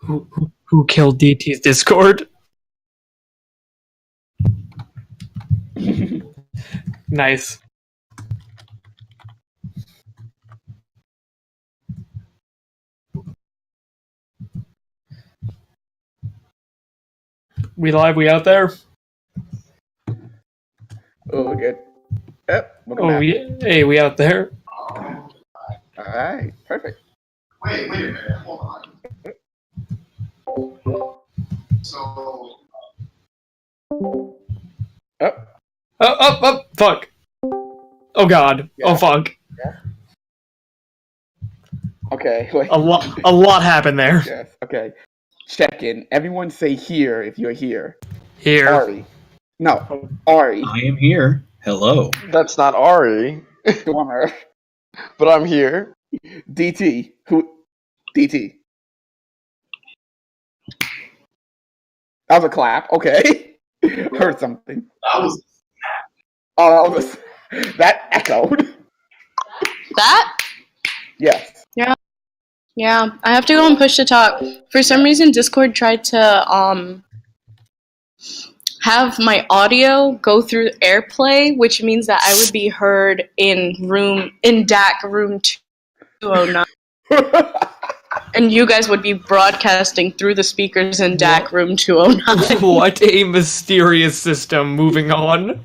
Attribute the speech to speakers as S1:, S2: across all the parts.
S1: Who killed DT's Discord? Nice. We live? We out there?
S2: Oh, good. Yep.
S1: Oh, yeah. Hey, we out there?
S2: All right. Perfect.
S3: Wait a minute. Hold on. So.
S2: Up.
S1: Fuck. Oh god.
S2: Yeah.
S1: Oh fuck.
S2: Yeah. Okay. Wait.
S1: A lot happened there.
S2: Yes. Okay. Check in. Everyone say here if you're here.
S1: Here.
S2: Ari. No. Ari.
S4: I am here. Hello.
S5: That's not Ari,
S2: Stormer.
S5: but I'm here.
S2: DT. Who? DT. That was a clap. Okay. Heard something.
S3: That was.
S2: Oh, that echoed.
S6: That?
S2: Yes.
S6: Yeah, I have to go and push to talk. For some reason, Discord tried to have my audio go through AirPlay, which means that I would be heard in DAC room 209, and you guys would be broadcasting through the speakers in DAC room 209.
S1: What a mysterious system. Moving on.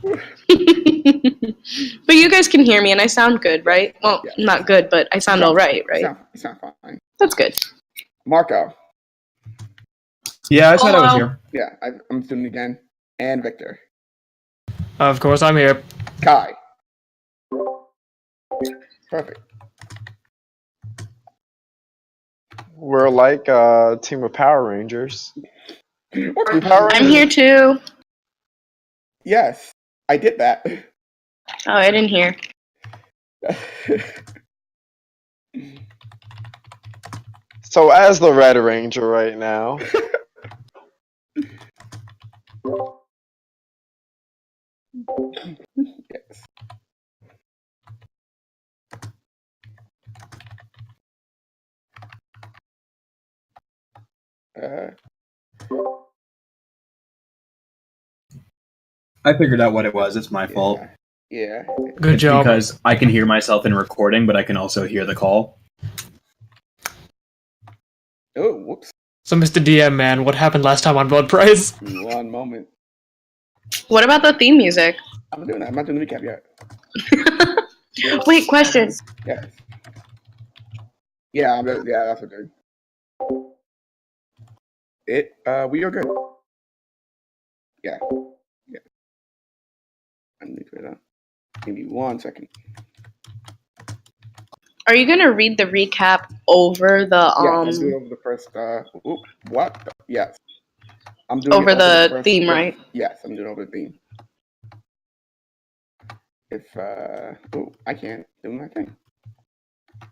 S6: But you guys can hear me, and I sound good, right? Well,
S2: Yeah.
S6: not good, but I sound all right, right?
S2: It's not fine.
S6: That's good.
S2: Marco.
S4: Yeah, I said I was
S6: Hello.
S4: here.
S2: Yeah, I'm doing it again. And Victor.
S1: Of course, I'm here.
S2: Kai. Perfect.
S5: We're like a team of Power Rangers.
S2: What?
S5: Power
S6: I'm here too.
S2: Yes, I did that.
S6: Oh, I didn't hear.
S5: So as the Red Ranger right now,
S2: Yes.
S4: I figured out what it was. It's my fault.
S2: Yeah.
S1: Good
S4: It's
S1: job.
S4: because I can hear myself in recording, but I can also hear the call.
S2: Oh, whoops.
S1: So, Mr. DM, man, what happened last time on Blood Prize?
S2: One moment.
S6: What about the theme music?
S2: I'm doing that. I'm not doing the recap yet.
S6: Wait, question.
S2: Yes. Yeah, that's what I'm doing. We are good. Yeah. I need to it. Give me 1 second.
S6: Are you gonna read the recap over the
S2: Yeah, I'm doing over the first. What? Yes. I'm doing
S6: over
S2: it
S6: the
S2: first,
S6: theme, right?
S2: Yes, I'm doing over the theme. If I can't do my thing.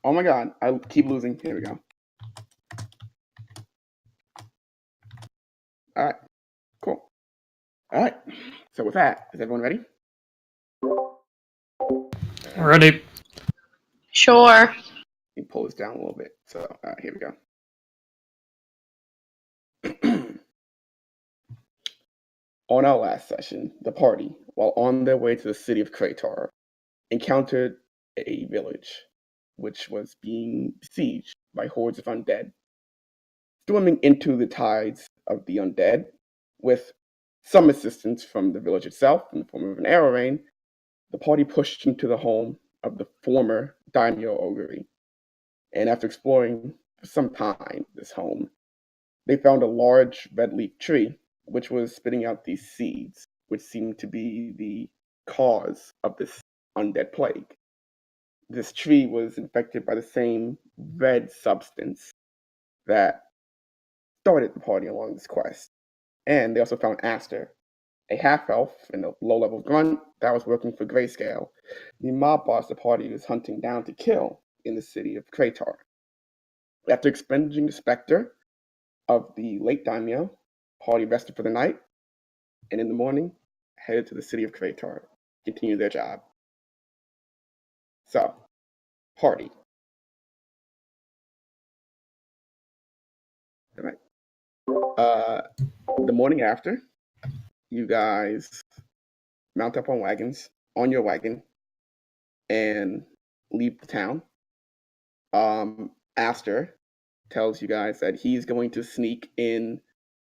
S2: Oh my god, I keep losing. Here we go. All right, cool. All right. So with that, is everyone ready?
S1: Ready?
S6: Sure.
S2: Let me pull this down a little bit. So here we go. On our last session, the party, while on their way to the city of Kreytarr, encountered a village which was being besieged by hordes of undead. Swimming into the tides of the undead, with some assistance from the village itself in the form of an arrow rain, the party pushed into the home of the former daimyo Oguri. And after exploring for some time this home, they found a large red leaf tree which was spitting out these seeds, which seemed to be the cause of this undead plague. This tree was infected by the same red substance that started the party along this quest. And they also found Aster, a half-elf and a low-level grunt that was working for Grayscale, the mob boss the party was hunting down to kill in the city of Kreytarr. After expunging the specter of the late daimyo, party rested for the night, and in the morning, headed to the city of Kreytarr to continue their job. So, party. All right. The morning after, you guys mount up on your wagon, and leave the town. Aster tells you guys that he's going to sneak in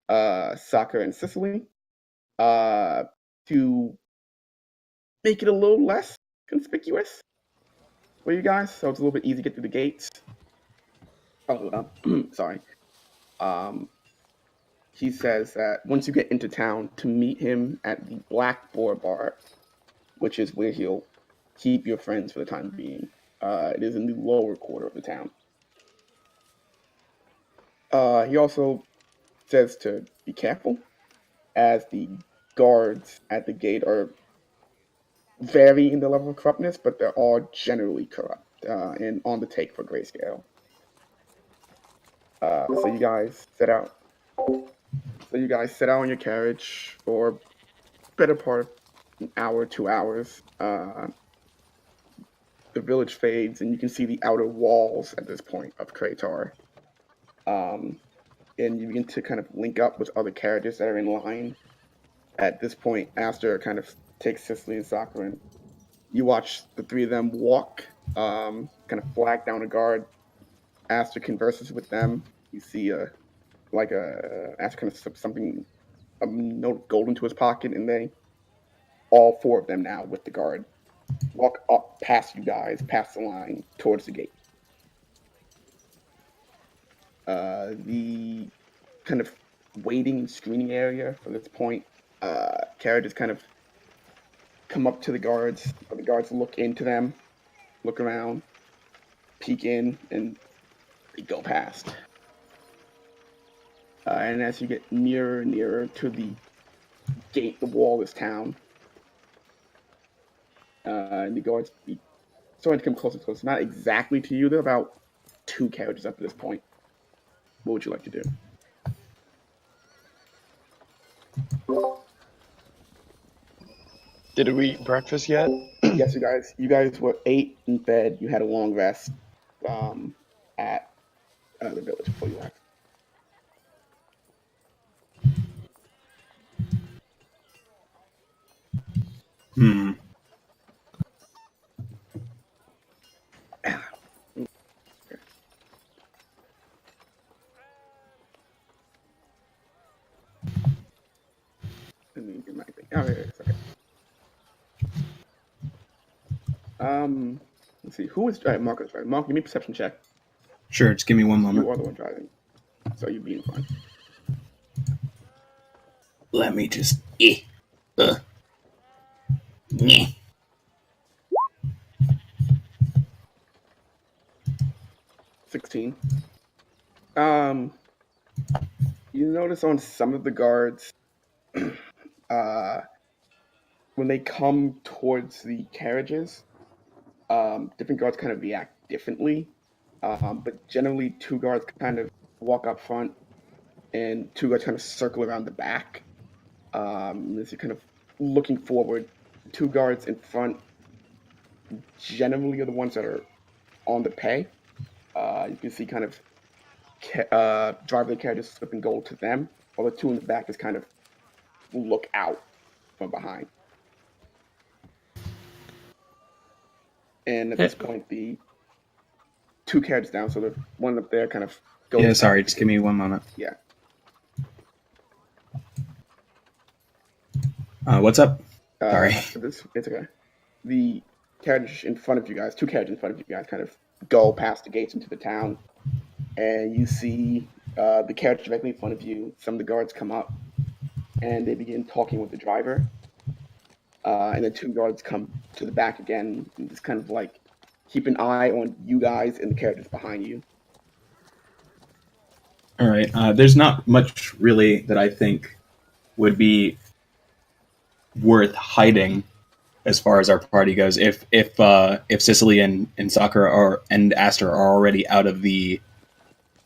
S2: Soccer and Sicily to make it a little less conspicuous for you guys, so it's a little bit easy to get through the gates. Oh, sorry. He says that once you get into town, to meet him at the Black Boar Bar, which is where he'll keep your friends for the time being. It is in the lower quarter of the town. He also says to be careful, as the guards at the gate are vary in the level of corruptness, but they're all generally corrupt and on the take for grayscale. So you guys set out. So you guys set out on your carriage for better part of an hour, 2 hours. The village fades, and you can see the outer walls at this point of Kreytarr. And you begin to kind of link up with other carriages that are in line. At this point, Aster kind of takes Cicely and Sakura, and you watch the three of them walk, kind of flag down a guard. Aster converses with them. You see Aster kind of slips something, a note of gold into his pocket, and they, all four of them now with the guard, walk up past you guys, past the line, towards the gate. The kind of waiting and screening area from this point, carriages kind of come up to the guards. The guards look into them, look around, peek in, and they go past. And as you get nearer and nearer to the gate, the wall of this town, and the guards be starting to come closer and closer. Not exactly to you, they're about 2 carriages up at this point. What would you like to do?
S5: Did we eat breakfast yet?
S2: Yes, you guys were ate in bed. You had a long rest at the village before you left. Let me get my thing. Oh, here it is. Okay. Let's see. Who is driving? Marco's driving. Marco, give me a perception check.
S4: Sure, just give me one moment.
S2: You are the one driving, so you'd be in front.
S4: Let me just. Nyeh.
S2: 16. You notice on some of the guards, when they come towards the carriages, different guards kind of react differently. But generally, 2 guards kind of walk up front, and 2 guards kind of circle around the back. As you're kind of looking forward, 2 guards in front generally are the ones that are on the pay. You can see kind of drive the carriages slipping gold to them, while the 2 in the back just kind of look out from behind. And at this point, the 2 carriages down, so the one up there kind of goes.
S4: Yeah, sorry, just give me one moment.
S2: Yeah.
S4: What's up? Sorry.
S2: It's okay. The carriage in front of you guys, 2 carriages in front of you guys, kind of go past the gates into the town, and you see the carriage directly in front of you. Some of the guards come up, and they begin talking with the driver. And then 2 guards come to the back again, and just kind of like keep an eye on you guys and the carriages behind you.
S4: All right. There's not much really that I think would be worth hiding as far as our party goes. If Cicely and Sakura and Aster are already out of the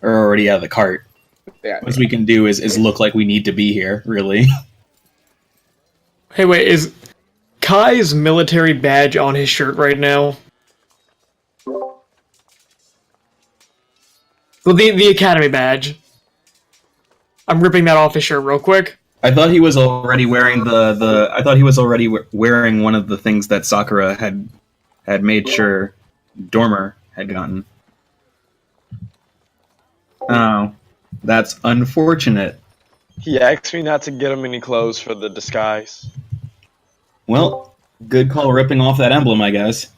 S4: cart,
S2: Yeah.
S4: what we can do is look like we need to be here. Really.
S1: Hey, wait, is Kai's military badge on his shirt right now? Well, the academy badge. I'm ripping that off his shirt real quick.
S4: I thought he was already wearing the. I thought he was already wearing one of the things that Sakura had made sure Dormer had gotten. Oh, that's unfortunate.
S5: He asked me not to get him any clothes for the disguise.
S4: Well, good call ripping off that emblem, I guess.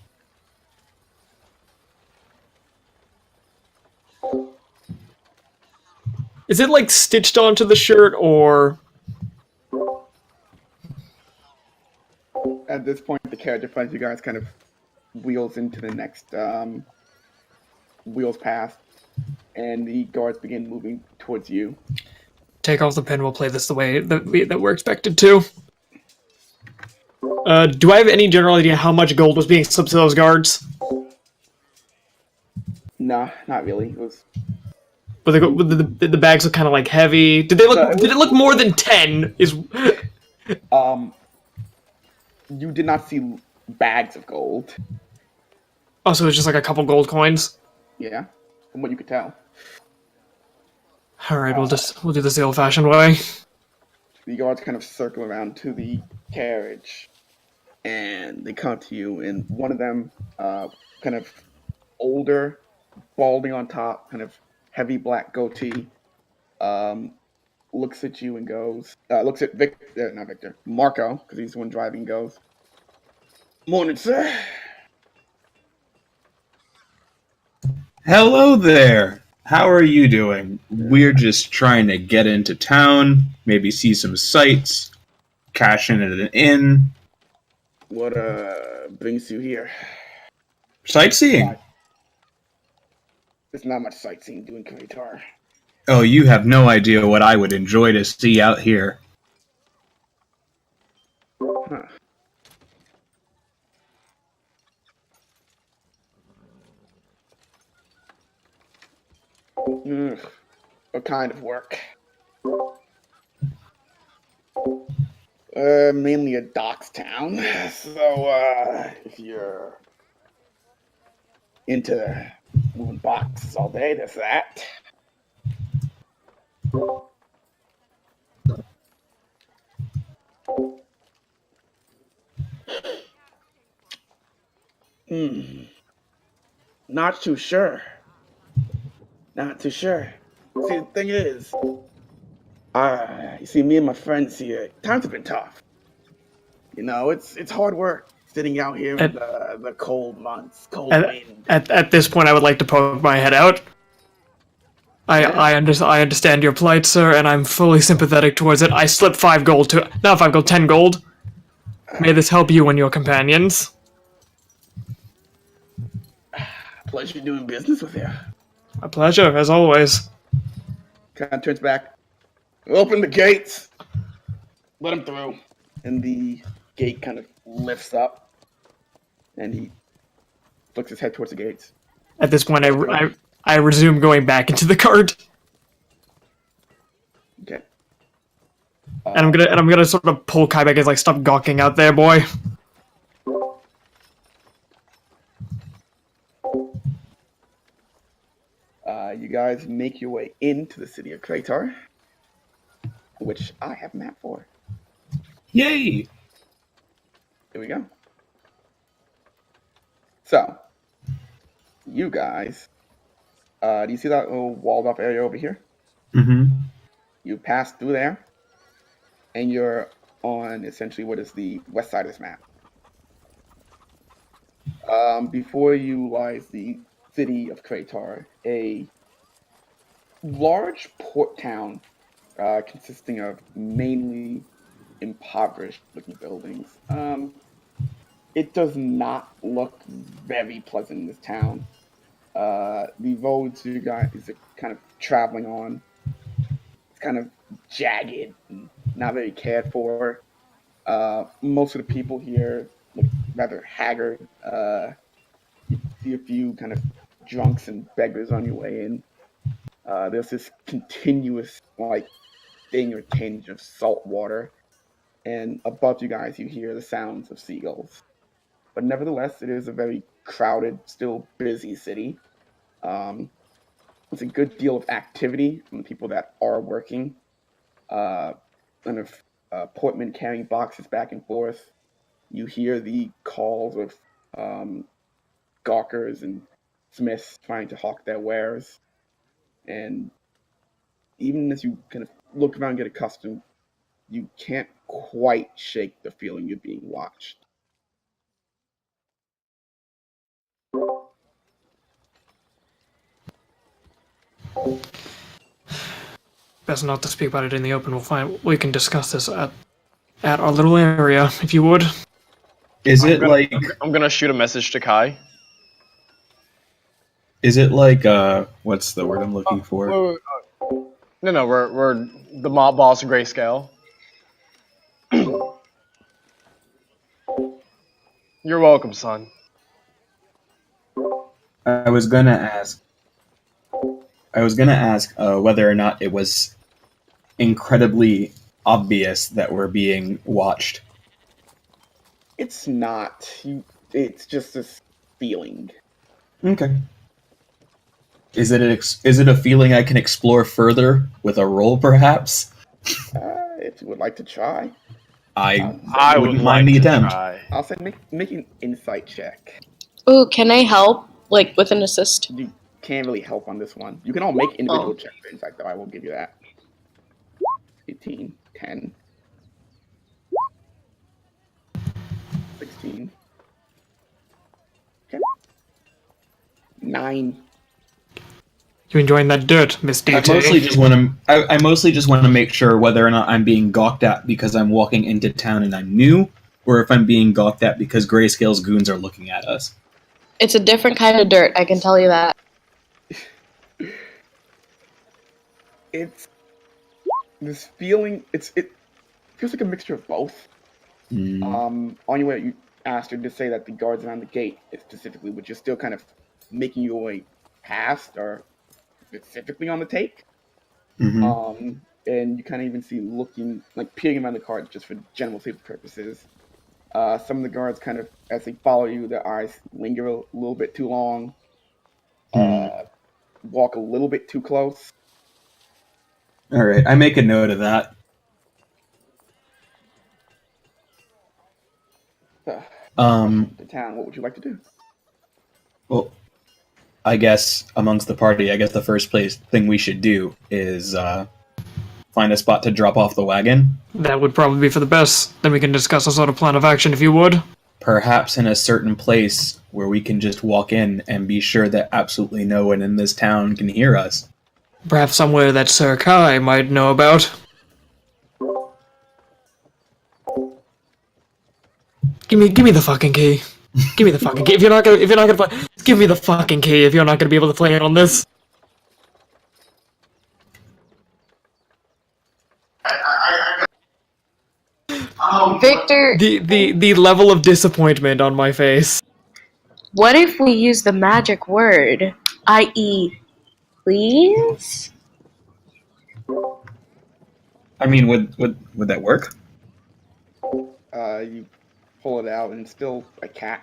S1: Is it like stitched onto the shirt or?
S2: At this point, the carriage in front of you guys kind of wheels into the next wheels past, and the guards begin moving towards you.
S1: Take off the pin. We'll play this the way that we're expected to. Do I have any general idea how much gold was being slipped to those guards?
S2: Nah, not really. It was
S1: But the bags look kind of like heavy. Did they look?
S2: No, it
S1: Did it look more than 10?
S2: you did not see bags of gold.
S1: Oh, so it was just like a couple gold coins.
S2: Yeah, from what you could tell.
S1: All right, we'll do this the old-fashioned way.
S2: The guards kind of circle around to the carriage, and they come to you. And one of them, kind of older, balding on top, kind of heavy black goatee, looks at you and goes, looks at not Victor, Marco, because he's the one driving, goes, "Morning, sir."
S4: Hello there. How are you doing? We're just trying to get into town, maybe see some sights, cash in at an inn.
S2: What brings you here?
S4: Sightseeing.
S2: There's not much sightseeing doing Kreytarr.
S4: Oh, you have no idea what I would enjoy to see out here.
S2: Huh. What kind of work? Mainly a docks town. So, if you're into moving boxes all day, there's that. Not too sure. Not too sure. See, the thing is, you see, me and my friends here, times have been tough. You know, it's hard work sitting out here in the cold months, cold wind.
S1: At this point, I would like to poke my head out. I understand your plight, sir, and I'm fully sympathetic towards it. I slipped 5 gold to not 5 gold, 10 gold. May this help you and your companions.
S2: Pleasure doing business with you.
S1: My pleasure, as always.
S2: Kind of turns back. Open the gates. Let him through. And the gate kind of lifts up, and he flicks his head towards the gates.
S1: At this point, I resume going back into the cart,
S2: Okay.
S1: and I'm gonna sort of pull Kai back as like, stop gawking out there, boy.
S2: You guys make your way into the city of Kreytarr, which I have a map for.
S4: Yay!
S2: Here we go. So, you guys, do you see that little walled off area over here?
S4: Mm-hmm.
S2: You pass through there, and you're on essentially what is the west side of this map. Before you lies the city of Kreytarr, a large port town consisting of mainly impoverished-looking buildings. It does not look very pleasant in this town. The roads you guys are kind of traveling on, it's kind of jagged and not very cared for. Most of the people here look rather haggard. You see a few kind of drunks and beggars on your way in. There's this continuous, like, thing or tinge of salt water, and above you guys you hear the sounds of seagulls. But nevertheless, it is a very crowded, still busy city. There's a good deal of activity from the people that are working. kind of portman carrying boxes back and forth. You hear the calls of gawkers and smiths trying to hawk their wares. And even as you kind of look around and get accustomed, you can't quite shake the feeling you're being watched.
S1: Best not to speak about it in the open. We can discuss this at our little area, if you would.
S4: Is it like?
S5: I'm gonna shoot a message to Kai.
S4: Is it like? What's the word I'm looking for?
S5: No, we're the mob boss of Grayscale. You're welcome, son.
S4: I was gonna ask. Whether or not it was incredibly obvious that we're being watched.
S2: It's not. It's just this feeling.
S4: Okay. Is it a feeling I can explore further with a roll, perhaps?
S2: If you would like to try,
S4: I wouldn't mind the attempt.
S2: I'll say make an insight check.
S6: Ooh, can I help? Like, with an assist?
S2: You can't really help on this one. You can all make individual checks for insight, though. I will give you that. 18, 10, 16, okay. 9.
S1: You enjoying that dirt, Miss DT?
S4: I mostly just want to make sure whether or not I'm being gawked at because I'm walking into town and I'm new, or if I'm being gawked at because Grayscale's goons are looking at us.
S6: It's a different kind of dirt, I can tell you that.
S2: It's this feeling. It feels like a mixture of both. On your way, you asked her to say that the guards around the gate, specifically, which is still kind of making your way past, or specifically on the take.
S4: Mm-hmm.
S2: And you kind of even see looking, like peering around the cards just for general safety purposes. Some of the guards kind of, as they follow you, their eyes linger a little bit too long. Walk a little bit too close.
S4: All right, I make a note of that.
S2: The town. What would you like to do?
S4: Well, I guess amongst the party, the first thing we should do is find a spot to drop off the wagon.
S1: That would probably be for the best. Then we can discuss a sort of plan of action, if you would.
S4: Perhaps in a certain place where we can just walk in and be sure that absolutely no one in this town can hear us.
S1: Perhaps somewhere that Sir Kai might know about. Give me the fucking key. Give me the fucking key. If you're not gonna play, just give me the fucking key. If you're not gonna be able to play it on this.
S6: Victor,
S1: The level of disappointment on my face.
S6: what if we use the magic word, i.e., please?
S4: I mean, would that work?
S2: You pull it out, and it's still a cat.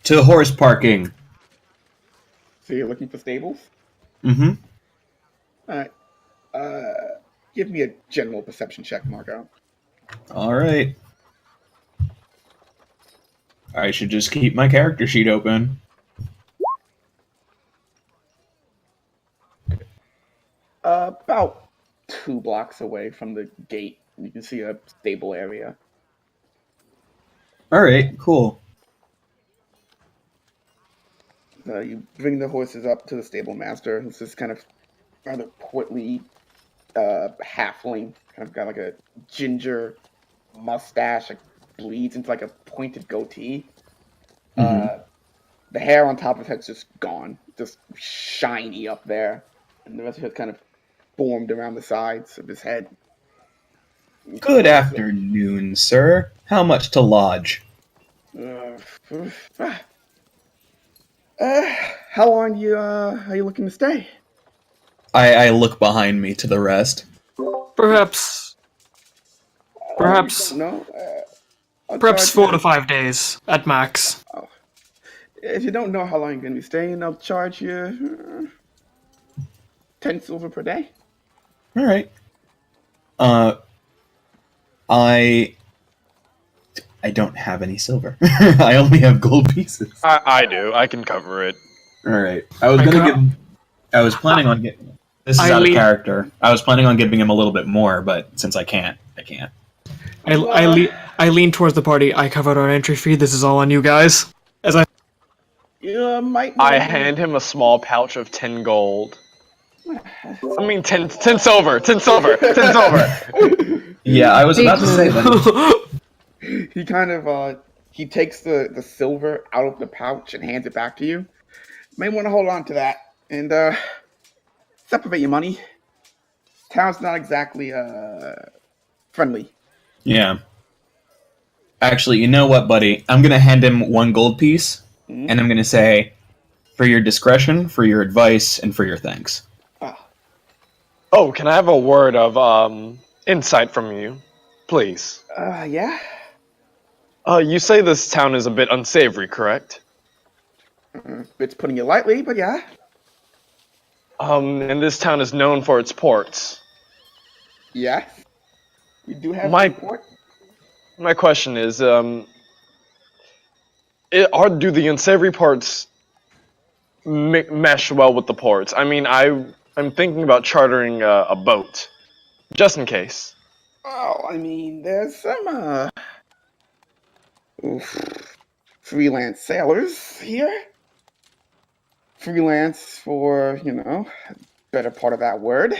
S4: To horse parking.
S2: So you're looking for stables?
S4: Mm-hmm.
S2: Alright. Give me a general perception check, Marco.
S4: All right. I should just keep my character sheet open.
S2: About 2 blocks away from the gate, you can see a stable area.
S4: All right, cool.
S2: You bring the horses up to the stable master. It's this kind of rather portly halfling, kind of got like a ginger mustache, like bleeds into like a pointed goatee. The hair on top of his head's just gone, just shiny up there, and the rest of it kind of formed around the sides of his head.
S4: Good afternoon, sir. How much to lodge?
S2: How long are you looking to stay?
S4: I look behind me to the rest.
S1: Perhaps.
S2: No.
S1: Perhaps
S2: charge
S1: 4 to
S2: you-
S1: 5 days at max.
S2: If you don't know how long you're gonna be staying, I'll charge you 10 silver per day.
S4: All right. I don't have any silver. I only have gold pieces.
S5: I do. I can cover it.
S4: All right. I was
S1: I
S4: gonna
S1: got-
S4: give. I was planning on getting. This is
S1: I
S4: out of
S1: leave-
S4: character. I was planning on giving him a little bit more, but since I can't, I can't.
S1: I lean towards the party. I covered our entry fee. This is all on you guys. As I
S2: You might.
S5: I hand him a small pouch of 10 gold. I mean, 10 silver. 10 silver. 10 silver.
S4: Yeah, I was about to say that.
S2: He kind of he takes the silver out of the pouch and hands it back to you. May want to hold on to that and separate your money. Town's not exactly friendly.
S4: Yeah. Actually, you know what, buddy? I'm gonna hand him 1 gold piece,
S2: Mhm.
S4: and I'm gonna say, for your discretion, for your advice, and for your thanks.
S5: Oh, can I have a word of insight from you, please?
S2: Yeah.
S5: You say this town is a bit unsavory, correct?
S2: It's putting it lightly, but yeah.
S5: And this town is known for its ports.
S2: Yeah. You do have
S5: My-
S2: support.
S5: My question is, do the unsavory parts mesh well with the ports? I mean, I'm thinking about chartering a boat, just in case.
S2: Oh, I mean, there's some freelance sailors here. Freelance for, better part of that word.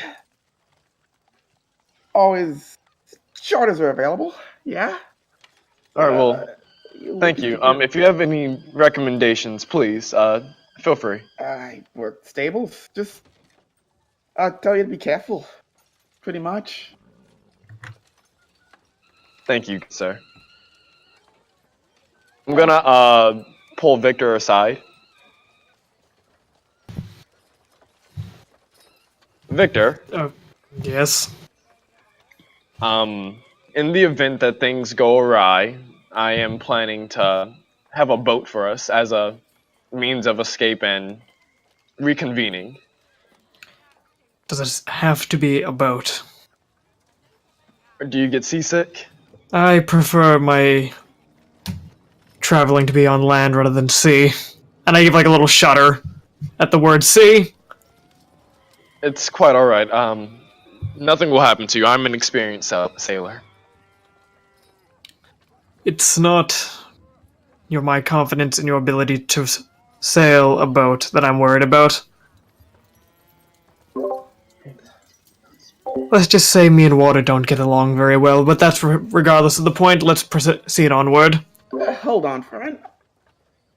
S2: Always charters are available. Yeah.
S5: All right, well, thank
S2: looking
S5: you.
S2: to
S5: If you have any recommendations, please feel free.
S2: I work stables. Just I'll tell you to be careful. Pretty much.
S5: Thank you, sir. I'm gonna pull Victor aside. Victor,
S1: yes.
S5: in the event that things go awry, I am planning to have a boat for us as a means of escape and reconvening.
S1: Does it have to be a boat?
S5: Do you get seasick?
S1: I prefer my traveling to be on land rather than sea. And I give like a little shudder at the word sea.
S5: It's quite alright. Nothing will happen to you. I'm an experienced sailor.
S1: It's not my confidence in your ability to sail a boat that I'm worried about. Let's just say me and water don't get along very well, but that's regardless of the point. Let's proceed onward.
S2: Hold on, friend.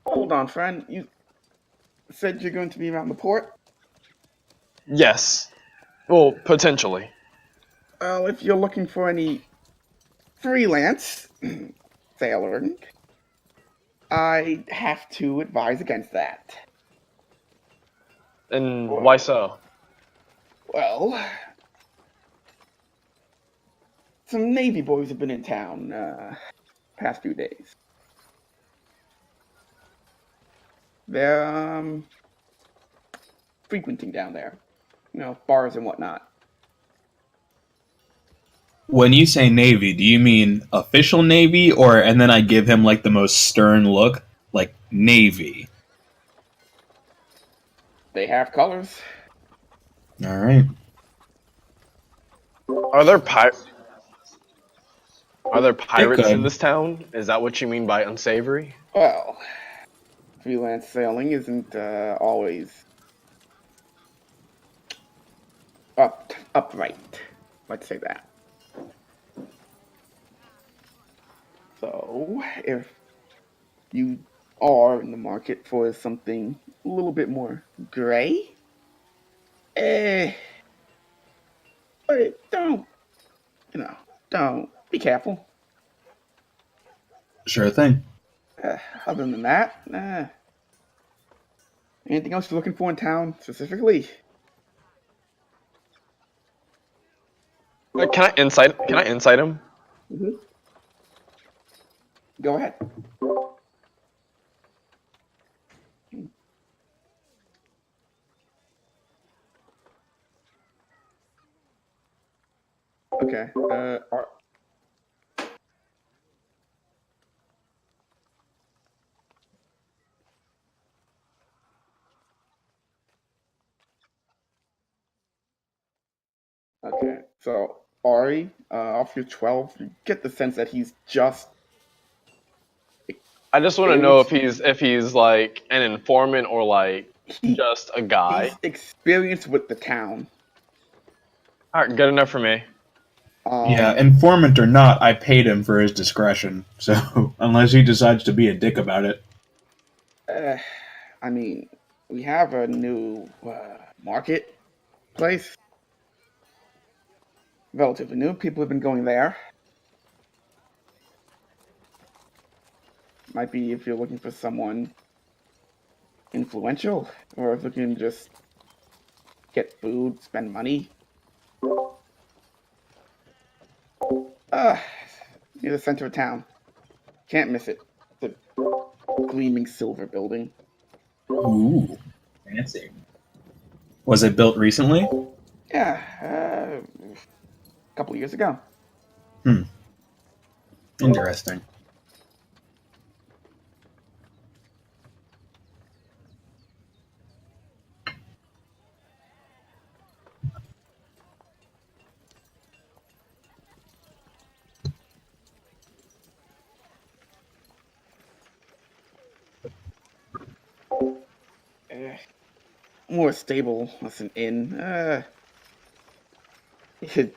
S2: Hold on, friend. You said you're going to be around the port?
S5: Yes. Well, potentially.
S2: Well, if you're looking for any freelance sailoring, I have to advise against that.
S5: And why so?
S2: Well, some Navy boys have been in town past few days. They're frequenting down there, bars and whatnot.
S4: When you say Navy, do you mean official Navy, and then I give him like the most stern look, like Navy?
S2: They have colors.
S4: All right.
S5: Are there pirates
S4: could.
S5: in this town? Is that what you mean by unsavory?
S2: Well, freelance sailing isn't always upright. Let's say that. So, if you are in the market for something a little bit more gray, but don't be careful.
S4: Sure thing.
S2: Other than that, anything else you're looking for in town specifically?
S5: Can I insight him?
S2: Mm-hmm. Go ahead. Okay. Okay. So Ari, off your 12, you get the sense that he's just
S5: I just want to know if he's like an informant or like
S2: he,
S5: just a guy.
S2: he's experienced with the town.
S5: All right, good enough for me.
S4: Yeah, informant or not, I paid him for his discretion. So unless he decides to be a dick about it.
S2: I mean, we have a new market place. Relatively new. People have been going there. Might be if you're looking for someone influential, or if looking to just get food, spend money. Near the center of town. Can't miss it. The gleaming silver building.
S4: Ooh, fancy. Was it built recently?
S2: Yeah, a couple of years ago.
S4: Interesting.
S2: More stable as an inn. You could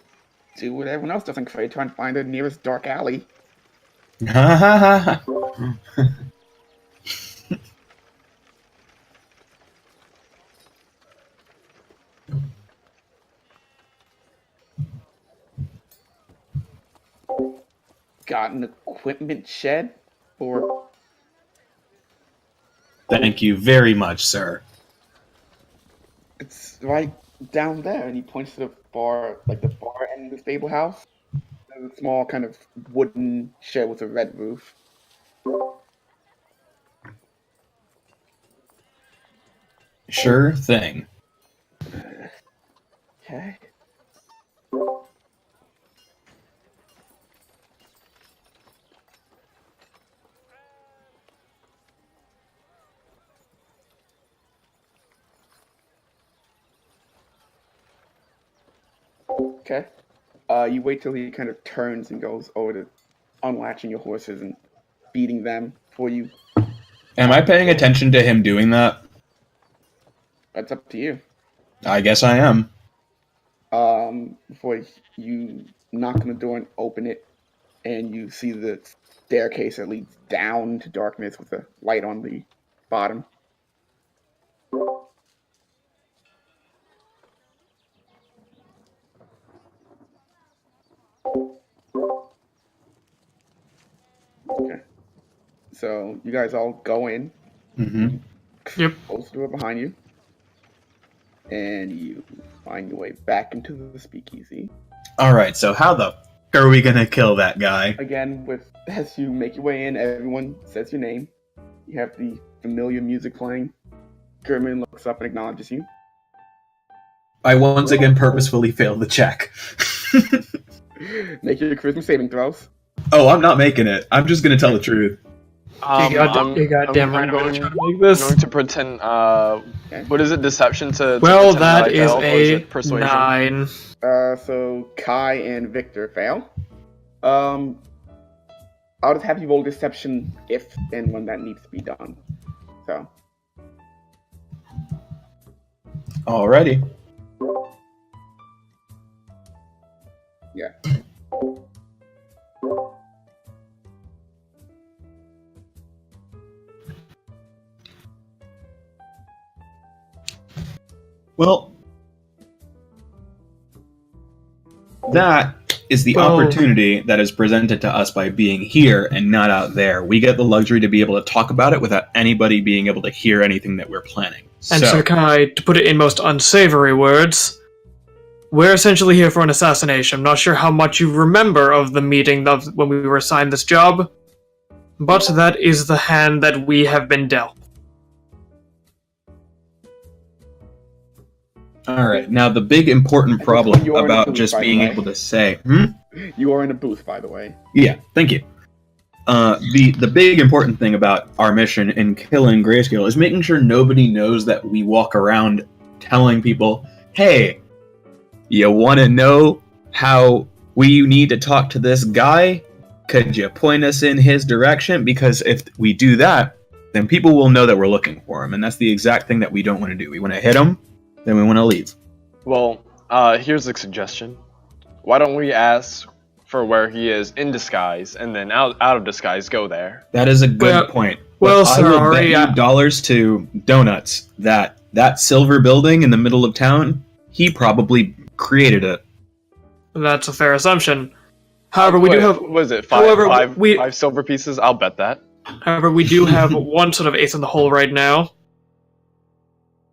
S2: do what everyone else does in Kreytarr, try and find the nearest dark alley. Got an equipment shed? Or
S4: Thank you very much, sir.
S2: it's right down there, and he points to the far, like the far end of the stable house. There's a small kind of wooden shed with a red roof.
S4: Sure thing.
S2: Okay. Okay. You wait till he kind of turns and goes over to unlatching your horses and beating them for you.
S4: Am I paying attention to him doing that?
S2: That's up to you.
S4: I guess I am.
S2: Before you knock on the door and open it, and you see the staircase that leads down to darkness with a light on the bottom. Okay. So you guys all go in.
S4: Mm-hmm.
S1: Yep.
S2: Close the door behind you. And you find your way back into the speakeasy.
S4: Alright, so how the f*** are we gonna kill that guy?
S2: Again, as you make your way in, everyone says your name. You have the familiar music playing. German looks up and acknowledges you.
S4: I once again purposefully failed the check.
S2: Make your charisma saving throws.
S4: Oh, I'm not making it. I'm just gonna tell the truth.
S1: You goddamn right.
S5: I'm going,
S1: to make
S5: I'm
S1: this.
S5: going to pretend. What is it? Deception to
S1: Well,
S5: pretend
S1: that
S5: I
S1: is
S5: failed, or is
S1: a
S5: it persuasion?
S1: 9.
S2: So Kai and Victor fail. I'll just have you roll deception if and when that needs to be done. So.
S4: Alrighty.
S2: Yeah.
S4: Well, that is the opportunity that is presented to us by being here and not out there. We get the luxury to be able to talk about it without anybody being able to hear anything that we're planning.
S1: And Sir Kai, to put it in most unsavory words, we're essentially here for an assassination. I'm not sure how much you remember of the meeting of when we were assigned this job. but that is the hand that we have been dealt.
S4: All right. Now, the big important problem
S2: You are in a
S4: about
S2: booth,
S4: just
S2: by the
S4: being
S2: way.
S4: able to say,
S2: You are in a booth, by the way.
S4: yeah, thank you. The big important thing about our mission in killing Grayscale is making sure nobody knows that we walk around telling people, hey, you want to know how we need to talk to this guy? Could you point us in his direction? Because if we do that, then people will know that we're looking for him, and that's the exact thing that we don't want to do. We want to hit him, then we want to leave.
S5: Well, here's a suggestion. Why don't we ask for where he is in disguise, and then out of disguise, go there?
S4: That is a good
S1: Well-
S4: point.
S1: well,
S4: But I
S1: sir,
S4: will bet
S1: Ari,
S4: you dollars to donuts that silver building in the middle of town, he probably created it.
S1: That's a fair assumption. However, we do
S5: Wait,
S1: have.
S5: what is it?
S1: however,
S5: Five silver pieces? I'll bet that.
S1: However, we do have one sort of ace in the hole right now.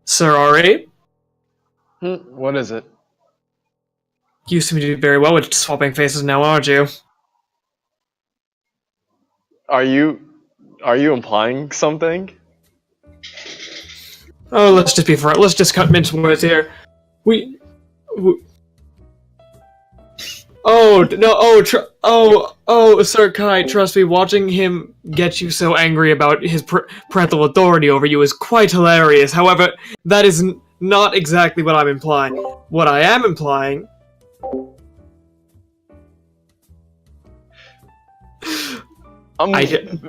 S1: Sir Ari,
S5: What is it?
S1: you seem to do very well with swapping faces now, aren't you?
S5: Are you implying something?
S1: Oh, let's just be frank. Let's just cut mince words here. We oh no! Oh, Sir Kai, trust me. Watching him get you so angry about his parental authority over you is quite hilarious. However, that is not exactly what I'm implying. What I am implying.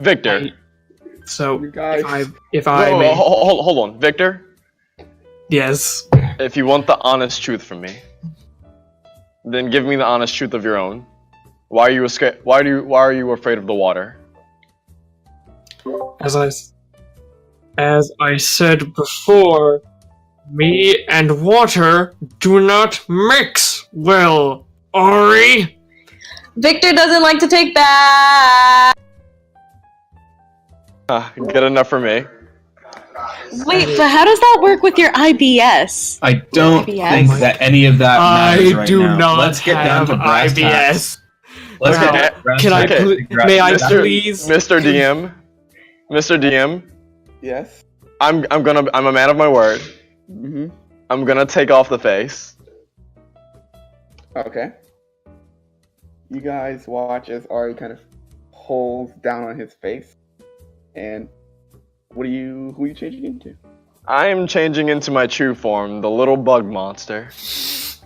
S5: Victor.
S1: So
S2: You guys.
S1: if I
S5: Whoa,
S1: may,
S5: hold on, Victor.
S1: yes.
S5: If you want the honest truth from me, then give me the honest truth of your own. Why are you Why are you afraid of the water?
S1: As I said before, me and water do not mix well, Ari.
S6: Victor doesn't like to take that.
S5: Good enough for me.
S6: Wait, but how does that work with your IBS?
S4: I don't
S6: IBS?
S4: think that any of that matters
S1: I
S4: right
S1: do
S4: now.
S1: not
S4: Let's get down
S1: have
S4: to brass
S1: IBS.
S4: tacks. Let's
S1: Wow.
S4: get down to brass
S1: Can I
S4: tacks.
S1: pl- may I
S5: Mr.
S1: please?
S5: Mr. DM, Mr. DM,
S2: Yes.
S5: I'm a man of my word.
S2: Mm-hmm.
S5: I'm gonna take off the face.
S2: Okay. You guys watch as Ari kind of pulls down on his face. And who are you changing into?
S5: I am changing into my true form, the little bug monster.
S2: As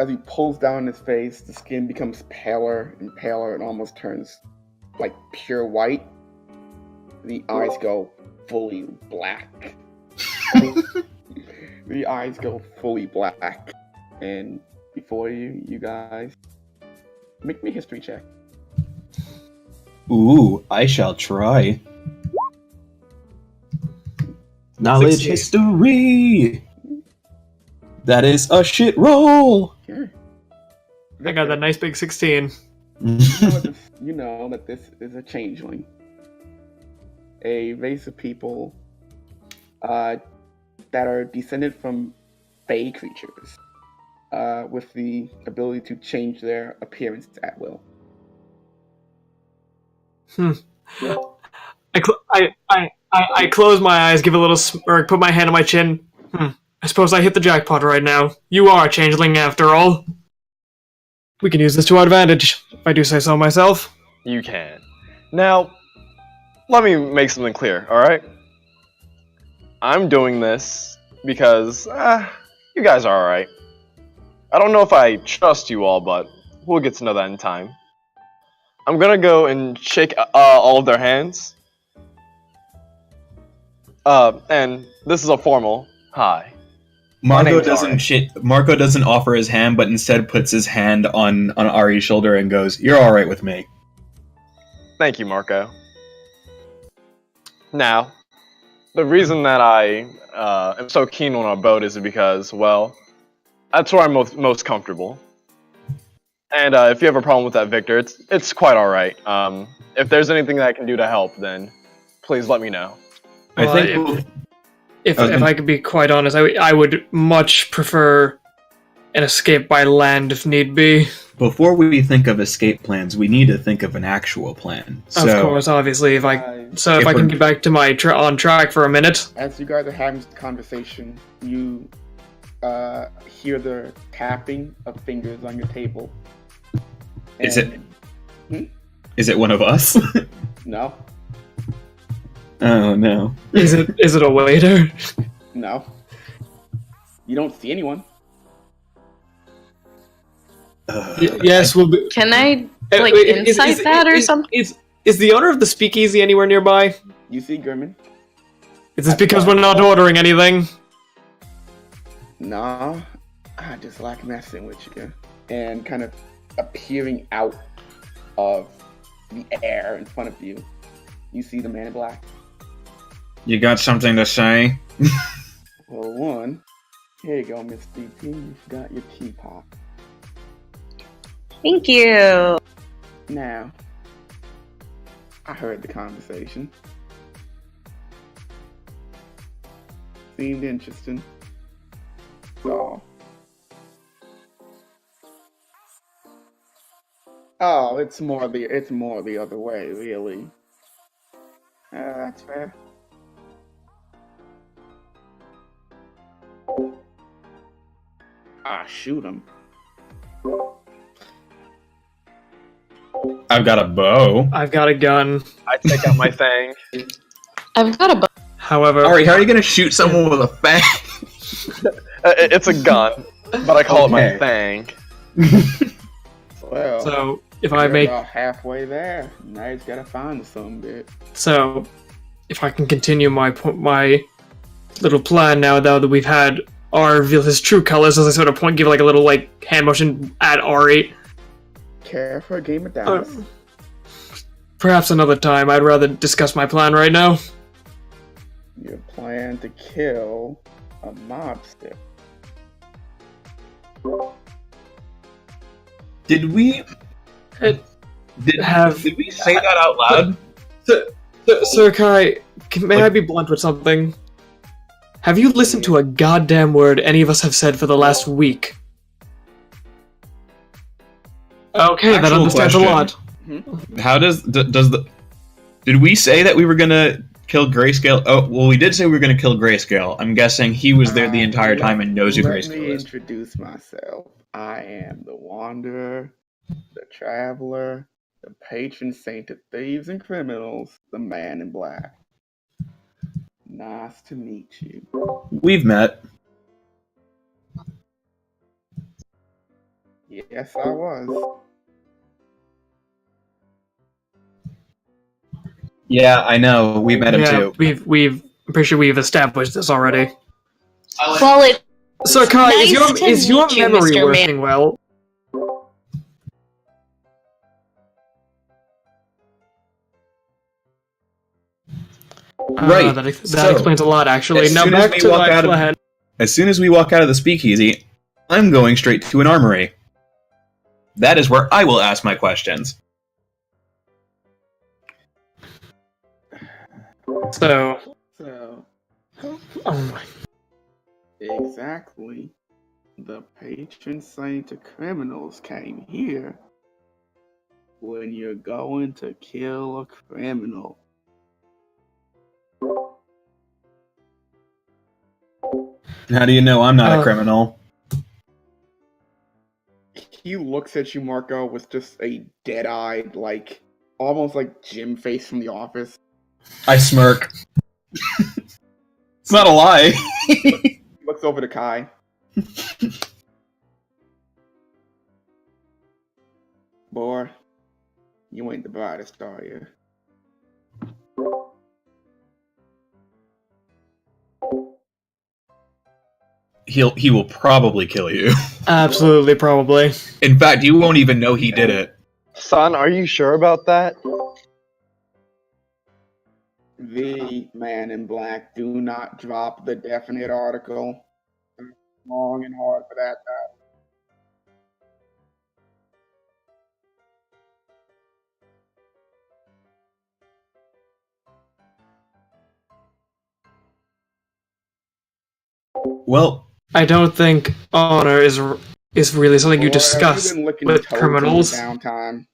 S2: he pulls down on his face, the skin becomes paler and paler and almost turns like pure white. The eyes go fully black. The eyes go fully black. And before you guys make me a history check.
S4: Ooh, I shall try. Knowledge
S1: 16.
S4: history. That is a shit roll.
S2: Sure.
S1: I got that nice big 16.
S2: You know that this is a changeling. A race of people that are descended from fey creatures with the ability to change their appearance at will.
S1: I close my eyes, give a little smirk, put my hand on my chin. I suppose I hit the jackpot right now. You are a changeling after all. We can use this to our advantage, if I do say so myself.
S5: You can. Now, let me make something clear, alright? I'm doing this because, you guys are alright. I don't know if I trust you all, but we'll get to know that in time. I'm gonna go and shake all of their hands. And this is a formal hi.
S4: Marco
S5: name's
S4: doesn't offer his hand, but instead puts his hand on Ari's shoulder and goes, "You're all right with me."
S5: Thank you, Marco. Now, the reason that I am so keen on a boat is because, well, that's where I'm most comfortable. And if you have a problem with that, Victor, it's quite all right. If there's anything that I can do to help, then please let me know.
S4: I
S1: Well,
S4: think
S1: If
S4: I was gonna-
S1: I could be quite honest, I would much prefer an escape by land if need be.
S4: before we think of escape plans, we need to think of an actual plan.
S1: Of course, obviously, if I
S4: if
S1: can
S4: we're-
S1: get back to my on track for a minute.
S2: As you guys are having this conversation, you hear the tapping of fingers on your table.
S4: Is it-
S2: Hmm?
S4: Is it one of us?
S2: No.
S4: Oh no.
S1: Is it a waiter?
S2: No. You don't see anyone.
S1: Yes, we'll be.
S6: Can I like
S1: Wait,
S6: insight that or something?
S1: Is the owner of the speakeasy anywhere nearby?
S2: You see Gurman?
S1: Is this because we're not ordering anything?
S2: Nah, I just like messing with you. And kind of appearing out of the air in front of you, you see the man in black.
S4: You got something to say?
S2: Well, one, here you go, Miss DP. You've got your teapot.
S6: Thank you.
S2: Now, I heard the conversation. Seemed interesting. So. Oh, it's more the other way, really. That's fair. Shoot him.
S4: I've got a bow.
S1: I've got a gun.
S5: I take out my thing.
S6: I've got a bow.
S1: However,
S4: Alright, how are you gonna shoot someone with a fang?
S5: It's a gun, but I call it my
S4: Okay.
S5: fang.
S2: Well,
S1: so if I
S2: you're
S1: make
S2: about halfway there. Now you just gotta find some bit.
S1: so, if I can continue my little plan now that we've had R reveal his true colors, as I sort of give like a little like hand motion at Ari.
S2: Care for a game of dice.
S1: Perhaps another time. I'd rather discuss my plan right now.
S2: Your plan to kill a mobster.
S4: Did we
S1: It-
S4: did we say that out loud?
S1: Sir Kai, may I be blunt with something? Have you listened to a goddamn word any of us have said for the last week? Okay, that
S4: Actual
S1: understands
S4: question.
S1: a lot.
S4: How does the did we say that we were gonna kill Grayscale? Oh, well, we did say we were gonna kill Grayscale. I'm guessing he was there the entire time and knows who
S2: Let me
S4: Grayscale is.
S2: introduce myself. I am the Wanderer, the Traveler, the patron saint of thieves and criminals, the Man in Black. Nice to meet you.
S4: We've met.
S2: Yes, I was.
S4: Yeah, I know. We met him
S1: Yeah,
S4: too.
S1: I'm pretty sure we've established this already.
S6: Well, it
S1: Sir Kai,
S6: Nice to
S1: is your
S6: meet you,
S1: memory
S6: Mr.
S1: working well?
S4: Right.
S1: That
S4: So,
S1: explains a lot, actually.
S4: as
S1: Now
S4: soon as
S1: back
S4: we
S1: to
S4: walk
S1: my
S4: out of-
S1: plan.
S4: As soon as we walk out of the speakeasy, I'm going straight to an armory. That is where I will ask my questions.
S1: So,
S2: So,
S1: oh my.
S2: exactly. The patron saint of criminals came here when you're going to kill a criminal.
S4: How do you know I'm not a
S1: Uh,
S4: criminal?
S2: He looks at you, Marco, with just a dead-eyed, like, almost like Jim face from The Office.
S4: I smirk. It's not a lie.
S2: He looks over to Kai. Boy, you ain't the brightest, are you?
S4: He will probably kill you.
S1: Absolutely, probably.
S4: In fact, you won't even know he did it.
S5: Son, are you sure about that?
S2: The Man in Black, do not drop the definite article. Long and hard for that.
S4: Well,
S1: I don't think honor is is really something you
S2: Or have
S1: discuss
S2: you been licking
S1: with
S2: toads in
S1: criminals.
S2: your downtime?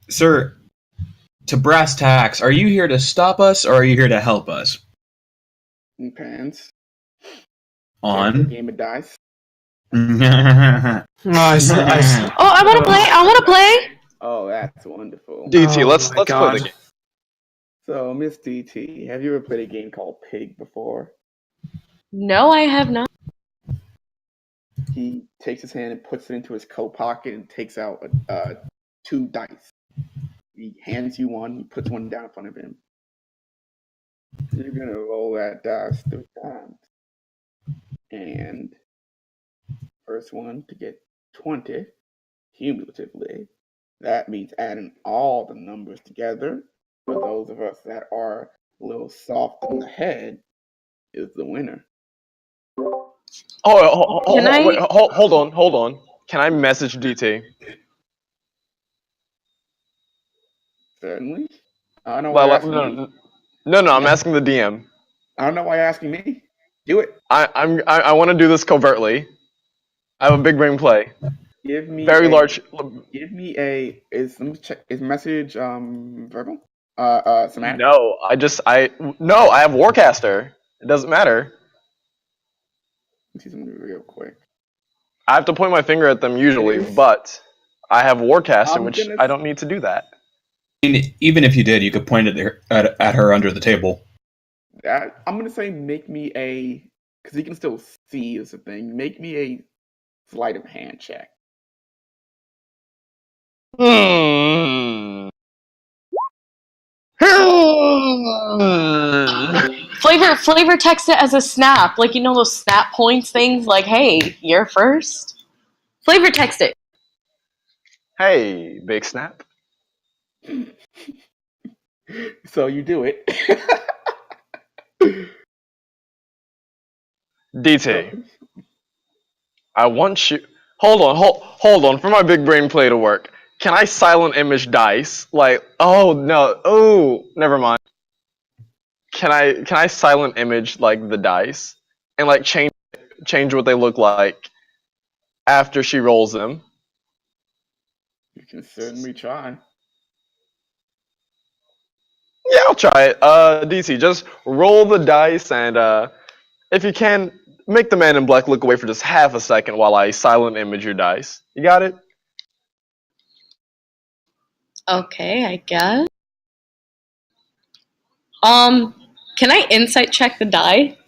S4: Sir, to brass tacks, are you here to stop us or are you here to help us?
S2: Depends.
S4: On?
S2: Game of dice.
S1: Oh, I see.
S6: Oh, I want to play. I want to play.
S2: Oh, that's wonderful.
S5: DT,
S1: Oh
S5: let's
S1: my
S5: play the
S1: God.
S5: game.
S2: So, Miss DT, have you ever played a game called Pig before?
S6: No, I have not.
S2: He takes his hand and puts it into his coat pocket and takes out 2 dice. He hands you one, he puts one down in front of him. You're gonna roll that dice 3 times. And first one to get 20 cumulatively. That means adding all the numbers together. For those of us that are a little soft in the head, is the winner.
S6: Can I-
S5: Wait, hold on. Can I message DT?
S2: Certainly. I don't know why
S5: Well,
S2: you're asking me.
S5: no, I'm asking the DM.
S2: I don't know why you're asking me. Do it.
S5: I want to do this covertly. I have a big brain play.
S2: Give me
S5: Very
S2: a,
S5: large.
S2: Give me a. Let me check. Is message verbal? Semantic.
S5: No, I have Warcaster. It doesn't matter.
S2: Let me see something real quick.
S5: I have to point my finger at them usually,
S2: It is-
S5: but I have Warcaster,
S2: I'm
S5: which
S2: gonna-
S5: I don't need to do that.
S4: Even if you did, you could point at her under the table.
S2: I'm gonna say make me a, because he can still see is the thing. Make me a sleight of hand check.
S6: Flavor text it as a snap, like you know those snap points things. Like, hey, you're first. Flavor text it.
S5: Hey, Big Snap.
S2: So you do it.
S5: DT, I want you. Hold on. For my big brain play to work, can I silent image dice? Like, oh no, oh, never mind. Can I silent image like the dice and like change what they look like after she rolls them?
S2: You can certainly try.
S5: Yeah, I'll try it. DC, just roll the dice and if you can, make the man in black look away for just half a second while I silent image your dice. You got it?
S6: Okay, I guess. Can I insight check the die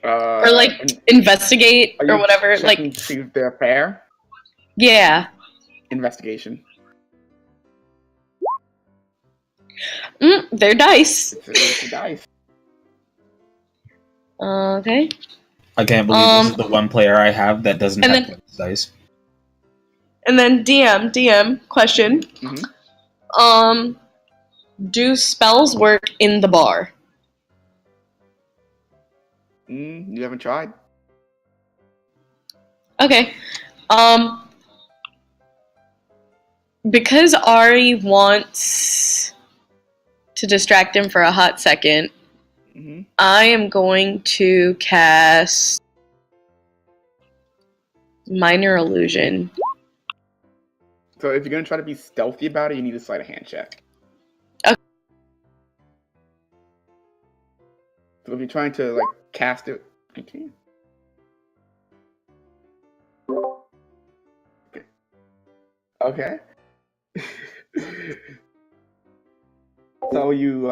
S6: or like investigate
S2: Are
S6: or
S2: you
S6: whatever?
S2: checking
S6: Like,
S2: to see if they're fair?
S6: yeah.
S2: Investigation.
S6: They're dice.
S2: It's a dice.
S6: Okay.
S4: I can't believe this is the one player I have that doesn't
S6: And
S4: have
S6: then-
S4: dice.
S6: And then DM question.
S2: Mhm.
S6: Do spells work in the bar?
S2: You haven't tried?
S6: Okay. Because Ari wants to distract him for a hot second,
S2: Mm-hmm.
S6: I am going to cast Minor Illusion.
S2: So if you're gonna try to be stealthy about it, you need a sleight of hand check.
S6: Okay.
S2: So if you're trying to like cast it, you can. Okay. So you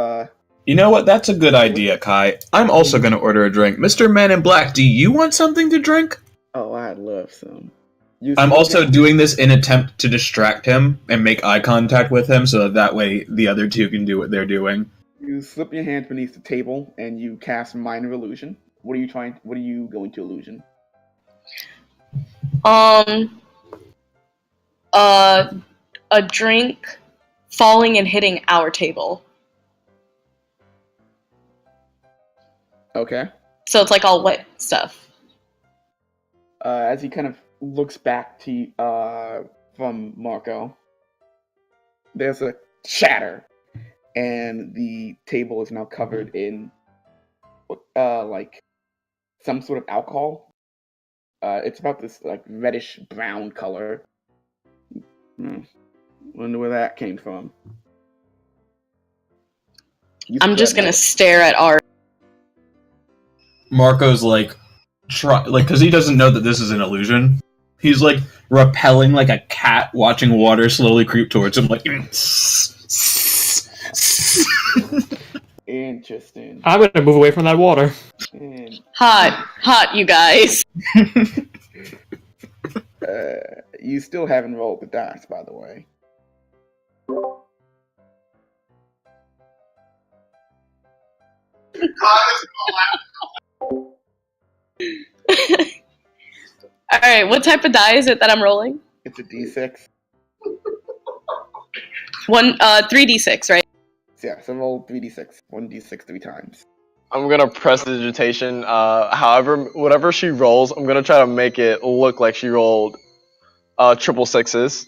S4: You know what? That's a good idea, Kai. I'm also going to order a drink. Mr. Man in Black, do you want something to drink?
S2: oh, I'd love some. You
S4: I'm
S2: slip
S4: also
S2: your-
S4: doing this in attempt to distract him and make eye contact with him so that way the other two can do what they're doing.
S2: You slip your hand beneath the table and you cast minor illusion. What are you going to illusion?
S6: A drink falling and hitting our table.
S2: Okay.
S6: So it's like all wet stuff.
S2: As he kind of looks back to from Marco, there's a shatter, and the table is now covered in like some sort of alcohol. It's about this like reddish brown color. Wonder where that came from.
S6: I'm just gonna stare at Art.
S4: Marco's like, because he doesn't know that this is an illusion. He's like repelling like a cat watching water slowly creep towards him, like.
S2: Interesting.
S1: I'm gonna move away from that water.
S6: Hot, you guys.
S2: You still haven't rolled the dice, by the way.
S6: Alright, what type of die is it that I'm rolling?
S2: It's a D6.
S6: 3d6, right?
S2: Yeah, so roll 3d6. 1d6 3 times.
S5: I'm gonna prestidigitation. However, whatever she rolls, I'm gonna try to make it look like she rolled triple sixes.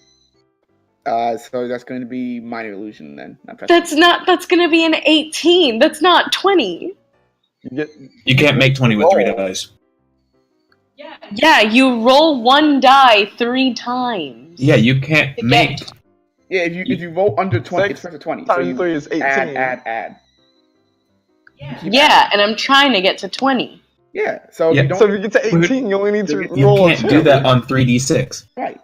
S2: So that's going to be minor illusion then.
S6: That's gonna be an 18. That's not 20.
S4: You can't make 20 with 3 dice.
S6: Yeah, you roll one die 3 times.
S4: Yeah, you can't make.
S2: Yeah, if you roll under 20, it's for 20. So
S5: Times
S2: you
S5: 3 is 18.
S2: add.
S6: Yeah, and I'm trying to get to 20.
S2: Yeah, so
S4: Yeah.
S2: you don't.
S5: So if you get to 18, you only need to
S4: You
S5: roll a
S4: can't
S5: 2.
S4: do that on 3d6.
S2: Right.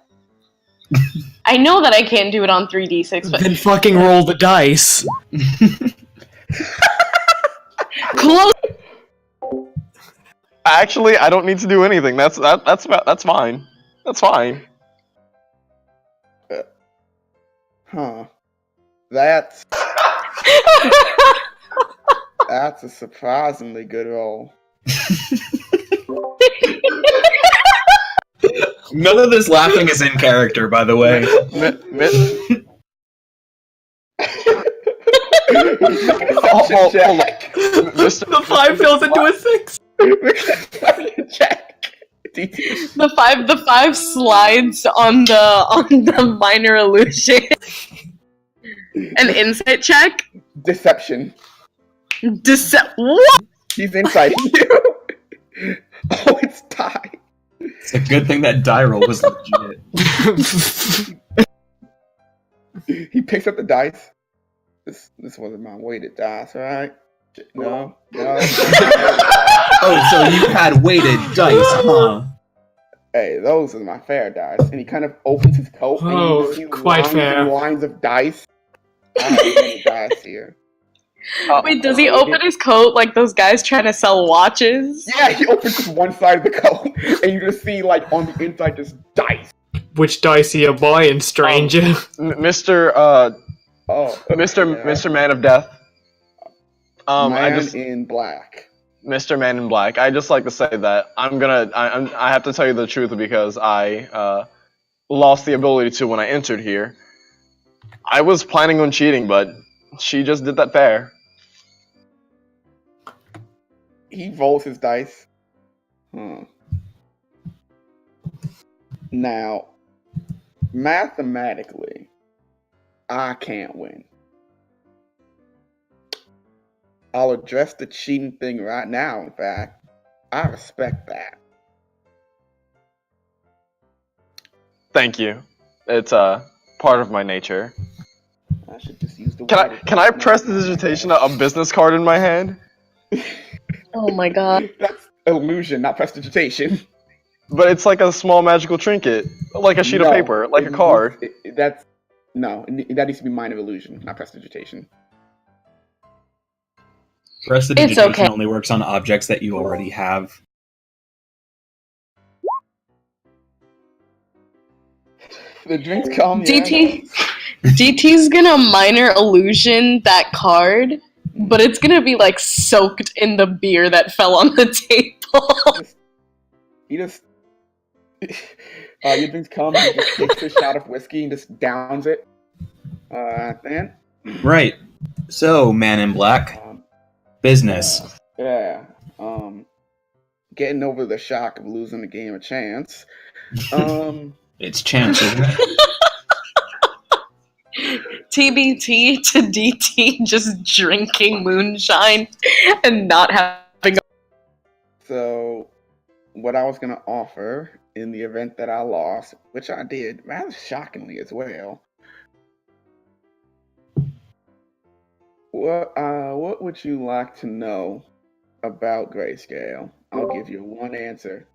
S6: I know that I can't do it on 3d6, but
S1: Then fucking roll the dice.
S6: close.
S5: Actually, I don't need to do anything. That's fine. That's fine.
S2: Huh. That's a surprisingly good roll.
S4: None of this laughing is in character, by the way.
S5: Hold on.
S1: The 5 fills into a 6.
S2: Check.
S6: The five slides on the minor illusion. An insight check.
S2: Deception.
S6: What?
S2: He's inside you. Oh, it's die.
S4: It's a good thing that die roll was legit.
S2: He picks up the dice. This wasn't my weighted dice, right? No.
S4: Oh, so you had weighted dice, huh?
S2: Hey, those are my fair dice. And he kind of opens his coat and you just see
S1: quite
S2: lines
S1: fair.
S2: and lines of dice. I have many dice here.
S6: Wait, does he open his coat like those guys trying to sell watches?
S2: Yeah, he opens just one side of the coat, and you just see, like, on the inside, just dice.
S1: Which dice are you buying, stranger?
S5: Mr. Mr. Man of Death.
S2: Man in Black.
S5: Mr. Man in Black. I just like to say that I have to tell you the truth because I lost the ability to when I entered here. I was planning on cheating, but she just did that fair.
S2: He rolls his dice. Now, mathematically, I can't win. I'll address the cheating thing right now, in fact. I respect that.
S5: Thank you. It's part of my nature.
S2: I should just use the
S5: Can I prestidigitation a business card in my hand?
S6: Oh my god.
S2: That's illusion, not prestidigitation.
S5: But it's like a small magical trinket, like a sheet of paper, like a card.
S2: That needs to be minor illusion, not prestidigitation.
S4: Prestidigitation
S6: okay.
S4: only works on objects that you already have.
S2: The drinks come.
S6: DT's gonna minor illusion that card, but it's gonna be like soaked in the beer that fell on the table.
S2: Your drinks come. He just takes a shot of whiskey and just downs it. Then.
S4: Right. So, Man in Black. Business.
S2: Yeah. Getting over the shock of losing the game of chance.
S4: It's chance, isn't it?
S6: TBT to DT just drinking moonshine and not having
S2: So, what I was going to offer in the event that I lost, which I did rather shockingly as well. What would you like to know about Grayscale? I'll give you one answer.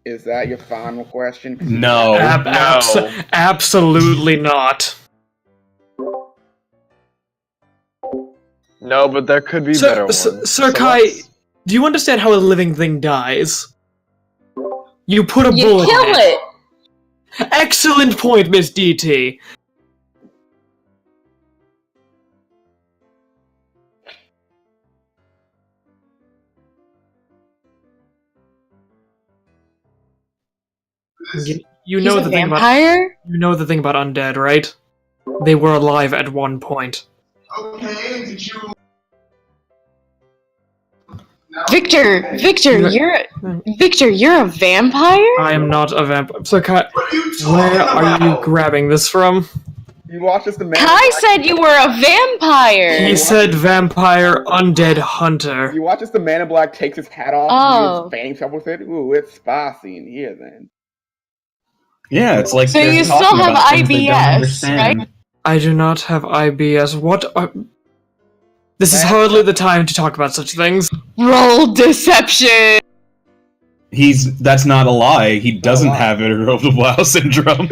S2: Is that your final question? 'Cause you
S4: No.
S1: Absolutely not.
S5: No, but there could be better ones.
S1: Sir
S5: So
S1: Kai,
S5: let's-
S1: do you understand how a living thing dies? You put a
S6: You
S1: bullet
S6: kill
S1: in
S6: it.
S1: Excellent point, Miss DT. You
S6: He's
S1: know
S6: a
S1: the thing about
S6: vampire?
S1: the thing about undead, right? They were alive at one point.
S3: Okay, did you? No.
S6: Victor, you're a vampire?
S1: I am not a vampire. Sir Kai,
S3: What are you talking
S1: where are you
S3: about?
S1: grabbing this from?
S2: You watch as the man.
S6: Kai said you were a vampire.
S1: He said vampire undead hunter.
S2: You watch as the man in black takes his hat off
S6: Oh.
S2: and he's fanning himself with it. Ooh, it's spicy in here then.
S4: Yeah, it's like
S6: So
S4: they're
S6: you still
S4: talking
S6: have
S4: about things they don't
S6: IBS,
S4: understand.
S6: right?
S1: I do not have IBS. What are... This is hardly the time to talk about such things.
S6: Roll deception.
S4: That's not a lie. He doesn't
S2: lie.
S4: have irritable bowel syndrome.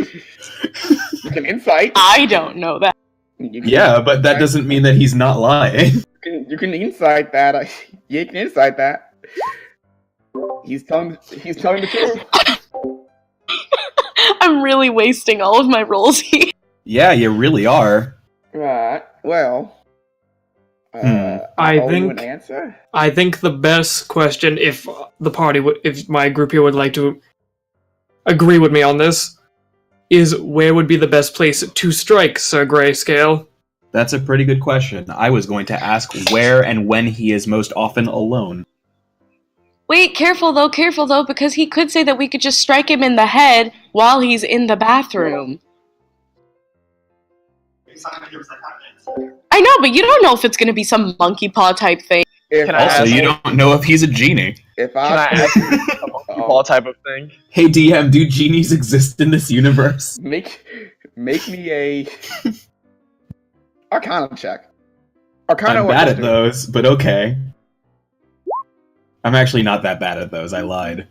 S2: You can insight.
S6: I don't know that.
S2: You can,
S4: Yeah, but that doesn't mean that he's not lying.
S2: You can insight that. You can insight that. He's telling the truth.
S6: I'm really wasting all of my rolls here.
S4: Yeah, you really are.
S2: Right. Well.
S1: I
S2: owe you
S1: think-
S2: an answer.
S1: I think the best question, if if my group here would like to agree with me on this, is where would be the best place to strike Sir Grayscale?
S4: That's a pretty good question. I was going to ask where and when he is most often alone.
S6: Wait, careful though, because he could say that we could just strike him in the head while he's in the bathroom.
S3: He's not gonna give us that kind of answer.
S6: I know, but you don't know if it's gonna be some monkey paw type thing.
S2: If
S5: Can I
S4: Also,
S5: ask-
S4: you don't know if he's a genie.
S2: If
S5: Can I ask a monkey ball type of thing?
S4: Hey DM, do genies exist in this universe?
S2: make me a Arcana check. Arcana
S4: I'm
S2: or
S4: bad at
S2: history?
S4: those, but okay. I'm actually not that bad at those, I lied.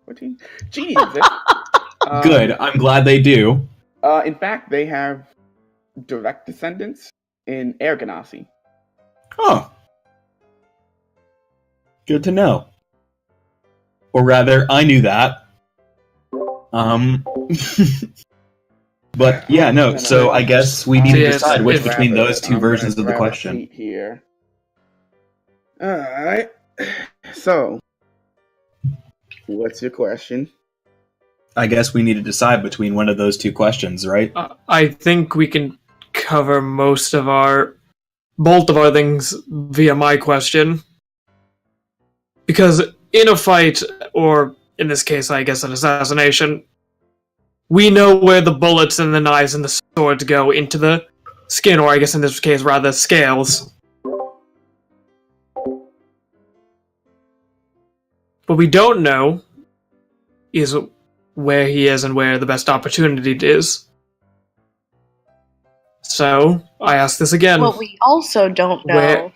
S2: What do you- Genies exist.
S4: Good, I'm glad they do.
S2: In fact, they have direct descendants in Air Ganassi.
S4: Oh. Good to know. Or rather, I knew that. But yeah, no, so I guess we need to
S1: Yes,
S4: decide which
S1: if-
S4: between those two
S2: I'm gonna
S4: versions of the
S2: grab a
S4: question.
S2: sheet here. Alright. So, what's your question?
S4: I guess we need to decide between one of those two questions, right?
S1: I think we can cover both of our things via my question. Because in a fight, or in this case, I guess an assassination, we know where the bullets and the knives and the swords go into the skin, or I guess in this case, rather, scales. What we don't know is where he is and where the best opportunity is. So, I ask this again.
S6: What we also don't know
S1: Where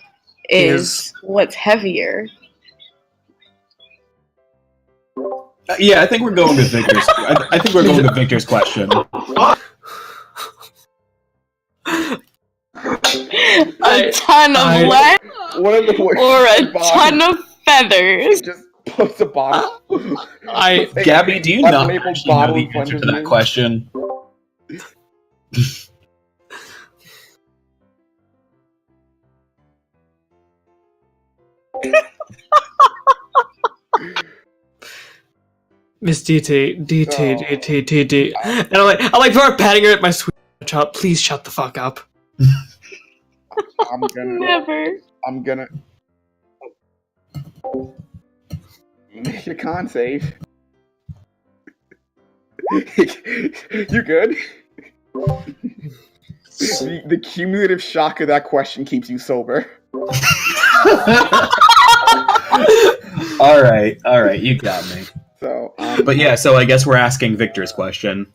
S6: is what's heavier.
S4: Yeah, I think we're going with Victor's. I think we're going with Victor's question.
S6: A ton of lead
S2: One of the worst
S6: or a
S2: bodies
S6: ton of feathers?
S2: just puts a bottle.
S4: Gabby, do you not
S2: Unlabeled
S4: actually know
S2: bottle
S4: the
S2: of
S4: answer to
S2: Wonder
S4: that question?
S1: Miss DT, DT,
S2: Oh.
S1: DT, DT. And I'm like, patting her at my sweet child. Please shut the fuck up.
S6: Never.
S2: I'm gonna make a con save. You good? The cumulative shock of that question keeps you sober.
S4: All right, you got me.
S2: So,
S4: But yeah, so I guess we're asking Victor's question.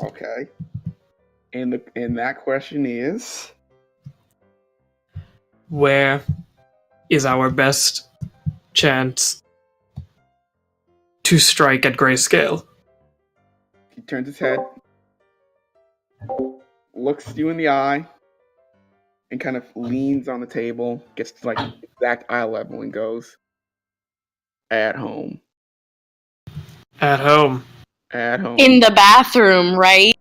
S2: Okay. And that question is,
S1: Where is our best chance to strike at grayscale?
S2: he turns his head, looks you in the eye, and kind of leans on the table, gets to like exact eye level, and goes, "At home.
S1: At home.
S2: At home."
S6: In the bathroom, right?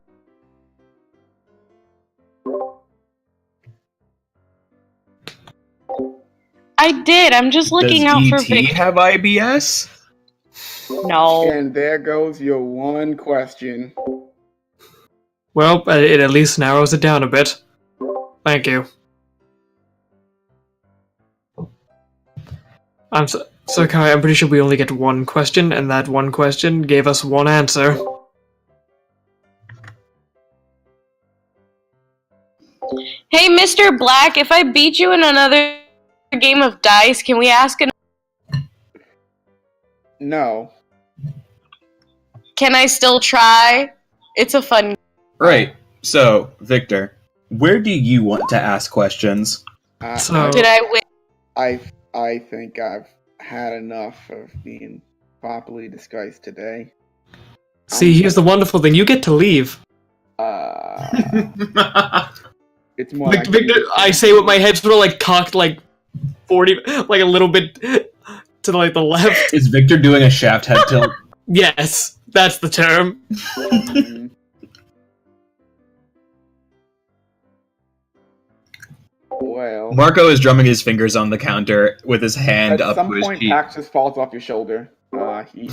S6: I did. I'm just looking
S4: Does
S6: out for
S4: ET
S6: Vic.
S4: have IBS?
S6: No.
S2: And there goes your one question.
S1: Well, it at least narrows it down a bit. Thank you. So Kai, I'm pretty sure we only get one question, and that one question gave us one answer.
S6: Hey, Mr. Black, if I beat you in another game of dice, can we ask an...
S2: No.
S6: Can I still try? It's a fun...
S4: Right. So, Victor, where do you want to ask questions?
S1: So-
S6: Did I win?
S2: I think I've had enough of being properly disguised today.
S1: See, here's the wonderful thing: you get to leave.
S2: It's more like
S1: Victor, I say with my head sort of like cocked, like 40, like a little bit to like the left.
S4: Is Victor doing a shaft head tilt?
S1: Yes, that's the term.
S2: Well,
S4: Marco is drumming his fingers on the counter with his hand
S2: at
S4: up
S2: some
S4: to his
S2: point,
S4: cheek.
S2: Pax just falls off your shoulder. He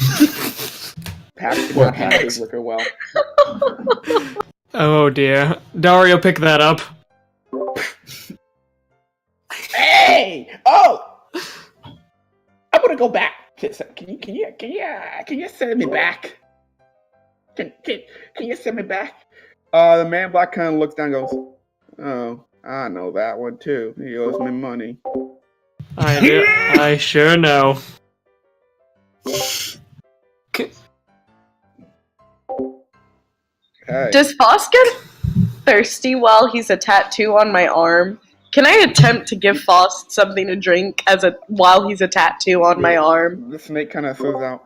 S2: Pax did
S4: Poor
S2: not handle
S4: Pax.
S2: his liquor well.
S1: Oh dear, Dario, pick that up.
S2: Hey! Oh! I'm gonna go back. Can you send me back? Can you send me back? The man black kind of looks down and goes, "Oh, I know that one too. He owes me money."
S1: I sure know.
S2: Hey.
S6: Does Foss get thirsty while he's a tattoo on my arm? Can I attempt to give Foss something to drink while he's a tattoo on my arm?
S2: The snake kind of throws out.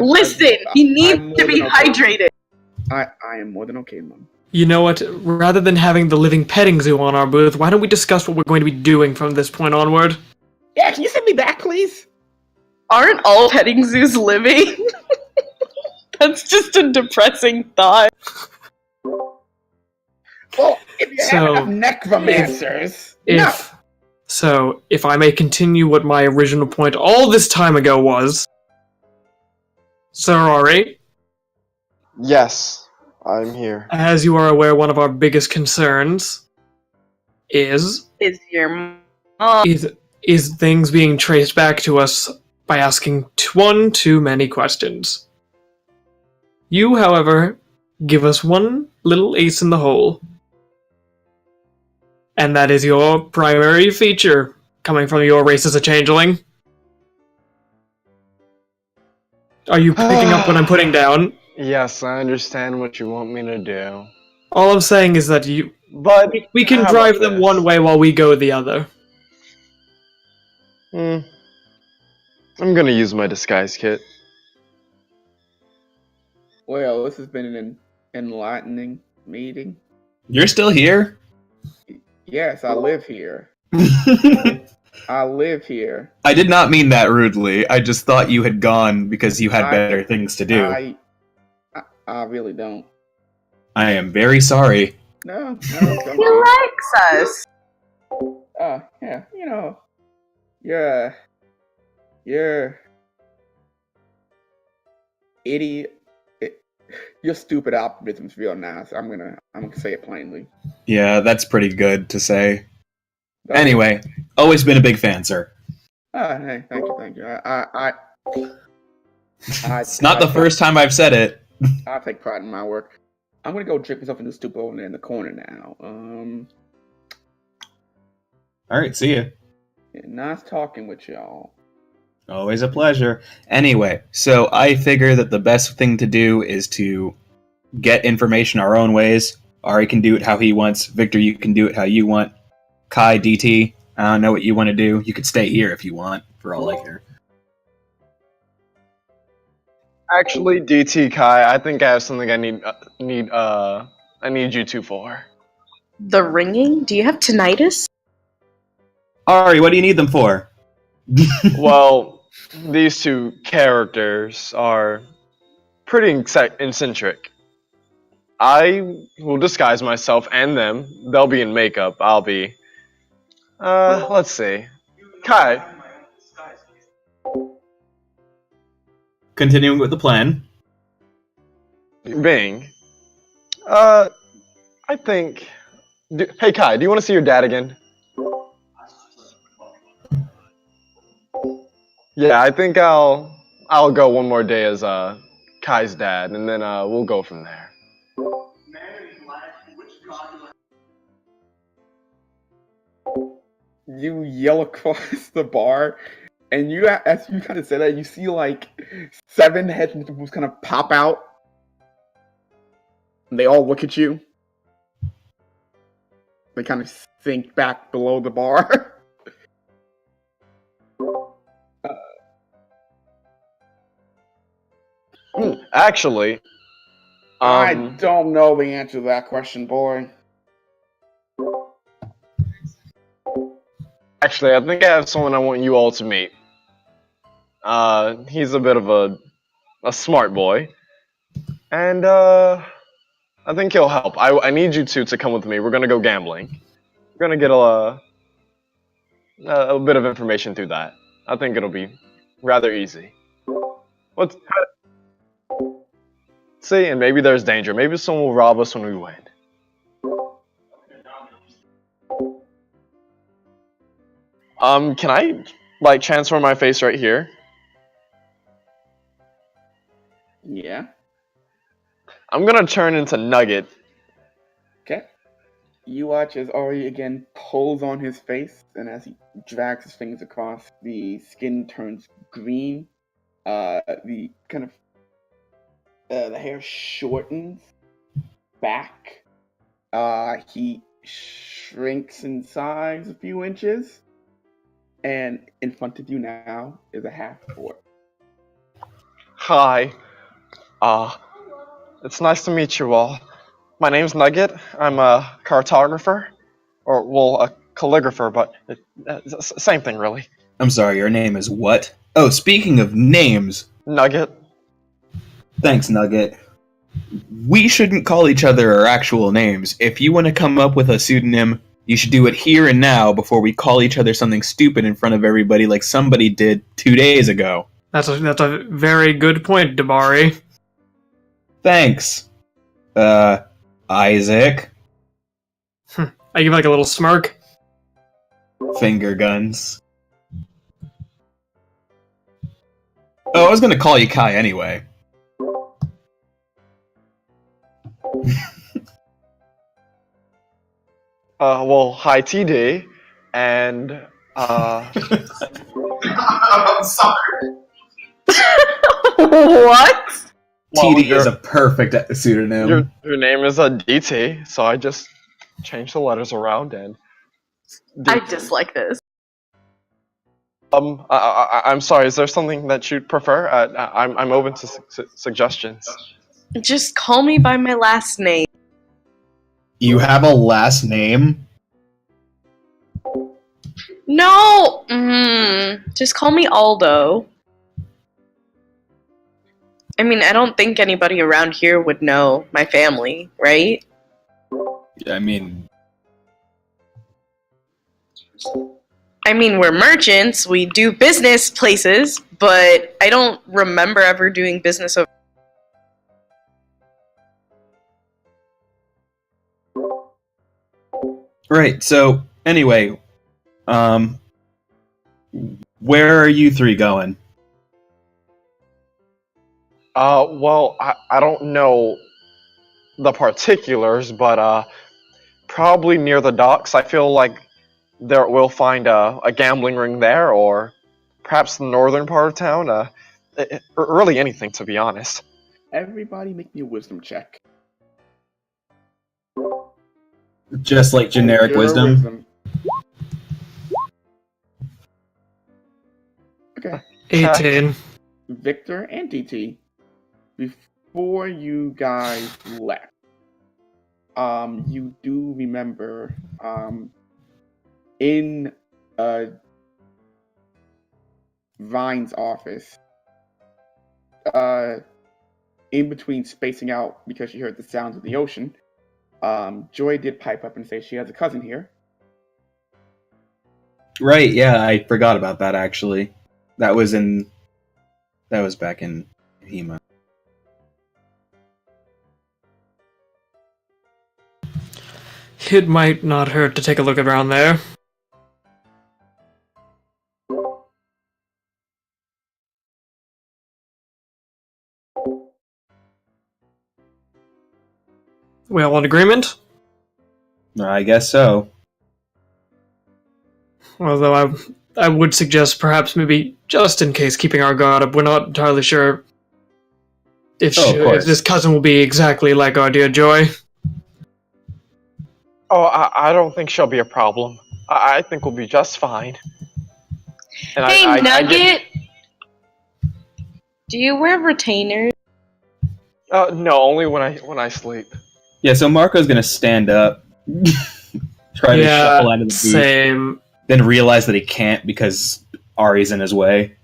S6: Listen, he
S2: I'm
S6: needs
S2: more
S6: to be
S2: than okay.
S6: hydrated.
S2: I am more than okay, Mom.
S1: You know what? Rather than having the living petting zoo on our booth, why don't we discuss what we're going to be doing from this point onward?
S2: Yeah, can you send me back, please?
S6: Aren't all petting zoos living? That's just a depressing thought.
S2: Well, if you
S1: So,
S2: have enough necromancers.
S1: If I may continue what my original point all this time ago was, Sir Ari,
S5: Yes, I'm here.
S1: as you are aware, one of our biggest concerns is
S6: Is your
S1: is things being traced back to us by asking one too many questions. You, however, give us one little ace in the hole. And that is your primary feature, coming from your race as a changeling. Are you picking up what I'm putting down?
S5: Yes, I understand what you want me to do.
S1: All I'm saying is that
S5: But
S1: we can
S5: how
S1: drive
S5: about
S1: them
S5: this?
S1: one way while we go the other.
S5: I'm gonna use my disguise kit.
S2: Well, this has been an enlightening meeting.
S4: You're still here?
S2: Yes, I live here. I live here.
S4: I did not mean that rudely. I just thought you had gone because you had better things to do.
S2: I really don't.
S4: I am very sorry.
S2: No,
S6: He
S2: don't.
S6: likes us.
S2: Yeah, you know, you're idiot. Your stupid optimism's real nice. I'm gonna say it plainly.
S4: Yeah, that's pretty good to say. Anyway, always been a big fan, sir.
S2: Hey, thank you.
S4: It's not the first time I've said it.
S2: I take pride in my work. I'm gonna go drink myself into stupor over there in the corner now.
S4: All right, see ya.
S2: Yeah, nice talking with y'all.
S4: Always a pleasure. Anyway, so I figure that the best thing to do is to get information our own ways. Ari can do it how he wants. Victor, you can do it how you want. Kai, DT, I don't know what you want to do. You could stay here if you want, for all I care.
S5: Actually, DT Kai, I think I have something I need you two for.
S6: The ringing? Do you have tinnitus?
S4: Ari, what do you need them for?
S5: Well, these two characters are pretty eccentric. I will disguise myself and them. They'll be in makeup. I'll be. Let's see. Kai.
S4: Continuing with the plan.
S5: Bing. I think. Hey Kai, do you want to see your dad again? Yeah, I think I'll go one more day as Kai's dad, and then we'll go from there.
S2: You yell across the bar, and you, as you kind of say that, you see like 7 heads and people kind of pop out. And they all look at you. They kind of sink back below the bar.
S5: Actually,
S2: I don't know the answer to that question, boy.
S5: Actually, I think I have someone I want you all to meet. He's a bit of a smart boy, and I think he'll help. I need you two to come with me. We're gonna go gambling. We're gonna get a bit of information through that. I think it'll be rather easy. What's see, and maybe there's danger. Maybe someone will rob us when we win. Can I like transfer my face right here?
S2: Yeah.
S5: I'm gonna turn into Nugget.
S2: Okay. You watch as Ari again pulls on his face, and as he drags his fingers across, the skin turns green. The kind of the hair shortens back. He shrinks in size a few inches, and in front of you now is a half-orc.
S5: Hi. It's nice to meet you all. My name's Nugget. I'm a cartographer, or well, a calligrapher, but same thing really.
S4: I'm sorry, your name is what? Oh, speaking of names.
S5: Nugget.
S4: Thanks, Nugget. We shouldn't call each other our actual names. If you want to come up with a pseudonym, you should do it here and now before we call each other something stupid in front of everybody like somebody did 2 days ago.
S1: That's a very good point, Dabari.
S4: Thanks. Isaac.
S1: I give like a little smirk.
S4: Finger guns. Oh, I was gonna call you Kai anyway.
S5: Well, hi TD, and
S3: I'm sorry.
S6: What?
S5: well,
S4: TD is a perfect pseudonym.
S5: your name is a DT, so I just changed the letters around and.
S6: I dislike this.
S5: I'm sorry. Is there something that you'd prefer? I'm open to suggestions.
S6: Just call me by my last name.
S4: You have a last name?
S6: No! Just call me Aldo. I mean, I don't think anybody around here would know my family, right?
S4: I mean,
S6: we're merchants, we do business places, but I don't remember ever doing business over.
S4: right, so, anyway, where are you three going?
S5: Well, I don't know the particulars, but probably near the docks. I feel like there we'll find a gambling ring there, or perhaps the northern part of town. Really anything, to be honest.
S2: Everybody make me a wisdom check.
S4: Just like generic
S2: Pure
S4: wisdom.
S2: Okay.
S1: 18.
S2: Victor and DT, before you guys left, you do remember, in Vine's office, in between spacing out because she heard the sounds of the ocean, Joy did pipe up and say she has a cousin here.
S4: Right, yeah, I forgot about that actually. That was back in Hema.
S1: It might not hurt to take a look around there. We all in agreement?
S4: I guess so.
S1: Although I would suggest perhaps maybe just in case keeping our guard up. We're not entirely sure if this cousin will be exactly like our dear Joy.
S5: Oh, I don't think she'll be a problem. I think we'll be just fine. And
S6: Hey, Nugget! Do you wear retainers?
S5: No, only when I sleep.
S4: Yeah, so Marco's gonna stand up, try to shuffle out of the booth,
S1: same.
S4: then realize that he can't because Ari's in his way.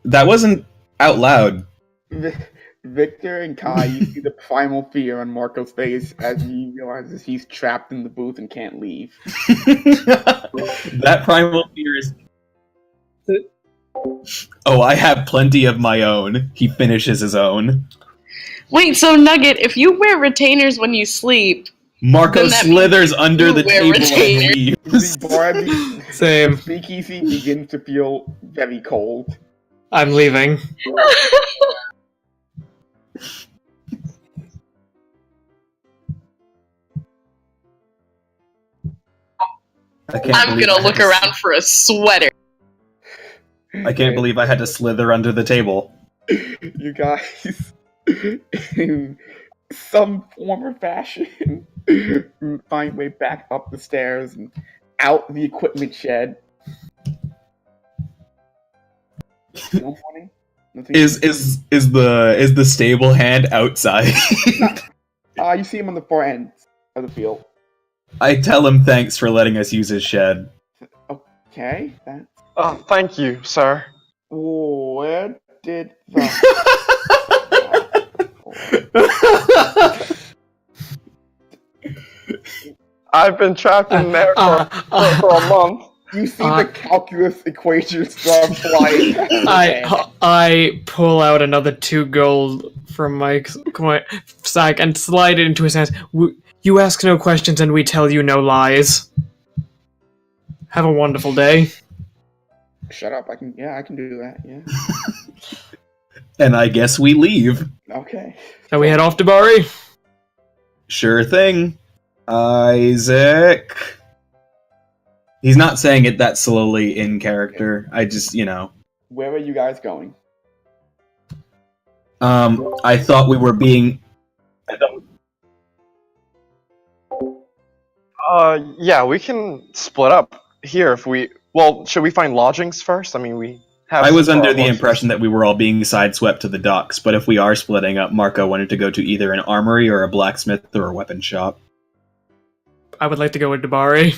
S4: That wasn't out loud.
S2: Victor and Kai, you see the primal fear on Marco's face as he realizes he's trapped in the booth and can't leave.
S4: That primal fear is... Oh, I have plenty of my own. He finishes his own.
S6: Wait, so Nugget, if you wear retainers when you sleep...
S4: Marco slithers under the table
S6: retainers.
S4: and leaves.
S2: The
S1: Same.
S2: speakeasy begins to feel very cold.
S1: I'm leaving.
S6: I'm gonna look around for a sweater.
S4: I can't believe I had to slither under the table.
S2: You guys, in some form or fashion, find way back up the stairs and out the equipment shed. No morning? Nothing?
S4: Is the stable hand outside?
S2: You see him on the far end of the field.
S4: I tell him thanks for letting us use his shed.
S2: Okay, that.
S5: Oh, thank you, sir.
S2: Where did the...
S5: I've been trapped in there for a month.
S2: You see the calculus equations start flying.
S1: I pull out another 2 gold from my coin sack and slide it into his hands. You ask no questions and we tell you no lies. Have a wonderful day.
S2: Shut up! I can do that. Yeah.
S4: And I guess we leave.
S2: Okay.
S1: Shall we head off to Bari?
S4: Sure thing. Isaac. He's not saying it that slowly in character. I just,
S2: Where are you guys going?
S4: I thought we were being...
S5: Yeah, we can split up here if we... Well, should we find lodgings first? I mean, we have...
S4: I was under the impression that we were all being sideswept to the docks, but if we are splitting up, Marco wanted to go to either an armory or a blacksmith or a weapon shop.
S1: I would like to go into Bari.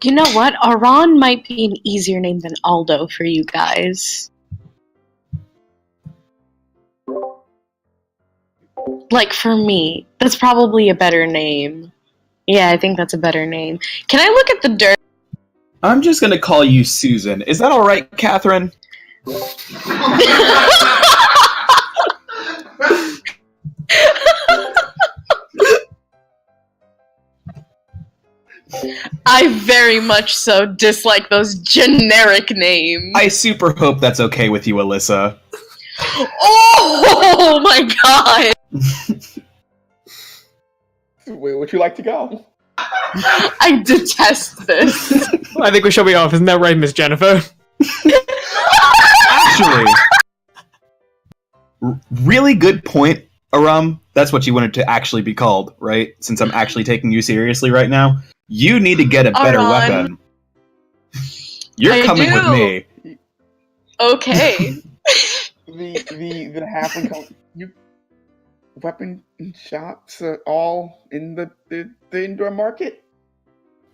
S6: You know what? Aran might be an easier name than Aldo for you guys. Like, for me. That's probably a better name. Yeah, I think that's a better name. Can I look at the dirt?
S4: I'm just gonna call you Susan. Is that alright, Catherine?
S6: I very much so dislike those generic names.
S4: I super hope that's okay with you, Alyssa.
S6: Oh my god!
S2: Where would you like to go?
S6: I detest this.
S1: I think we should be off. Isn't that right, Miss Jennifer?
S4: Actually, really good point, Aram. That's what you wanted to actually be called, right? Since I'm actually taking you seriously right now. You need to get a better
S6: Aran.
S4: weapon. You're
S6: I
S4: coming with
S6: do.
S4: me.
S6: Okay.
S2: The halfling weapon shops are all in the indoor market.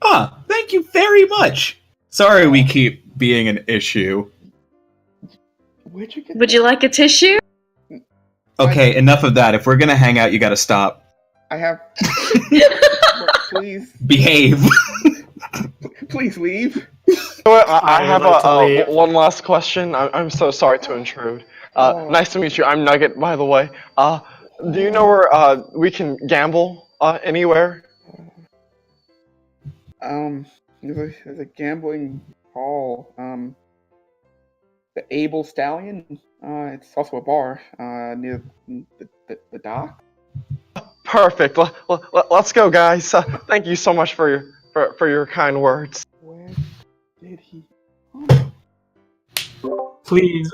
S4: Ah, thank you very much. Sorry we keep being an issue.
S2: Where'd you get
S6: Would you like a tissue?
S4: Okay, enough of that. If we're gonna hang out, you gotta stop.
S2: I have. Please,
S4: Behave.
S2: please leave.
S5: You know what? I
S1: I
S5: have
S1: would like to leave.
S5: one last question. I'm so sorry to intrude. Nice to meet you. I'm Nugget, by the way. Do you know where we can gamble anywhere?
S2: There's a gambling hall. The Able Stallion. It's also a bar. Near the dock.
S5: Perfect. Let's go, guys. Thank you so much for your kind words.
S2: Where did he?
S1: Please,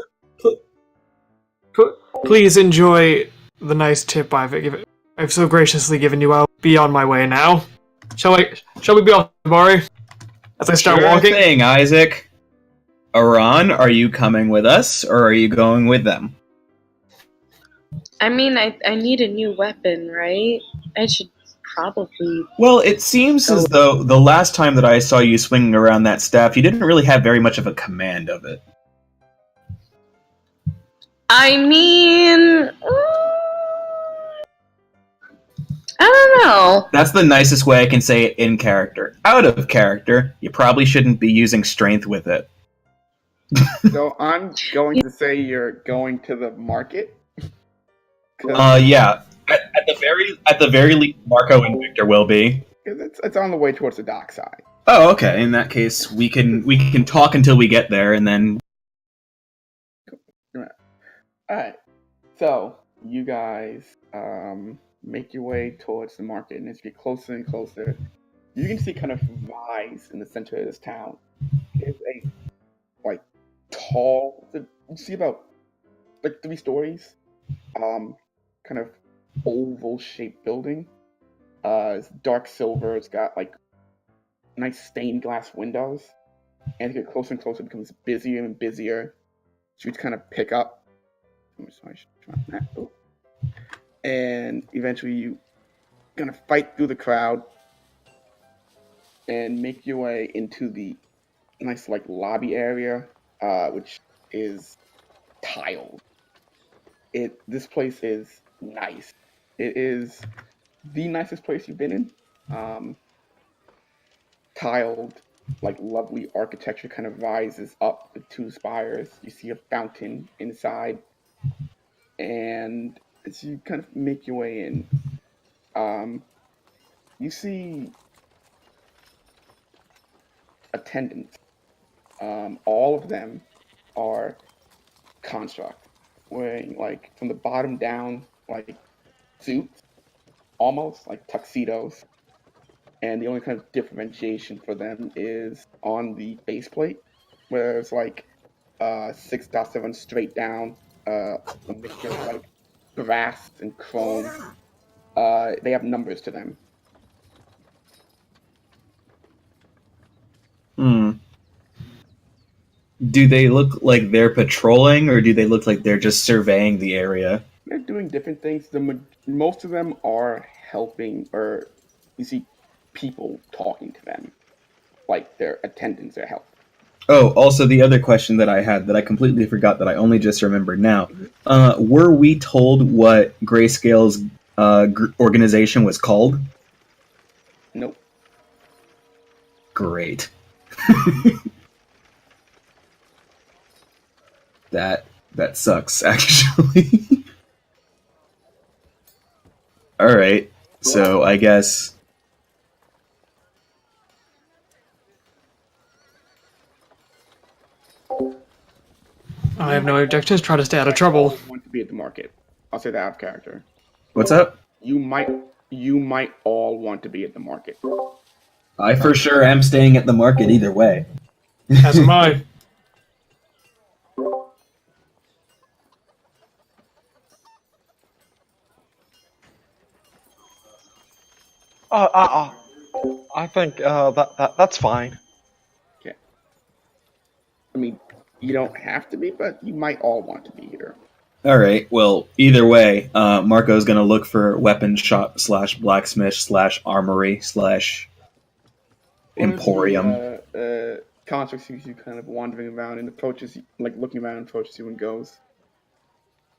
S1: please enjoy the nice tip I've so graciously given you. I'll be on my way now. Shall we be off, Bari? As I start
S4: Sure
S1: walking.
S4: thing, Isaac. Aran, are you coming with us, or are you going with them?
S6: I mean, I need a new weapon, right? I should probably.
S4: Well, it seems as though the last time that I saw you swinging around that staff, you didn't really have very much of a command of it.
S6: I mean. I don't know.
S4: That's the nicest way I can say it in character. Out of character, you probably shouldn't be using strength with it.
S2: So I'm going to say you're going to the market.
S4: Yeah. At the very least, Marco and Victor will be.
S2: It's on the way towards the dock side.
S4: Oh, okay. In that case, we can talk until we get there, and then.
S2: Alright. So you guys make your way towards the market, and as you get closer and closer, you can see kind of rise in the center of this town. There's a tall. You see about 3 stories. Kind of oval shaped building. It's dark silver. It's got nice stained glass windows. And as you get closer and closer, it becomes busier and busier. So you kind of pick up. I'm sorry, I should try that. Oh. And eventually you gonna fight through the crowd and make your way into the nice lobby area, which is tiled. This place is nice. It is the nicest place you've been in. Tiled, lovely architecture kind of rises up the 2 spires. You see a fountain inside, and as you kind of make your way in, you see attendants. All of them are construct, wearing from the bottom down suits, almost like tuxedos. And the only kind of differentiation for them is on the faceplate, where it's 6.7 straight down, a mixture of brass and chrome. They have numbers to them.
S4: Do they look like they're patrolling, or do they look like they're just surveying the area?
S2: They're doing different things. Most of them are helping, or you see people talking to them, their attendants are helping.
S4: Oh, also the other question that I had that I completely forgot that I only just remembered now. Were we told what Grayscale's organization was called?
S2: Nope.
S4: Great. That sucks, actually. Alright, so I guess
S1: have no objections. Try to stay out of trouble.
S2: Want to be at the market. I'll say that out of character.
S4: What's up?
S2: You might all want to be at the market.
S4: I for sure am staying at the market either way.
S1: As am I.
S5: I think that's fine.
S2: Okay. I mean, you don't have to be, but you might all want to be here.
S4: All right. Well, either way, Marco's gonna look for weapon shop / blacksmith / armory / emporium.
S2: Construct sees you kind of wandering around and approaches you, like looking around, approaches you and goes,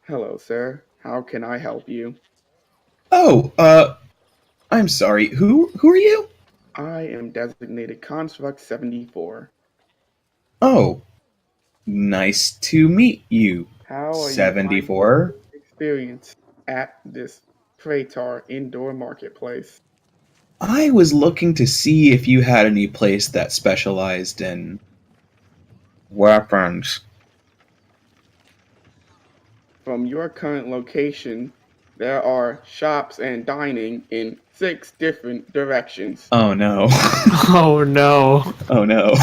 S2: "Hello, sir. How can I help you?"
S4: Oh, I'm sorry. Who are you?
S2: I am designated Construct 74.
S4: Oh, nice to meet you.
S2: How are you
S4: 74.
S2: finding your experience at this Kreytarr indoor marketplace?
S4: I was looking to see if you had any place that specialized in weapons.
S2: From your current location, there are shops and dining in 6 different directions.
S4: Oh no.
S1: Oh no.
S4: Oh no.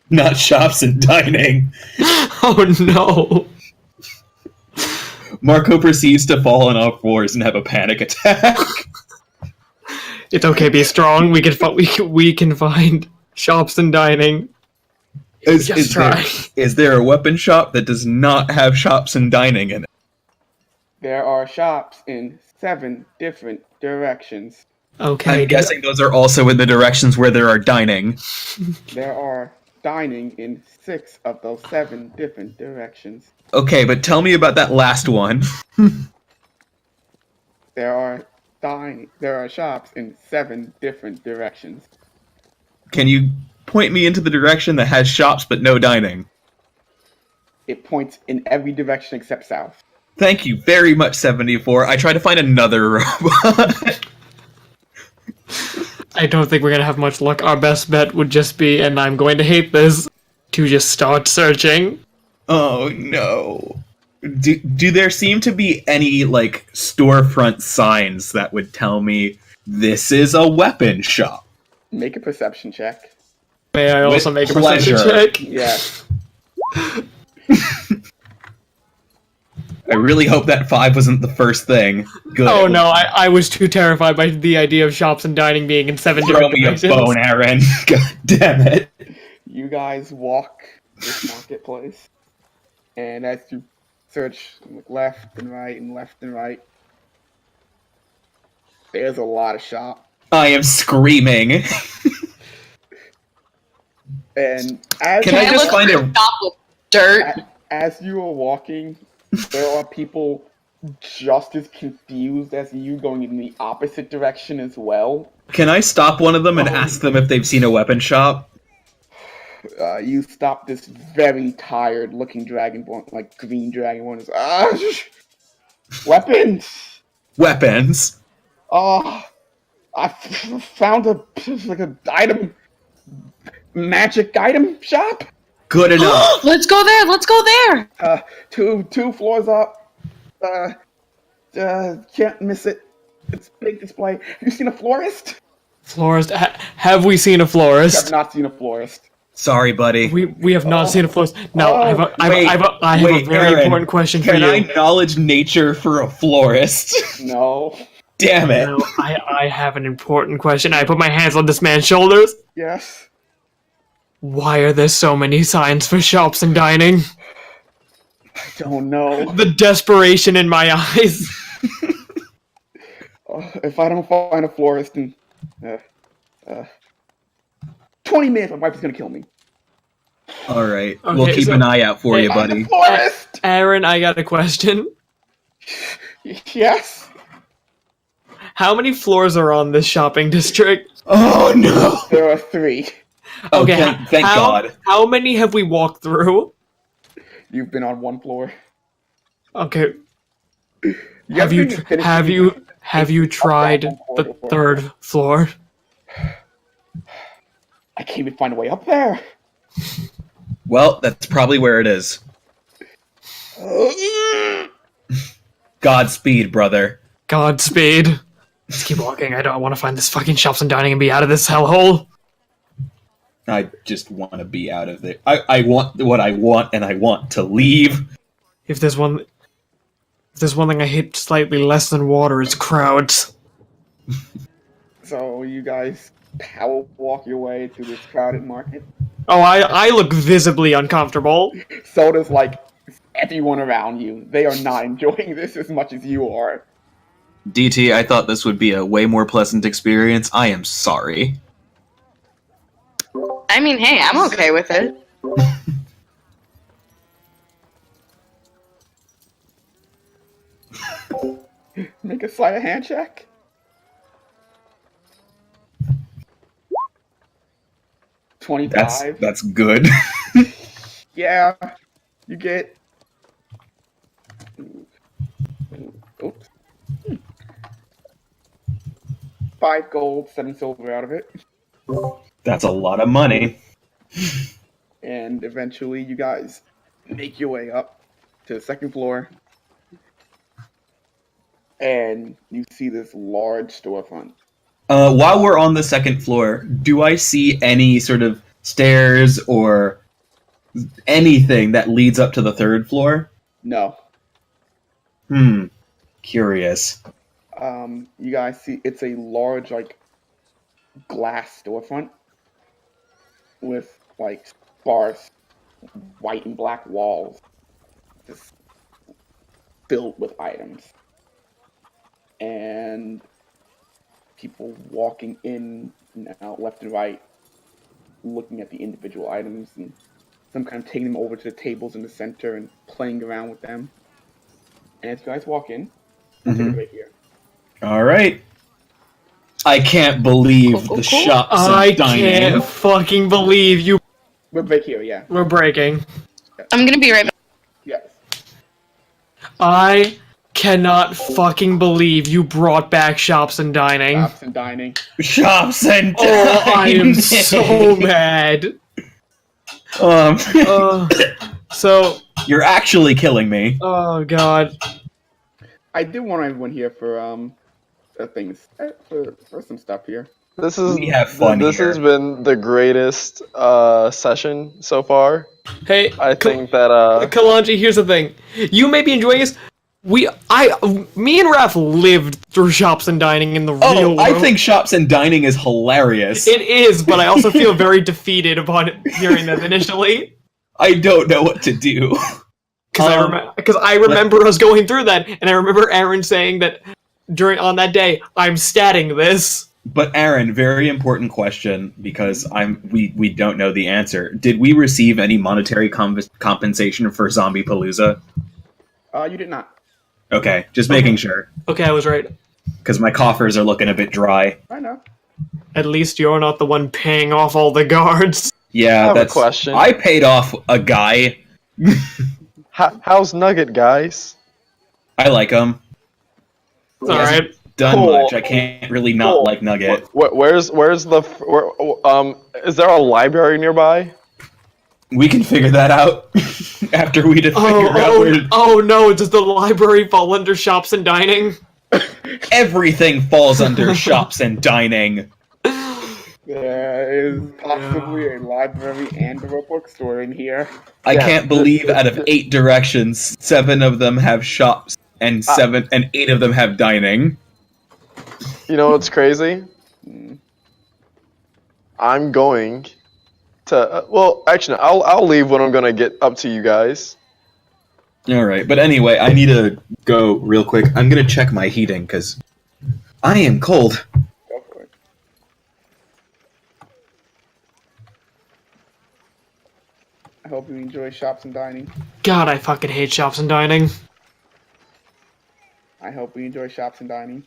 S4: Not shops and dining.
S1: Oh no.
S4: Marco proceeds to fall on all fours and have a panic attack.
S1: It's okay, be strong. We can find shops and dining.
S4: Is there a weapon shop that does not have shops and dining in it?
S2: There are shops in 7 different directions.
S1: Okay.
S4: I'm guessing those are also in the directions where there are dining.
S2: There are dining in 6 of those 7 different directions.
S4: Okay, but tell me about that last one.
S2: There are shops in 7 different directions.
S4: Can you point me into the direction that has shops but no dining?
S2: It points in every direction except south.
S4: Thank you very much, 74. I try to find another robot.
S1: I don't think we're gonna have much luck. Our best bet would just be, and I'm going to hate this, to just start searching.
S4: Oh no. Do there seem to be any, like, storefront signs that would tell me this is a weapon shop?
S2: Make a perception check.
S1: May I also
S4: With
S1: make a perception
S4: pleasure.
S1: check?
S2: Yes.
S4: I really hope that 5 wasn't the first thing. Good.
S1: Oh no, I was too terrified by the idea of shops and dining being in 7
S4: Throw
S1: different
S4: me a
S1: directions.
S4: bone, Aaron. God damn it.
S2: You guys walk this marketplace, and as you search, look left and right and left and right, there's a lot of shops.
S4: I am screaming.
S2: And as
S4: Can I just find a...
S6: Stop with dirt.
S2: as you are walking, there are people just as confused as you going in the opposite direction as well.
S4: Can I stop one of them and ask them if they've seen a weapon shop?
S2: You stop this very tired-looking dragonborn, like green dragonborn. Is weapons.
S4: Weapons?
S2: Oh, I found a magic item shop.
S4: Good enough.
S6: Let's go there. Let's go there.
S2: Two floors up. Can't miss it. It's big display. Have you seen a florist?
S1: Florist? Have we seen a
S2: I have
S1: florist?
S2: not seen a florist.
S4: Sorry, buddy.
S1: We have not seen a florist. Now, I have a
S4: Wait,
S1: very
S4: Aaron,
S1: important question for
S4: Can
S1: you.
S4: I knowledge nature for a florist?
S2: No.
S4: Damn it.
S1: No, I have an important question. I put my hands on this man's shoulders.
S2: Yes.
S1: Why are there so many signs for shops and dining?
S2: I don't know.
S1: The desperation in my eyes.
S2: If I don't find a florist in 20 minutes, my wife's gonna kill me.
S4: All right.
S1: Okay,
S4: We'll keep
S1: so-
S4: an eye out for you,
S2: Find
S4: buddy.
S2: a florist.
S1: Aaron, I got a question.
S2: Yes.
S1: How many floors are on this shopping district?
S4: Oh, no.
S2: There are 3.
S4: Oh,
S1: Okay,
S4: thank God.
S1: How many have we walked through?
S2: You've been on 1 floor.
S1: Okay.
S2: You
S1: Have you
S2: haven't finished
S1: have you tried the 3rd floor?
S2: I can't even find a way up there.
S4: Well, that's probably where it is. Godspeed, brother.
S1: Godspeed. Let's keep walking. I don't want to find this fucking shops and dining and be out of this hellhole.
S4: I just want to be out of there. I want what I want, and I want to leave.
S1: If there's one thing I hate slightly less than water, it's crowds.
S2: So you guys power walk your way to this crowded market.
S1: Oh, I look visibly uncomfortable.
S2: So does like everyone around you. They are not enjoying this as much as you are.
S4: DT, I thought this would be a way more pleasant experience. I am sorry.
S6: I mean, hey, I'm okay with it.
S2: Make a sleight of hand check.
S4: That's
S2: 25.
S4: that's good.
S2: Yeah, you get. Oops. 5 gold, 7 silver out of it.
S4: That's a lot of money.
S2: And eventually you guys make your way up to the second floor. And you see this large storefront.
S4: While we're on the second floor, do I see any sort of stairs or anything that leads up to the third floor?
S2: No.
S4: Curious.
S2: You guys see it's a large, like, glass storefront with, like, sparse white and black walls just filled with items. And people walking in and out, left and right, looking at the individual items, and some kind of taking them over to the tables in the center and playing around with them. And as you guys walk in, I'll take it right here.
S4: All right. I can't believe
S6: Cool.
S4: the shops and
S1: I
S4: dining.
S1: can't fucking believe you.
S2: We're right here, yeah.
S1: We're breaking.
S6: I'm gonna be right back.
S2: Yes.
S1: I cannot fucking believe you brought back shops and dining.
S2: Shops and dining.
S4: Shops and
S1: Oh, I am
S4: dining.
S1: so mad. So,
S4: You're actually killing me.
S1: oh god.
S2: I did want everyone here for things for some stuff here.
S5: This is
S4: We have fun
S5: This
S4: here.
S5: has been the greatest session so far.
S1: Hey,
S5: I think that
S1: Kalanji, here's the thing. You may be enjoying this. Me and Raph lived through shops and dining in the real
S4: Oh,
S1: world.
S4: I think shops and dining is hilarious.
S1: It is, but I also feel very defeated upon hearing that initially.
S4: I don't know what to do.
S1: Because I remember us going through that, and I remember Aaron saying that on that day, I'm statting this.
S4: But Aaron, very important question because we don't know the answer. Did we receive any monetary compensation for Zombie Palooza?
S2: You did not.
S4: Okay, just making sure
S1: Okay, I was right.
S4: because my coffers are looking a bit dry.
S2: I know.
S1: At least you're not the one paying off all the guards.
S4: Yeah,
S5: I have a
S4: that's
S5: question.
S4: I paid off a guy.
S5: how's Nugget, guys?
S4: I like him.
S1: It's alright.
S4: Done
S5: Cool.
S4: much. I can't really not
S5: Cool.
S4: like Nugget.
S5: Where's the is there a library nearby?
S4: We can figure that out after we figure out where
S1: Oh no, does the library fall under shops and dining?
S4: everything falls under shops and dining.
S2: There is possibly a library and a bookstore in here.
S4: I
S5: Yeah,
S4: can't believe out of 8 directions, 7 of them have shops and 8 of them have dining.
S5: You know what's crazy? I'm going to. Well, actually, I'll leave when I'm gonna get up to you guys.
S4: All right, but anyway, I need to go real quick. I'm gonna check my heating because I am cold.
S2: Go for it. I hope you enjoy shops and dining.
S1: God, I fucking hate shops and dining.
S2: I hope we enjoy shops and dining.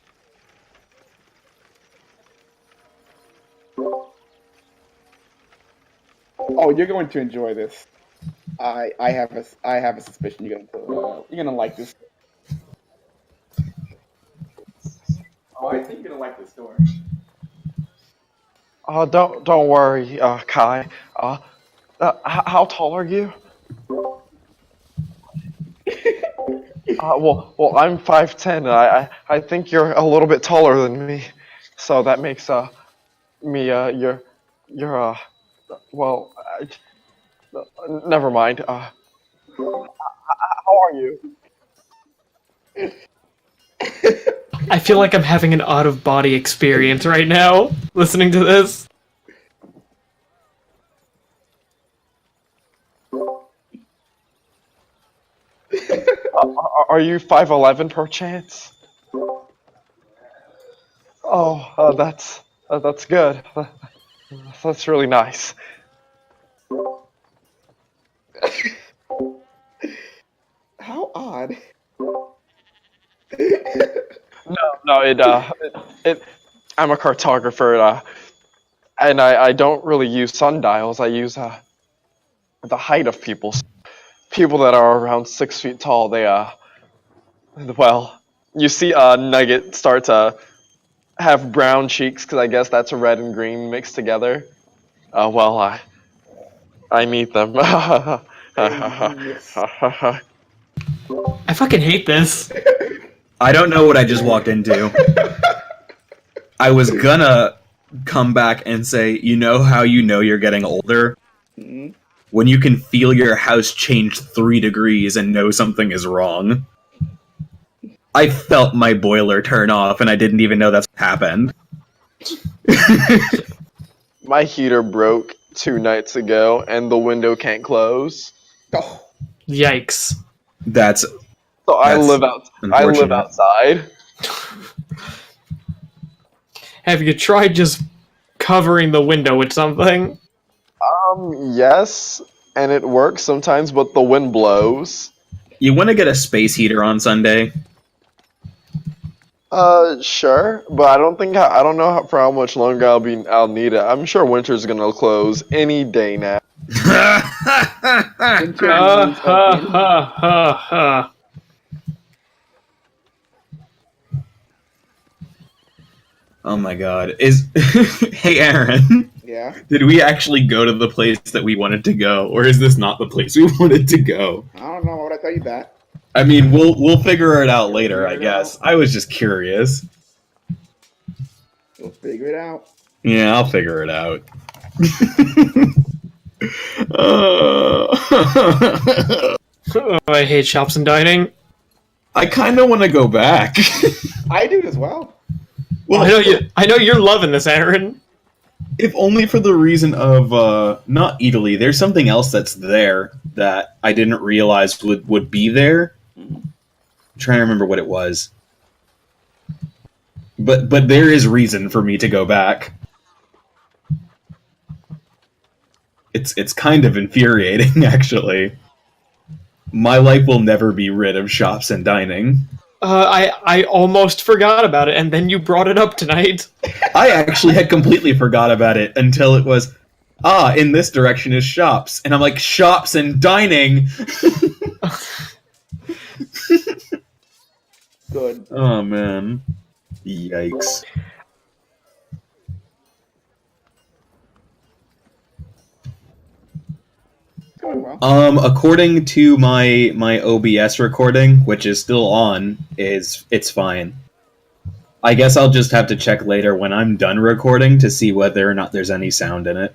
S2: Oh, you're going to enjoy this. I have a suspicion you're gonna like this. Oh, I think you're gonna like this story.
S5: Oh, don't worry, Kai. How tall are you? Well, I'm 5'10". I think you're a little bit taller than me, so that makes me you're well. Never mind. How are you?
S1: I feel like I'm having an out-of-body experience right now, listening to this.
S5: Are you 5'11" per chance? Oh, that's good. That's really nice.
S2: How odd.
S5: No, it I'm a cartographer, and I don't really use sundials. I use the height of people. People that are around 6 feet tall. They well, you see Nugget start to have brown cheeks because I guess that's red and green mixed together. Well, I need them.
S2: Yes.
S1: I fucking hate this.
S4: I don't know what I just walked into. I was gonna come back and say, you know how you know you're getting older?
S2: Mhm.
S4: When you can feel your house change 3 degrees and know something is wrong. I felt my boiler turn off and I didn't even know that's what happened.
S5: My heater broke 2 nights ago, and the window can't close.
S2: Oh,
S1: Yikes.
S4: That's
S5: So I
S4: That's
S5: live out. I live
S4: unfortunate.
S5: outside.
S1: Have you tried just covering the window with something?
S5: Yes, and it works sometimes, but the wind blows.
S4: You want to get a space heater on Sunday?
S5: Sure, but I don't think I don't know for how much longer I'll need it. I'm sure winter's gonna close any day now.
S2: winter
S1: Ha
S2: means
S1: ha
S2: open.
S1: ha ha ha.
S4: Oh my god. Hey Aaron,
S2: Yeah.
S4: did we actually go to the place that we wanted to go, or is this not the place we wanted to go?
S2: I don't know. Why would I tell you that?
S4: I mean, we'll figure it out later,
S2: Figure
S4: I
S2: it
S4: guess.
S2: out.
S4: I was just curious.
S2: We'll figure it out.
S4: Yeah, I'll figure it out. Uh,
S1: Oh, I hate shops and dining.
S4: I kind of want to go back.
S2: I do as well.
S1: Well, I know you're loving this, Aaron.
S4: If only for the reason of not Italy. There's something else that's there that I didn't realize would be there. I'm trying to remember what it was. But there is reason for me to go back. It's kind of infuriating, actually. My life will never be rid of shops and dining.
S1: I almost forgot about it, and then you brought it up tonight.
S4: I actually had completely forgot about it until it was, in this direction is shops. And I'm like, shops and dining!
S2: Good.
S4: Oh, man. Yikes.
S2: Going well.
S4: According to my OBS recording, which is still on, it's fine. I guess I'll just have to check later when I'm done recording to see whether or not there's any sound in it.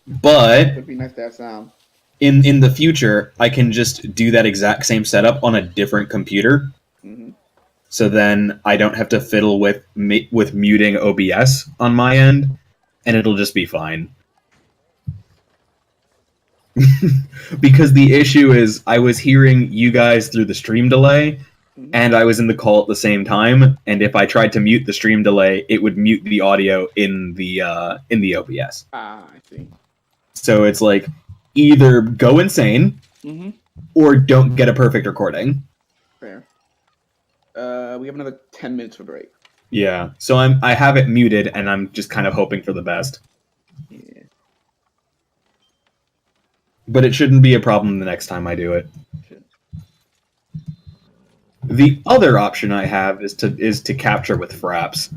S4: But
S2: It'd be nice to have sound.
S4: in the future, I can just do that exact same setup on a different computer.
S2: Hmm.
S4: So then I don't have to fiddle with muting OBS on my end, and it'll just be fine. Because the issue is I was hearing you guys through the stream delay, and I was in the call at the same time, and if I tried to mute the stream delay, it would mute the audio in the OBS.
S2: Ah, I see.
S4: So it's like either go insane
S2: Mm-hmm.
S4: or don't get a perfect recording.
S2: Fair. We have another 10 minutes for break.
S4: Yeah. So I have it muted, and I'm just kind of hoping for the best.
S2: Yeah.
S4: But it shouldn't be a problem the next time I do it.
S2: Shit.
S4: The other option I have is to capture with fraps.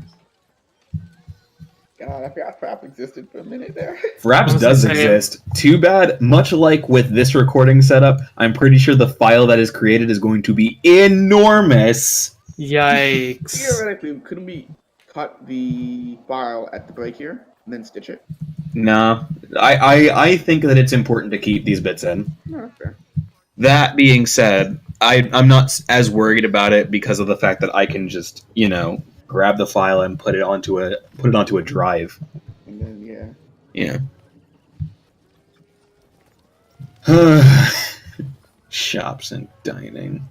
S2: God, I forgot Frap existed for a minute there.
S4: Fraps
S1: was
S4: does
S1: gonna say-
S4: exist. Too bad, much like with this recording setup, I'm pretty sure the file that is created is going to be enormous.
S1: Yikes.
S2: Theoretically, couldn't we cut the file at the break here and then stitch it?
S4: Nah, I think that it's important to keep these bits in.
S2: No, that's fair.
S4: That being said, I'm not as worried about it because of the fact that I can just, grab the file and put it onto a drive.
S2: And then,
S4: Yeah. Shops and dining.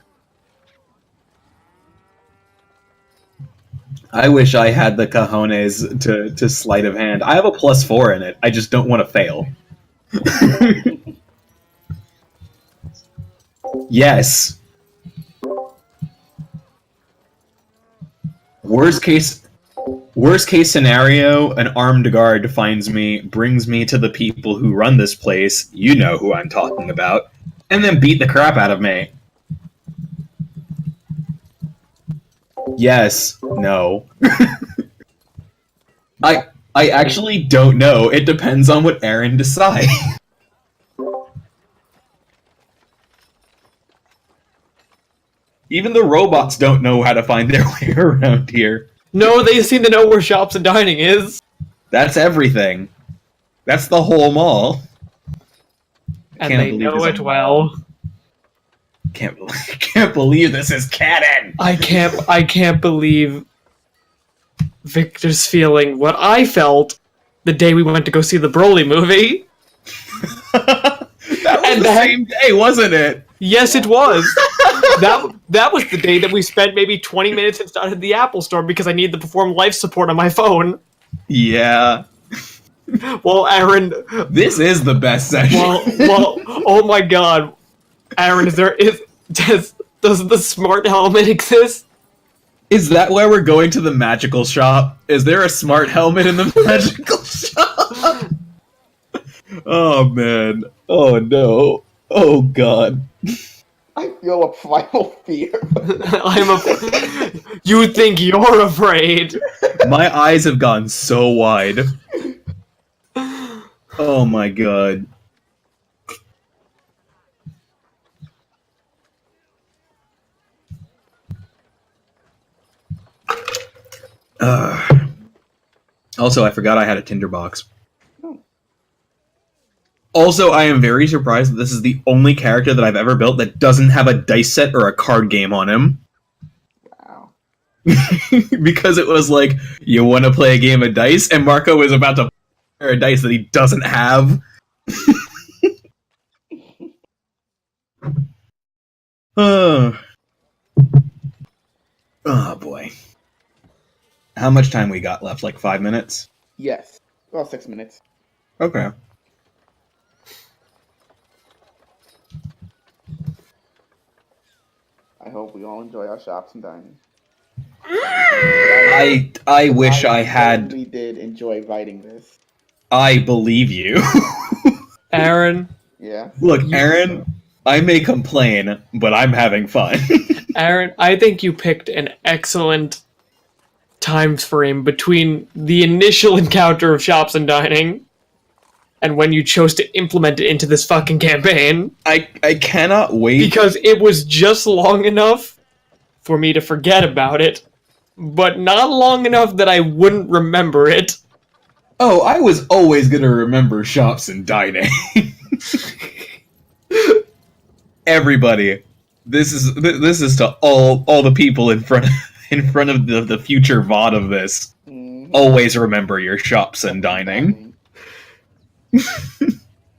S4: I wish I had the cojones to sleight of hand. I have a +4 in it. I just don't want to fail. Yes. Worst case scenario, an armed guard finds me, brings me to the people who run this place, you know who I'm talking about, and then beat the crap out of me. Yes. No. I actually don't know. It depends on what Aaron decides. Even the robots don't know how to find their way around here.
S1: No, they seem to know where shops and dining is.
S4: That's everything. That's the whole mall.
S1: And
S4: Can't
S1: they
S4: believe
S1: know
S4: it's
S1: it
S4: a
S1: well.
S4: Can't believe this is canon.
S1: I can't believe Victor's feeling what I felt the day we went to go see the Broly movie.
S4: That was
S1: And
S4: the
S1: that-
S4: same day, wasn't it?
S1: Yes, it was. That was the day that we spent maybe 20 minutes inside of the Apple store because I needed to perform life support on my phone.
S4: Yeah.
S1: Well, Aaron,
S4: This is the best session.
S1: well, oh my God, Aaron, does the smart helmet exist?
S4: Is that why we're going to the magical shop? Is there a smart helmet in the magical shop? Oh man. Oh no. Oh god.
S2: I feel a primal fear.
S1: You think you're afraid?
S4: My eyes have gone so wide. Oh my god. Also, I forgot I had a tinderbox. Also, I am very surprised that this is the only character that I've ever built that doesn't have a dice set or a card game on him.
S2: Wow.
S4: Because it was like, you want to play a game of dice? And Marco is about to play a dice that he doesn't have. Oh boy. How much time we got left? Like 5 minutes?
S2: Yes. Well, 6 minutes.
S4: Okay.
S2: I hope we all enjoy our shops and dining.
S4: I wish I had.
S2: We did enjoy writing this.
S4: I believe you.
S1: Aaron,
S2: Yeah.
S4: Look, Aaron, I may complain, but I'm having fun.
S1: Aaron, I think you picked an excellent time frame between the initial encounter of shops and dining and when you chose to implement it into this fucking campaign.
S4: I cannot wait.
S1: Because it was just long enough for me to forget about it, but not long enough that I wouldn't remember it.
S4: Oh, I was always gonna remember shops and dining. Everybody, this is to all the people in front of the future VOD of this.
S2: Mhm.
S4: Always remember your shops and dining.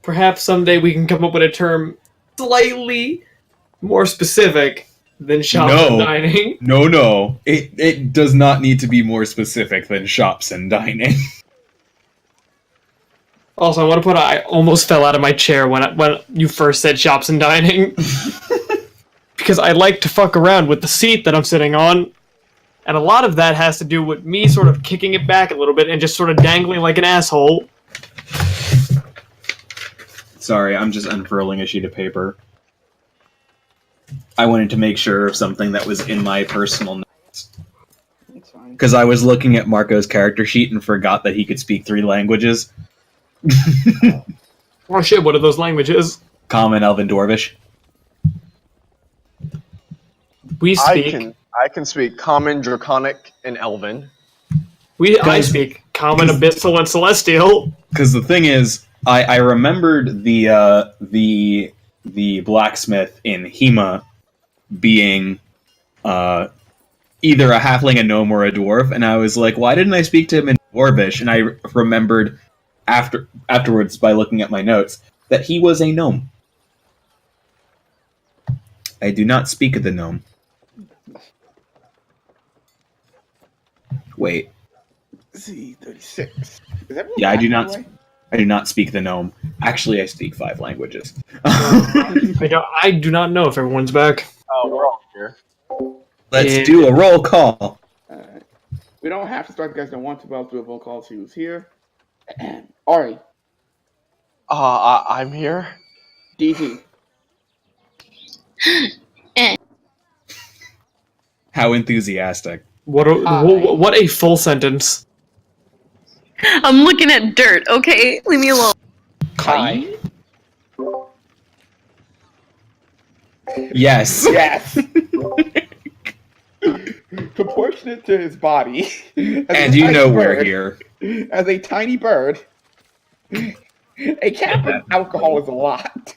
S1: Perhaps someday we can come up with a term slightly more specific than shops and dining.
S4: No. It does not need to be more specific than shops and dining.
S1: Also, I want to put I almost fell out of my chair when you first said shops and dining. Because I like to fuck around with the seat that I'm sitting on. And a lot of that has to do with me sort of kicking it back a little bit and just sort of dangling like an asshole.
S4: Sorry, I'm just unfurling a sheet of paper. I wanted to make sure of something that was in my personal notes.
S2: It's fine. fine.
S4: Because I was looking at Marco's character sheet and forgot that he could speak 3 languages.
S1: Oh shit! What are those languages?
S4: Common, Elven, Dwarvish.
S1: We speak.
S5: I can speak Common, Draconic, and Elven.
S1: I
S4: Guys,
S1: speak Common,
S4: 'cause-
S1: Abyssal, and Celestial.
S4: Because the thing is, I remembered the blacksmith in Hema being either a halfling, a gnome, or a dwarf, and I was like, why didn't I speak to him in Dwarvish? And I remembered afterwards by looking at my notes that he was a gnome. I do not speak the gnome. Wait,
S2: Z36. Is everyone
S4: yeah, I
S2: back,
S4: do
S2: by
S4: not.
S2: the way?
S4: I do not speak the gnome. Actually, I speak 5 languages.
S1: I do not know if everyone's back.
S5: Oh, we're all here.
S4: Let's
S1: Yeah.
S4: do a roll call.
S2: Alright. We don't have to start. The guys don't want to, but I'll do a roll call. See who's here. Ari,
S5: I'm here.
S2: DT,
S4: How enthusiastic.
S1: What a full sentence.
S6: I'm looking at dirt, okay? Leave me alone.
S5: Hi.
S4: Yes.
S2: yes. Proportionate to his body. As
S4: And
S2: a
S4: you
S2: tiny
S4: know we're
S2: bird-
S4: here.
S2: As a tiny bird, a cap of alcohol is a lot.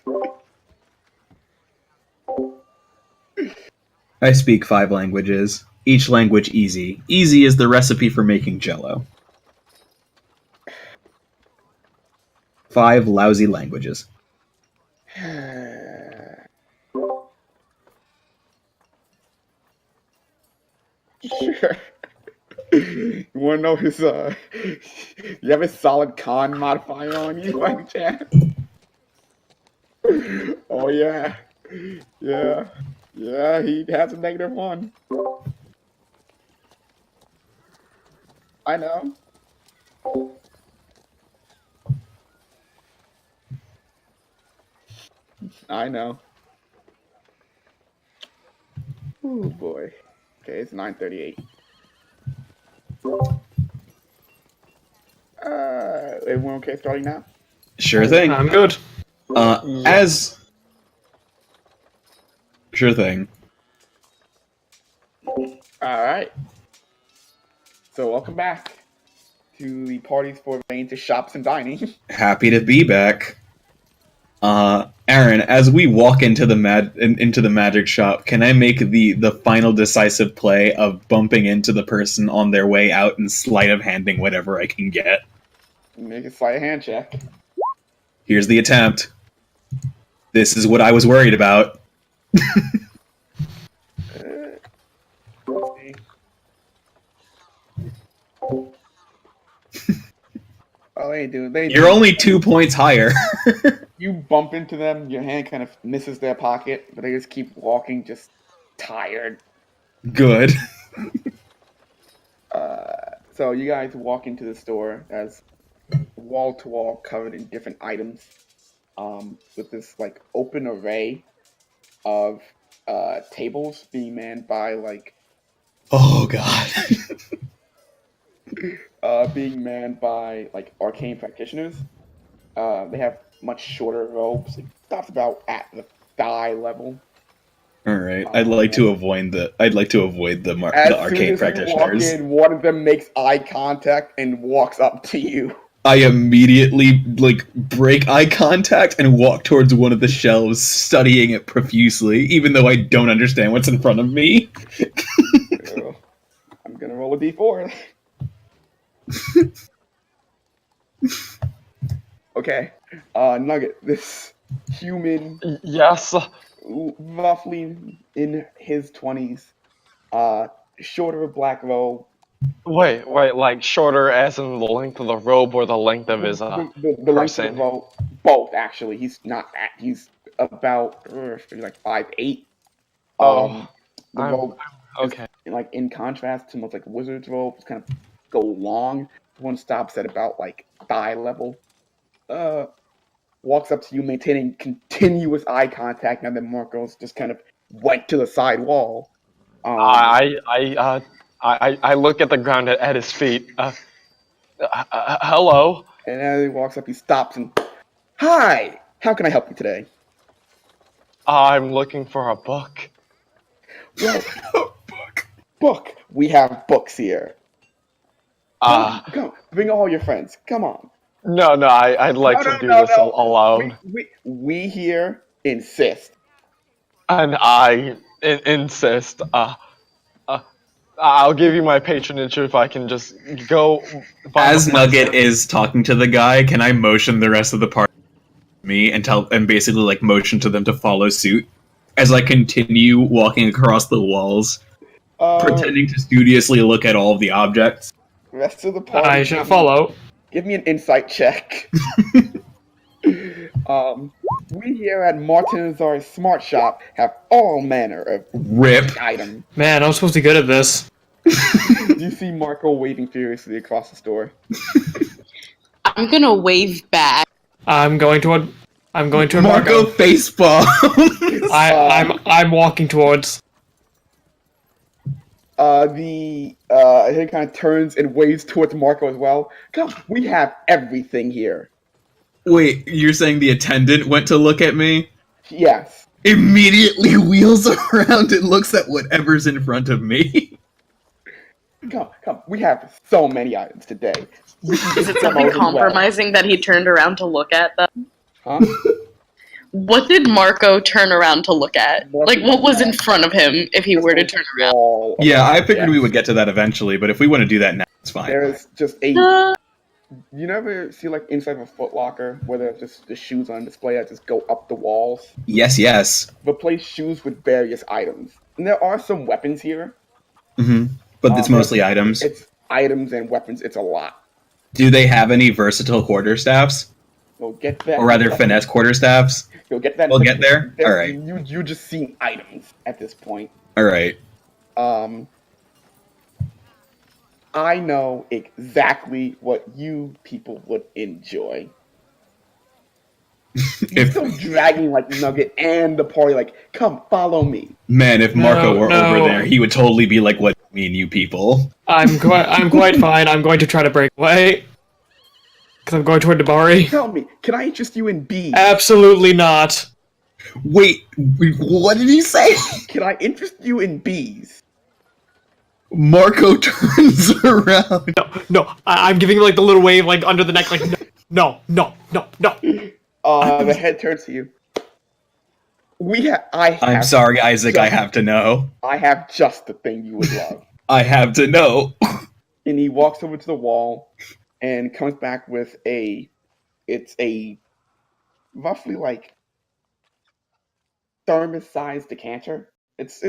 S4: I speak 5 languages. Each language easy. Easy is the recipe for making jello. 5 lousy languages.
S2: Sure. You wanna know his you have a solid con modifier on you by any chance? Oh yeah. Yeah. Yeah, he has a -1. I know. I know. Oh boy. Okay, it's 9:38. Everyone okay starting now?
S4: Sure thing.
S1: I'm good.
S4: As... Sure thing.
S2: Alright. So welcome back to the parties for into shops and dining.
S4: Happy to be back. Aaron, as we walk into the magic shop, can I make the final decisive play of bumping into the person on their way out and sleight of handing whatever I can get?
S2: Make a sleight of hand check.
S4: Here's the attempt. This is what I was worried about.
S2: Let's see. Oh, they ain't doing.
S4: You're only 2 points higher.
S2: You bump into them, your hand kind of misses their pocket, but they just keep walking, just tired.
S4: Good.
S2: So you guys walk into the store as wall to wall covered in different items, with this like open array of tables being manned by
S4: Oh god.
S2: arcane practitioners. They have much shorter robes. It stops about at the thigh level.
S4: All right. I'd like to avoid the
S2: As
S4: arcane
S2: soon as you walk
S4: practitioners.
S2: in, one of them makes eye contact and walks up to you.
S4: I immediately break eye contact and walk towards one of the shelves, studying it profusely, even though I don't understand what's in front of me.
S2: So, I'm gonna roll a d4. Okay, Nugget, this human,
S5: Yes.
S2: roughly in his 20s, shorter black robe.
S5: Wait, like shorter as in the length of the robe or the length of his
S2: the length of
S5: person?
S2: the robe, both actually. He's not that. He's about like 5'8".
S5: Oh,
S2: The
S5: I'm-
S2: robe,
S5: Okay.
S2: like in contrast to most like wizard's robes, kind of go long. One stops at about like thigh level. Walks up to you, maintaining continuous eye contact, and then Marcos just kind of went to the side wall.
S5: I I look at the ground at his feet. Hello.
S2: And as he walks up, he stops and, "Hi! How can I help you today?"
S5: I'm looking for a book.
S2: Well, book. We have books here. Come, bring all your friends. Come on.
S5: No, I'd like to do this alone.
S2: We here insist.
S5: And I insist. I'll give you my patronage if I can just go.
S4: As Nugget is talking to the guy, can I motion the rest of the party to me and basically like motion to them to follow suit as I continue walking across the walls, pretending to studiously look at all of the objects?
S2: Rest of the party.
S1: I shall follow.
S2: Give me an insight check. We here at Martinezar's Smart Shop have all manner of
S4: Rip.
S2: items.
S1: Man, I'm supposed to be good at this.
S2: You see Marco waving furiously across the store.
S6: I'm gonna wave back.
S1: I'm going toward
S4: Marco
S1: Marco.
S4: facepalm.
S1: I'm walking towards.
S2: He kind of turns and waves towards Marco as well. Come, we have everything here.
S4: Wait, you're saying the attendant went to look at me?
S2: Yes.
S4: Immediately wheels around and looks at whatever's in front of me.
S2: Come. We have so many items today.
S6: Is it something compromising that he turned around to look at them?
S2: Huh?
S6: What did Marco turn around to look at? Like, what was in front of him if he were to turn around?
S4: Yeah, I figured we would get to that eventually, but if we want to do that now, it's fine.
S2: There's just a... You never see, like, inside of a Foot Locker where there's just the shoes on display that just go up the walls?
S4: Yes.
S2: Replace shoes with various items. And there are some weapons here.
S4: Mm-hmm. But it's mostly items.
S2: It's items and weapons. It's a lot.
S4: Do they have any versatile quarterstaffs?
S2: We'll get that.
S4: Or rather, finesse quarterstaffs?
S2: You'll get that.
S4: We'll get there? Alright.
S2: You just see items at this point.
S4: Alright.
S2: I know exactly what you people would enjoy. You're still dragging like Nugget and the party like, come follow me.
S4: Man, if Marco were
S1: No.
S4: over there, he would totally be like, what me and you people?
S1: I'm quite fine. I'm going to try to break away. Because I'm going toward Dabari.
S2: Tell me, can I interest you in bees?
S1: Absolutely not.
S4: Wait, what did he say?
S2: Can I interest you in bees?
S4: Marco turns around.
S1: No. I'm giving like the little wave like under the neck like no.
S2: The head turns to you.
S4: I'm sorry, Isaac, I have to know.
S2: I have just the thing you would love.
S4: I have to know.
S2: And he walks over to the wall and comes back with it's a roughly like thermos-sized decanter. It's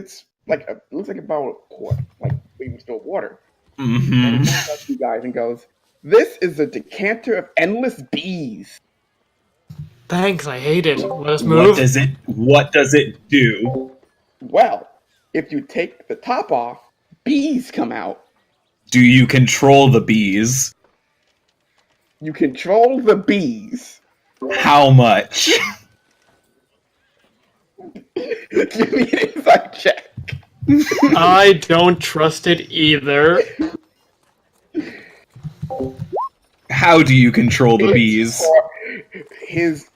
S2: like it looks like about a quart, like we store water.
S4: Mm-hmm.
S2: And he comes up to you guys and goes, "This is a decanter of endless bees."
S1: Thanks, I hate it. Let us move.
S4: What does it do?
S2: Well, if you take the top off, bees come out.
S4: Do you control the bees?
S2: You control the bees.
S4: How much?
S2: Give me an insight check.
S1: I don't trust it either.
S4: How do you control the bees?
S2: His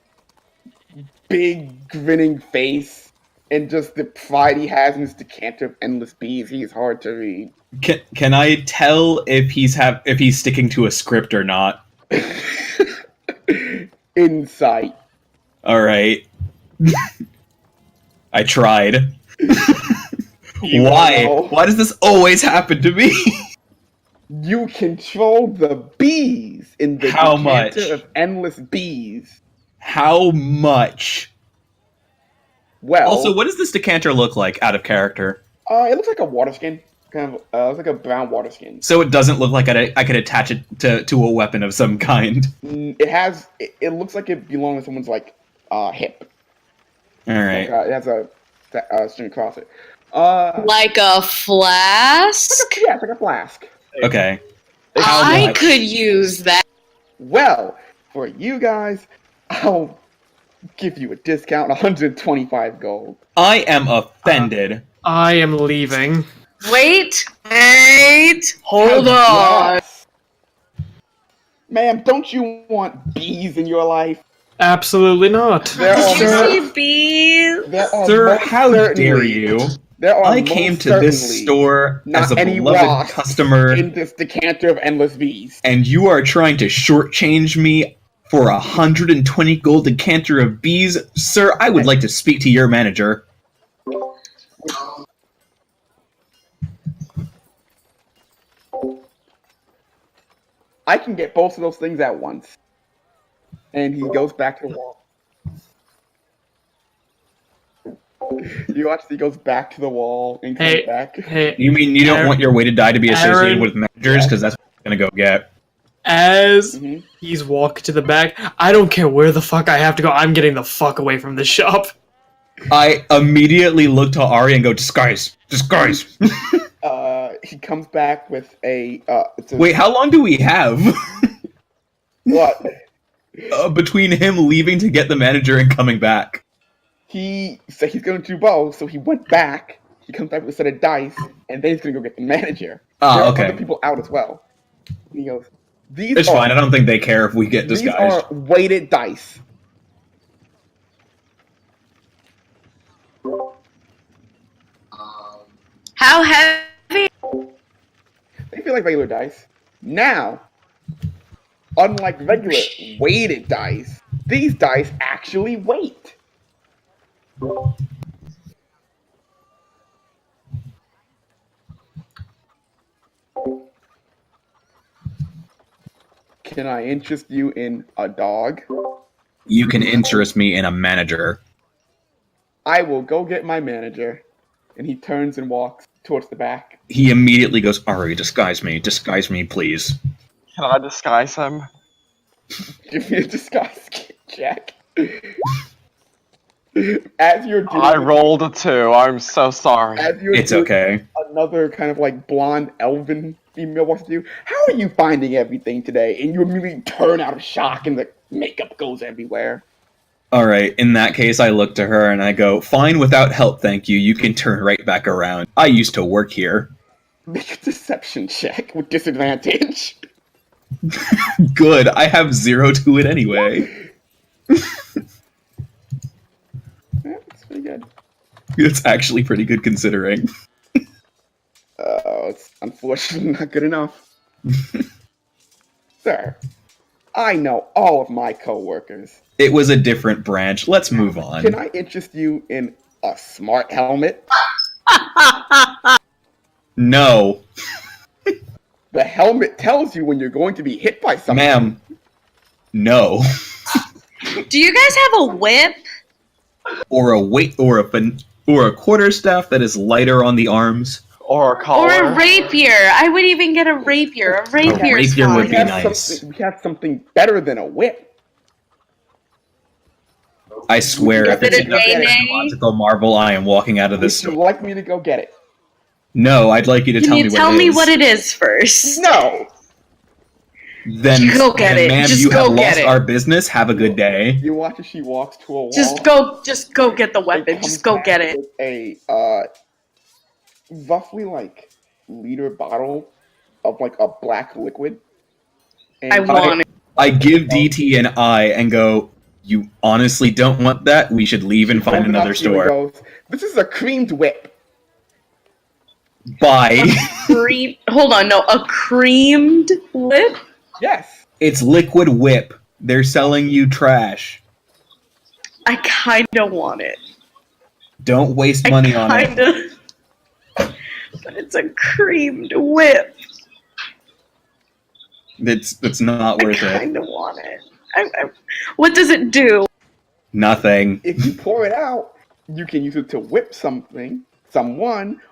S2: big grinning face and just the pride he has in his decanter of endless bees, he's hard to read.
S4: Can I tell if he's sticking to a script or not?
S2: Insight.
S4: All right. I tried. Why?
S2: know.
S4: Why does this always happen to me?
S2: You control the bees in the
S4: How
S2: decanter
S4: much?
S2: of endless bees.
S4: How much?
S2: Well,
S4: Also, what does this decanter look like out of character?
S2: it looks like a water skin. Kind of, it's like a brown water skin.
S4: So it doesn't look like I could attach it to a weapon of some kind.
S2: It looks like it belongs to someone's like hip.
S4: All right.
S2: Like, it has a string across it.
S6: Like a flask?
S2: Yeah, it's like a flask.
S4: Okay.
S6: I
S4: much?
S6: could use that.
S2: Well, for you guys, I'll give you a discount, 125 gold.
S4: I am offended.
S1: I am leaving.
S6: Wait, hold on.
S2: Yes. Ma'am, don't you want bees in your life?
S1: Absolutely not.
S2: There
S6: Did you
S2: are,
S6: see bees?
S2: there are
S4: Sir,
S2: most
S4: how dare
S2: certainly-
S4: you?
S2: There are
S4: I
S2: most
S4: came to this
S2: certainly
S4: store
S2: not
S4: as a
S2: any
S4: beloved
S2: wasps
S4: customer,
S2: in this decanter of endless bees.
S4: and you are trying to shortchange me for 120 gold decanter of bees? Sir, I would like to speak to your manager.
S2: I can get both of those things at once. And he goes back to the wall. You watch, he goes back to the wall and comes
S1: Hey,
S2: back.
S1: hey,
S4: You mean you don't
S1: Aaron-
S4: want your way to die to be associated
S1: Aaron-
S4: with managers? Because that's what I'm going to go get.
S1: as
S2: Mhm.
S1: he's walking to the back, I don't care where the fuck I have to go, I'm getting the fuck away from this shop.
S4: I immediately look to Ari and go, disguise! Disguise!
S2: He comes back with a. It's a
S4: Wait, how long do we have?
S2: what?
S4: Between him leaving to get the manager and coming back.
S2: He said he's going to do both, so he went back. He comes back with a set of dice, and then he's going to go get the manager.
S4: Ah,
S2: There are
S4: okay.
S2: other people out as well. And he goes, "These
S4: It's
S2: are
S4: fine, I don't think they care if we get
S2: these
S4: disguised.
S2: are weighted dice.
S6: How heavy?
S2: They feel like regular dice. Now, unlike regular weighted dice, these dice actually weight. Can I interest you in a dog?
S4: You can interest me in a manager.
S2: I will go get my manager. And he turns and walks towards the back.
S4: He immediately goes, Ari, disguise me, please.
S5: Can I disguise him?
S2: Give me a disguise check. As you're doing
S5: I rolled a 2. I'm so sorry.
S2: as you're
S4: It's
S2: doing
S4: okay.
S2: another kind of like blonde elven female walks to you. How are you finding everything today? And you immediately turn out of shock and the makeup goes everywhere.
S4: Alright, in that case, I look to her and I go, fine without help, thank you. You can turn right back around. I used to work here.
S2: Make a deception check with disadvantage.
S4: Good, I have 0 to it anyway.
S2: Yeah, that's pretty good.
S4: It's actually pretty good considering.
S2: It's unfortunately not good enough. Sir, I know all of my coworkers.
S4: It was a different branch. Let's move on.
S2: Can I interest you in a smart helmet?
S4: No.
S2: The helmet tells you when you're going to be hit by something.
S4: Ma'am. No.
S6: Do you guys have a whip?
S4: Or a weight or a quarterstaff that is lighter on the arms.
S5: Or a
S6: Or
S5: collar.
S6: a rapier? I would even get a rapier. A rapier is
S4: rapier would
S6: fine.
S4: be nice.
S2: We have something better than a whip.
S4: I swear, if
S6: Is
S4: it's
S6: it
S4: a
S6: a nay-nay?
S4: technological marvel, I am walking out of this
S2: Would you
S4: store.
S2: like me to go get it?
S4: No, I'd like you to
S6: Can
S4: tell
S6: you
S4: me
S6: tell
S4: what it
S6: me
S4: is.
S6: what it is first?
S2: No!
S4: Then,
S6: Go get
S4: then,
S6: it.
S4: ma'am,
S6: Just
S4: you have
S6: go get
S4: lost
S6: it.
S4: our business. Have a good day.
S2: You watch as she walks to a wall.
S6: Just go get the
S2: and
S6: weapon.
S2: comes
S6: Just go
S2: back
S6: get it.
S2: with a roughly like liter bottle of like a black liquid. And
S6: I want it.
S4: I give DT an eye and go, you honestly don't want that? We should leave and find
S2: holds it up
S4: another
S2: to you and
S4: store.
S2: goes, "This is a creamed whip."
S4: Bye.
S6: Cream. Hold on, no, a creamed whip.
S2: Yes.
S4: It's liquid whip. They're selling you trash.
S6: I kind of want it.
S4: Don't waste money on it.
S6: Kinda. But it's a creamed whip.
S4: It's not
S6: I
S4: worth it.
S6: kind of want it. What does it do?
S4: Nothing.
S2: If you pour it out, you can use it to whip someone,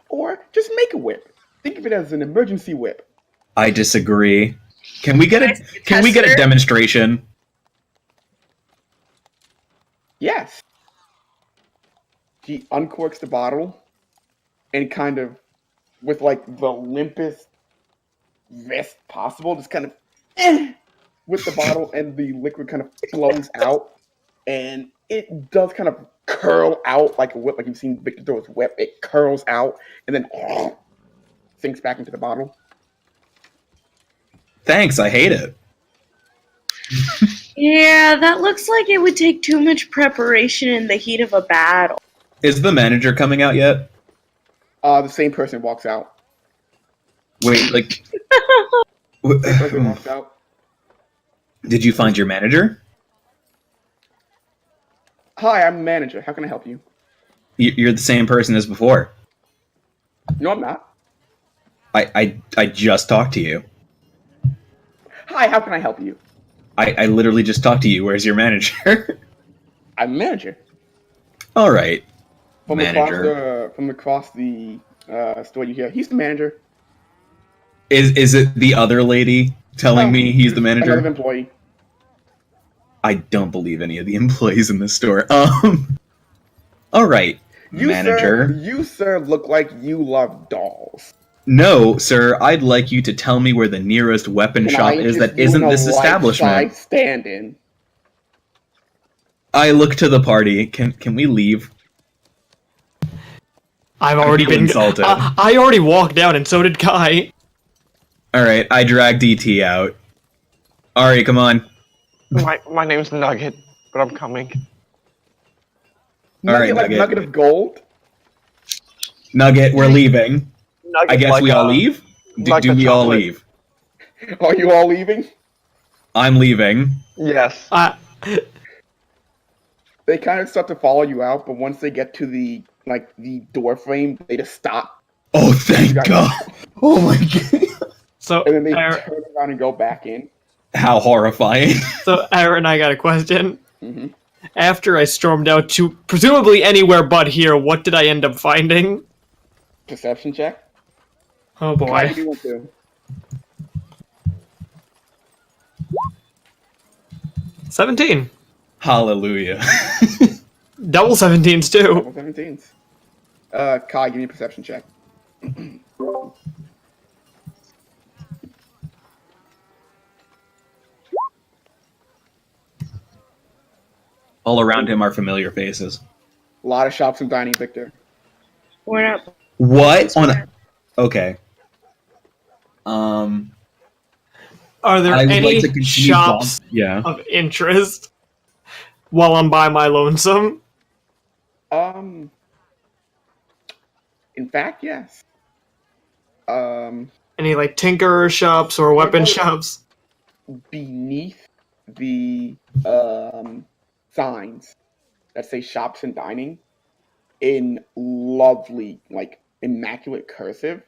S2: or just make a whip. Think of it as an emergency whip.
S4: I disagree. Can we get a
S6: Tester?
S4: demonstration?
S2: Yes. He uncorks the bottle and kind of, with like the limpest vest possible, just kind of with the bottle, and the liquid kind of flows out, and it does kind of curl out like a whip, like you've seen Victor throw his whip. It curls out and then sinks back into the bottle.
S4: Thanks, I hate it.
S6: Yeah, that looks like it would take too much preparation in the heat of a battle.
S4: Is the manager coming out yet?
S2: The same person walks out.
S4: Wait, like,
S2: Same person walks out.
S4: did you find your manager?
S2: Hi, I'm a manager. How can I help you?
S4: You're the same person as before.
S2: No, I'm not.
S4: I just talked to you.
S2: Hi, how can I help you?
S4: I literally just talked to you. Where's your manager?
S2: I'm a manager.
S4: All right.
S2: From
S4: Manager.
S2: across the store you hear, he's the manager.
S4: Is it the other lady telling
S2: No,
S4: me he's the manager?
S2: Another employee.
S4: I don't believe any of the employees in this store. All right, manager.
S2: You, sir, look like you love dolls.
S4: No, sir. I'd like you to tell me where the nearest weapon
S2: Can
S4: shop
S2: I
S4: is
S2: interest
S4: that
S2: you
S4: isn't
S2: in a
S4: this establishment.
S2: right-side stand-in?
S4: I look to the party. Can we leave?
S1: I've already
S4: feel
S1: been
S4: insulted.
S1: I already walked out, and so did Kai.
S4: All right, I drag DT out. Ari, come on.
S5: My name's Nugget, but I'm coming.
S4: All right,
S2: Nugget, like
S4: Nugget.
S2: nugget of gold.
S4: Nugget, we're leaving.
S5: Nugget,
S4: I guess
S5: like
S4: we all
S5: a-
S4: leave?
S5: like
S4: Do
S5: a
S4: we all
S5: chocolate.
S4: leave?
S2: Are you all leaving?
S4: I'm leaving.
S5: Yes.
S2: They kind of start to follow you out, but once they get to the door frame, they just stop,
S4: Oh, thank
S2: got-
S4: God. Oh my God.
S1: So,
S2: and then they
S1: Aaron,
S2: turn around and go back in.
S4: How horrifying.
S1: so Aaron, I got a question.
S2: hmm
S1: After I stormed out to presumably anywhere but here, what did I end up finding?
S2: Perception check.
S1: Oh
S2: Why
S1: boy.
S2: do you want to?
S1: 17.
S4: Hallelujah.
S1: Double 17s too.
S2: Double 17s. Kai, give me a perception check.
S4: All around him are familiar faces.
S2: A lot of shops and dining, Victor.
S6: We're not.
S4: What on? Okay. Um,
S1: Are there
S4: I would
S1: any
S4: like to continue.
S1: shops
S4: Yeah.
S1: of interest while I'm by my lonesome?
S2: In fact, yes.
S1: Any like tinkerer shops or weapon shops?
S2: Beneath the signs that say shops and dining, in lovely, like immaculate cursive,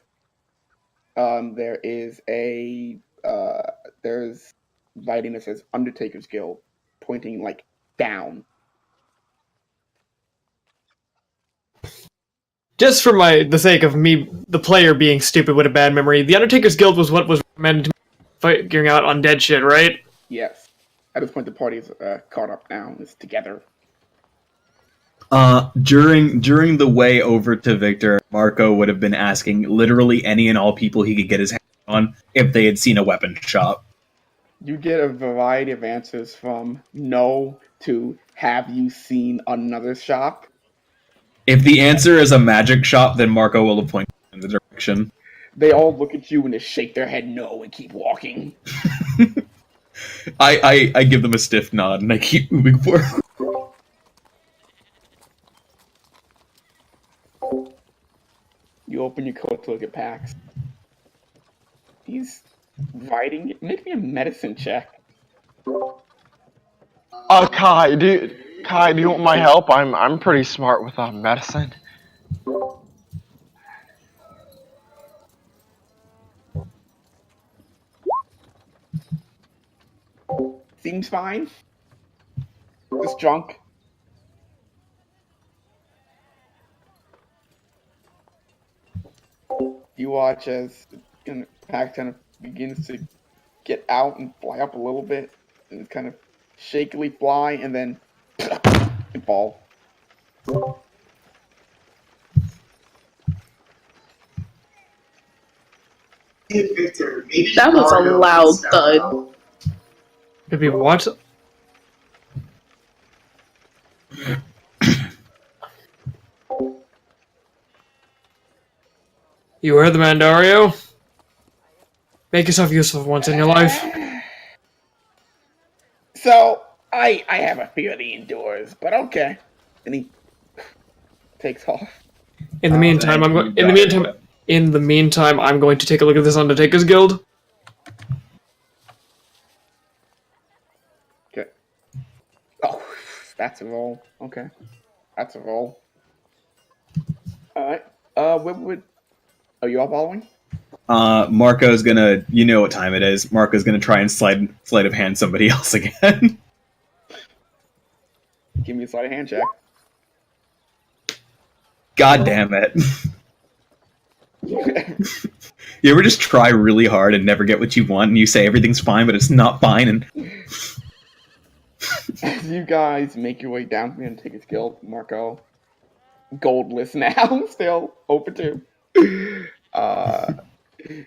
S2: there is there's writing that says Undertaker's Guild, pointing like down.
S1: Just for the sake of me, the player being stupid with a bad memory, the Undertaker's Guild was what was recommended to me figuring out undead shit, right?
S2: Yes. At this point, the party's caught up now. It's together.
S4: During the way over to Victor, Marco would have been asking literally any and all people he could get his hands on if they had seen a weapon shop.
S2: You get a variety of answers from no to have you seen another shop?
S4: If the answer is a magic shop, then Marco will have pointed in the direction.
S2: They all look at you and they shake their head no and keep walking.
S4: I give them a stiff nod and I keep moving forward.
S2: You open your coat to look at Pax. He's writing. Make me a medicine check.
S5: Kai, do you want my help? I'm pretty smart with medicine.
S2: Seems fine. Just drunk. You watch as Pax kind of begins to get out and fly up a little bit, and kind of shakily fly, and then and fall.
S3: Hey, Victor, maybe
S6: That was a
S3: Mario
S6: loud
S3: can step
S6: thud.
S3: out.
S1: Maybe what? You heard the man, Dario. Make yourself useful for once in your life.
S2: So, I have a fear of the indoors, but okay. And he takes off.
S1: In the meantime, I'm going to take a look at this Undertaker's Guild.
S2: Okay. Oh, that's a roll. Okay. That's a roll. Alright. What would... Are you all following?
S4: Marco's gonna, you know what time it is. Marco's gonna try and sleight of hand somebody else again.
S2: Give me a sleight of hand check.
S4: God damn it. You ever just try really hard and never get what you want, and you say everything's fine, but it's not fine, and...
S2: As you guys make your way down from the Undertaker's Guild, Marco, goldless now, still open to.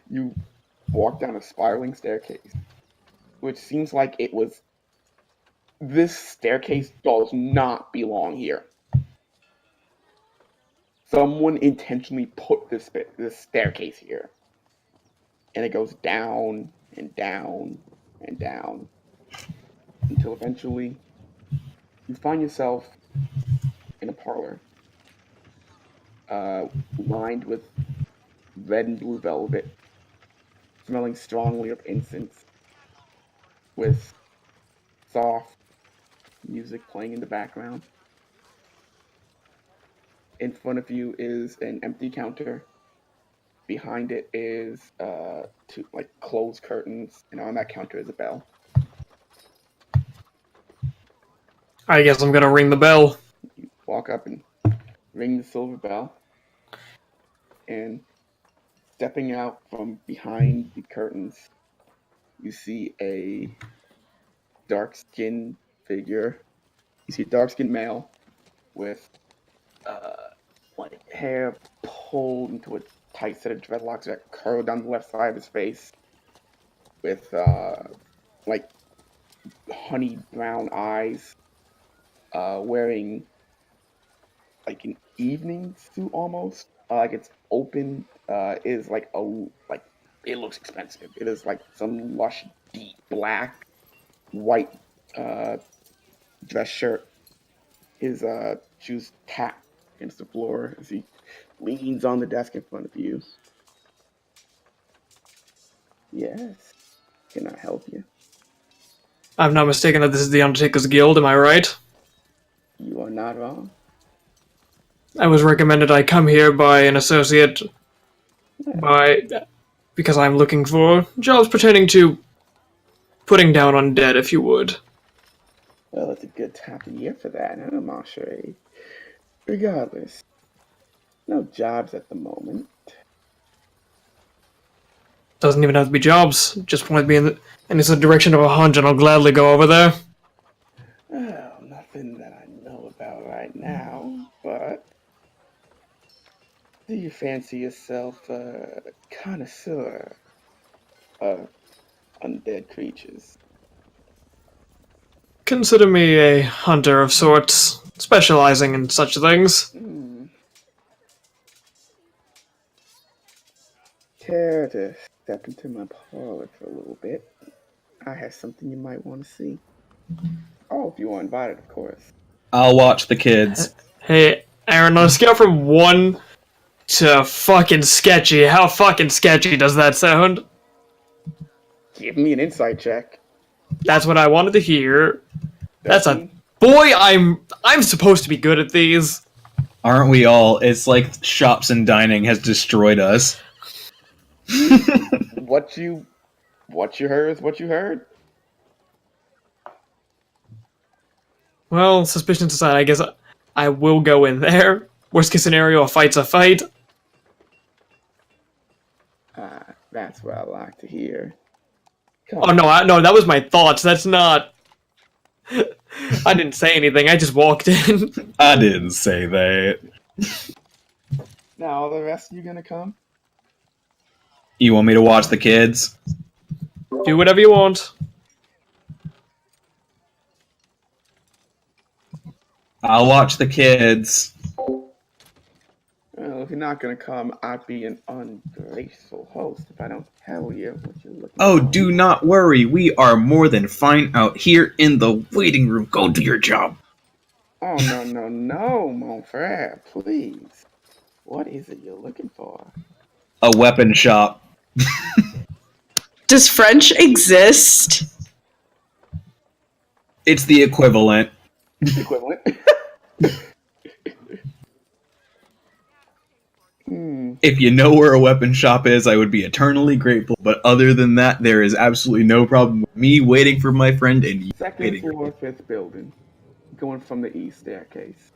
S2: You walk down a spiraling staircase, which seems like it was. This staircase does not belong here. Someone intentionally put this staircase here, and it goes down and down and down until eventually you find yourself in a parlor lined with red and blue velvet, smelling strongly of incense, with soft music playing in the background. In front of you is an empty counter. Behind it is two closed curtains, and on that counter is a bell.
S1: I guess I'm gonna ring the bell.
S2: You walk up and ring the silver bell, and stepping out from behind the curtains, you see a dark-skinned figure. You see a dark-skinned male with hair pulled into a tight set of dreadlocks that curl down the left side of his face, with honey brown eyes, wearing an evening suit almost. It's open. Is it looks expensive. It is some lush, deep black, white dress shirt. His shoes tap against the floor as he leans on the desk in front of you. Yes. Can I help you?
S1: I'm not mistaken that this is the Undertaker's Guild, am I right?
S2: You are not wrong.
S1: I was recommended I come here by an associate because I'm looking for jobs pertaining to putting down undead, if you would.
S2: Well, it's a good time of year for that, huh, Marche? Regardless, no jobs at the moment.
S1: Doesn't even have to be jobs. Just point me in the direction of a hunt, and I'll gladly go over there.
S2: Oh, nothing that I know about right now, but do you fancy yourself a connoisseur of undead creatures?
S1: Consider me a hunter of sorts, specializing in such things.
S2: Care to step into my parlor for a little bit? I have something you might want to see. Oh, if you are invited, of course.
S4: I'll watch the kids.
S1: Hey, Aaron, on a scale from 1 to fucking sketchy, how fucking sketchy does that sound?
S2: Give me an insight check.
S1: That's what I wanted to hear. That's a... Boy, I'm supposed to be good at these.
S4: Aren't we all? It's like shops and dining has destroyed us.
S2: What you heard is what you heard.
S1: Well, suspicions aside, I guess I will go in there. Worst case scenario, a fight's a fight.
S2: That's what I like to hear.
S1: Oh no, that was my thoughts. That's not... I didn't say anything, I just walked in.
S4: I didn't say that.
S2: Now, are the rest of you gonna come?
S4: You want me to watch the kids?
S1: Do whatever you want.
S4: I'll watch the kids.
S2: Well, Well, if you're not gonna come, I'd be an ungraceful host if I don't tell you what you're looking
S4: Oh,
S2: for.
S4: do not worry. We are more than fine out here in the waiting room. Go do your job.
S2: Oh, no, mon frere, please. What is it you're looking for?
S4: A weapon shop.
S6: Does French exist?
S4: It's the equivalent.
S2: Equivalent. Hmm.
S4: If you know where a weapon shop is, I would be eternally grateful. But other than that, there is absolutely no problem with me waiting for my friend and you
S2: Second
S4: waiting for
S2: floor,
S4: me.
S2: fifth building. Going from the east staircase.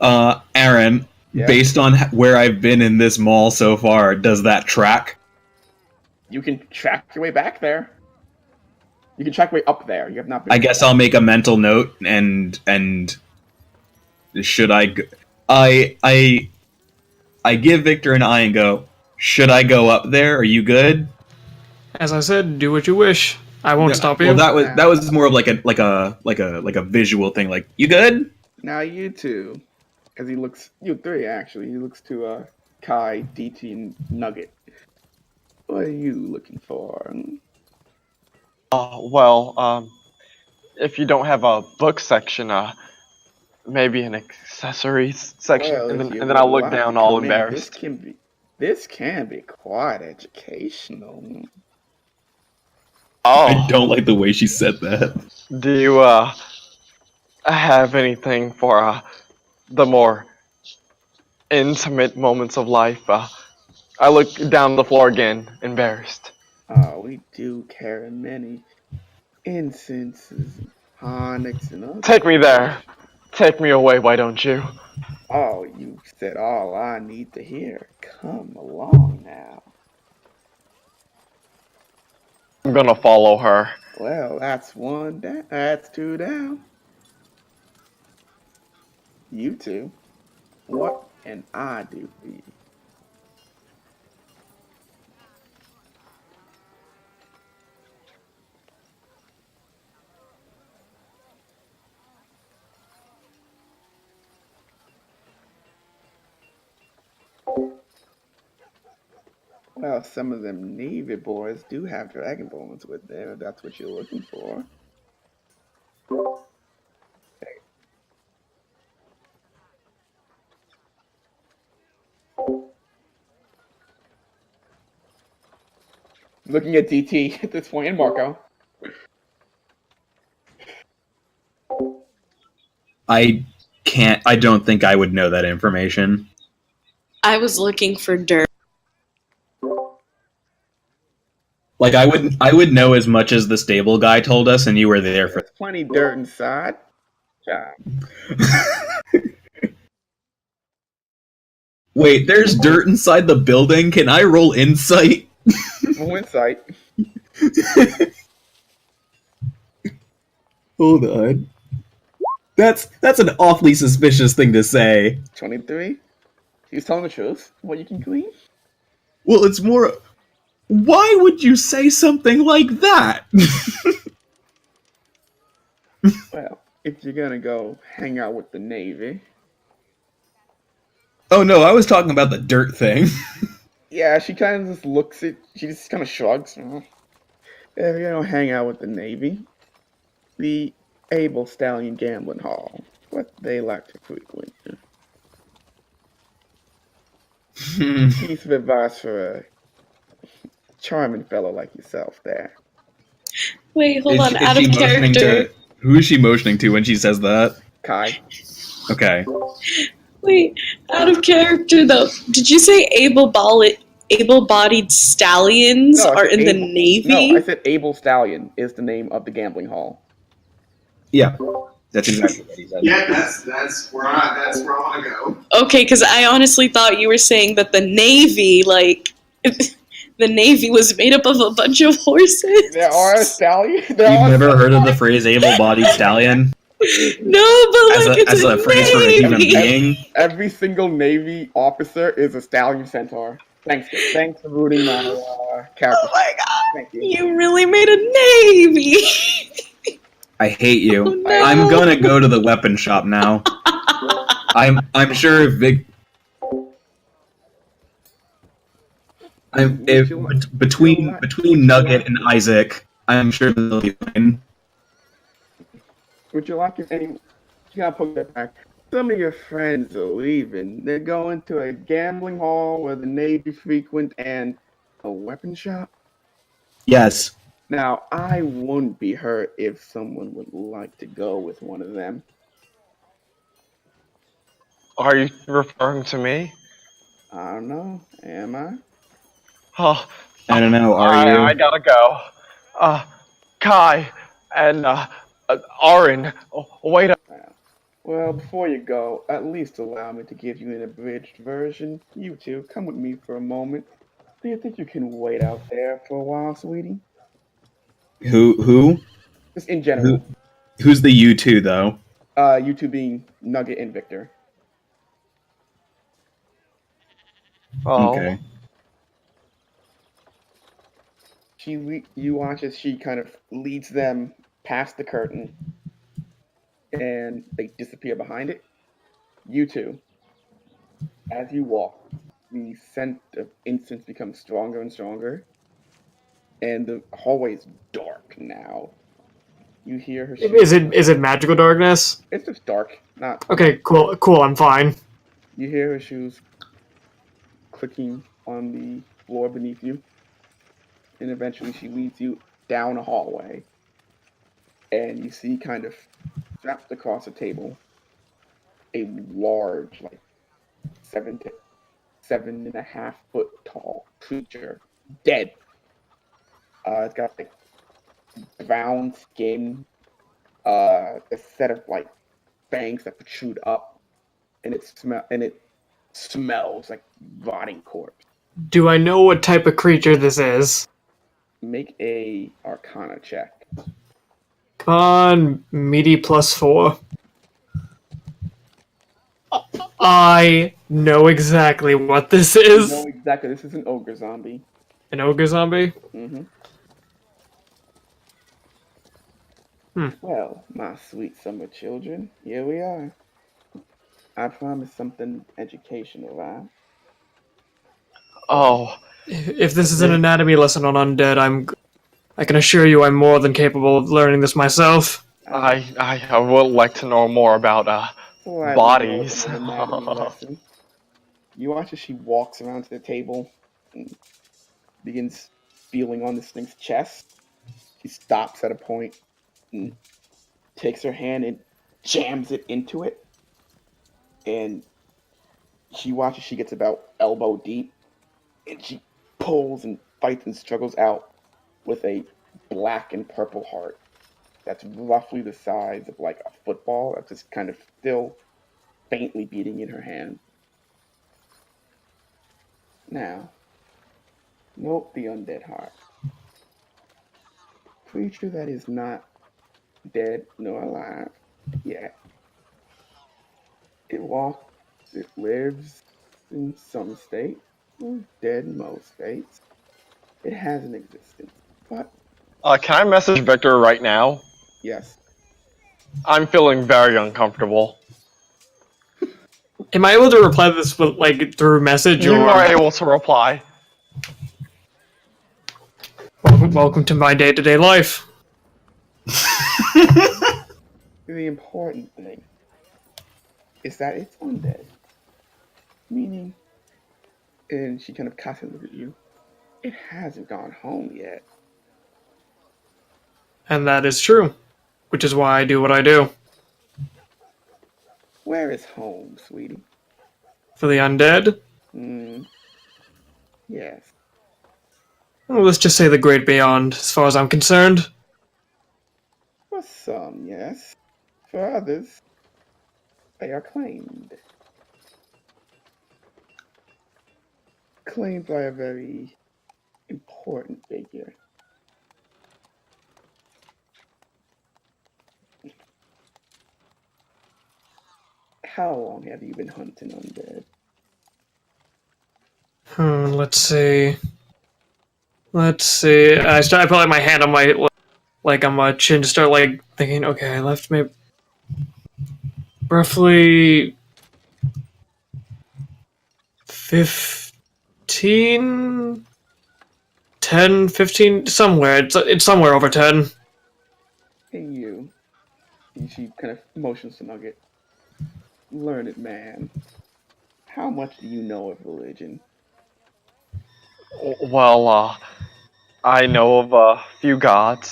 S4: Aaron,
S2: Yeah?
S4: based on where I've been in this mall so far, does that track?
S2: You can track your way back there. You can track your way up there. You have not been.
S4: I guess I'll make a mental note and should I go, I give Victor an eye and go, should I go up there? Are you good?
S1: As I said, do what you wish. I won't stop you.
S4: Well, that was more of like a visual thing. Like, you good?
S2: Now you two, as he looks, you three actually. He looks to Kai, DT, and Nugget. What are you looking for?
S5: If you don't have a book section, maybe an accessories section,
S2: Well,
S5: and
S2: if you
S5: then I'll
S2: would
S5: look
S2: like
S5: down
S2: to
S5: all
S2: come in,
S5: embarrassed.
S2: This can be quite educational.
S4: I
S5: Oh,
S4: don't like the way she said that.
S5: do you have anything for the more intimate moments of life? I look down the floor again, embarrassed.
S2: Oh, we do carry many incenses, and onyx, and other.
S5: Take me there. Take me away, why don't you?
S2: Oh, you said all I need to hear. Come along now.
S5: I'm gonna follow her.
S2: Well, that's one down. That's two down. You two, what can I do for you? Well, some of them Navy boys do have dragon bones with them, if that's what you're looking for. Looking at DT at this point, and Marco.
S4: I don't think I would know that information.
S6: I was looking for dirt.
S4: Like, I would know as much as the stable guy told us, and you were there for.
S2: There's plenty dirt inside. Yeah.
S4: Wait, there's dirt inside the building? Can I roll insight?
S2: Full insight.
S4: Hold on. That's an awfully suspicious thing to say.
S2: 23. He's telling the truth. What you can glean?
S4: Well, it's more. Why would you say something like that?
S2: Well, if you're gonna go hang out with the Navy.
S4: Oh no, I was talking about the dirt thing.
S2: Yeah, she kind of just looks at. She just kind of shrugs. If you're gonna hang out with the Navy, the Able Stallion Gambling Hall, what they like to frequent. Piece of advice for a charming fellow like yourself there.
S6: Wait, hold on.
S4: Is
S6: Out
S4: she
S6: of
S4: motioning
S6: character.
S4: who is she motioning to when she says that?
S2: Kai.
S4: Okay.
S6: Wait, out of character though. Did you say able-bodied stallions
S2: No, I
S6: are
S2: said
S6: in the
S2: Able-
S6: Navy?
S2: No, I said Able Stallion is the name of the gambling hall.
S4: Yeah. That's exactly what he said.
S3: Yeah, that's where I want to go.
S6: Okay, because I honestly thought you were saying that the Navy, like, the Navy was made up of a bunch of horses.
S2: There are stallions.
S4: You've never heard of the phrase able-bodied stallion?
S6: No, but like
S4: As
S6: it's
S4: a phrase for a human
S6: Navy.
S4: being?
S2: Every single Navy officer is a stallion centaur. Thanks for ruining my character.
S6: Oh my god,
S2: Thank you.
S6: you really made a Navy.
S4: I hate you.
S6: Oh, no.
S4: I'm gonna go to the weapon shop now. I'm sure Vic. If between Nugget and Isaac, I'm sure they'll be fine.
S2: Would you like if any? You gotta poke that back. Some of your friends are leaving. They're going to a gambling hall where the Navy frequent and a weapon shop.
S4: Yes.
S2: Now, I wouldn't be hurt if someone would like to go with one of them.
S5: Are you referring to me?
S2: I don't know. Am I?
S5: Oh,
S4: I don't know. Are
S5: I
S4: you?
S5: gotta go. Kai and Arin, wait up.
S2: Well, before you go, at least allow me to give you an abridged version. You two, come with me for a moment. Do you think you can wait out there for a while, sweetie?
S4: Who?
S2: Just in general.
S4: Who's the you two though?
S2: You two being Nugget and Victor.
S5: Oh,
S4: Okay.
S2: You watch as she kind of leads them past the curtain, and they disappear behind it. You two, as you walk, the scent of incense becomes stronger and stronger, and the hallway is dark now. You hear her shoes.
S1: Is it magical darkness?
S2: It's just dark, not.
S1: Okay, cool. I'm fine.
S2: You hear her shoes clicking on the floor beneath you, and eventually she leads you down a hallway, and you see kind of strapped across a table a large, like 7 to 7.5 foot tall creature, dead. It's got like brown skin, a set of like fangs that protrude up, and it smells like rotting corpse.
S1: Do I know what type of creature this is?
S2: Make a Arcana check.
S1: Come on, meaty +4. I know exactly what this
S2: You
S1: is.
S2: know exactly. This is an ogre zombie.
S1: An ogre zombie?
S2: Mm-hmm.
S1: Hmm.
S2: Well, my sweet summer children, here we are. I promise something educational, right?
S5: oh,
S1: If this is an anatomy lesson on undead, I can assure you I'm more than capable of learning this myself.
S5: I would like to know more about
S2: Slightly
S5: bodies.
S2: more than an anatomy lesson. You watch as she walks around to the table and begins feeling on this thing's chest. She stops at a point and takes her hand and jams it into it. And she watches she gets about elbow deep, and she pulls and fights and struggles out with a black and purple heart that's roughly the size of like a football that's just kind of still faintly beating in her hand. Now, note the undead heart. Creature that is not dead nor alive yet. It walks, it lives in some states, dead in most states. It has an existence, but
S5: Can I message Victor right now?
S2: yes,
S5: I'm feeling very uncomfortable.
S1: Am I able to reply to this with, like, through message
S5: You
S1: or
S5: are able to reply.
S1: welcome to my day-to-day life?
S2: the important thing is that it's undead. Meaning, and she kind of casts a look at you, it hasn't gone home yet.
S1: And that is true, which is why I do what I do.
S2: Where is home, sweetie?
S1: For the undead,
S2: Yes.
S1: well, let's just say the great beyond, as far as I'm concerned.
S2: For some, yes. For others, they are claimed. Claimed by a very important figure. How long have you been hunting undead?
S1: Let's see. I put like my hand on my chin to start like thinking. Okay, I left maybe roughly 15, 10, 15, somewhere. It's somewhere over 10.
S2: Hey, you. And she kind of motions to Nugget. Learned man. How much do you know of religion?
S5: Well, I know of a few gods.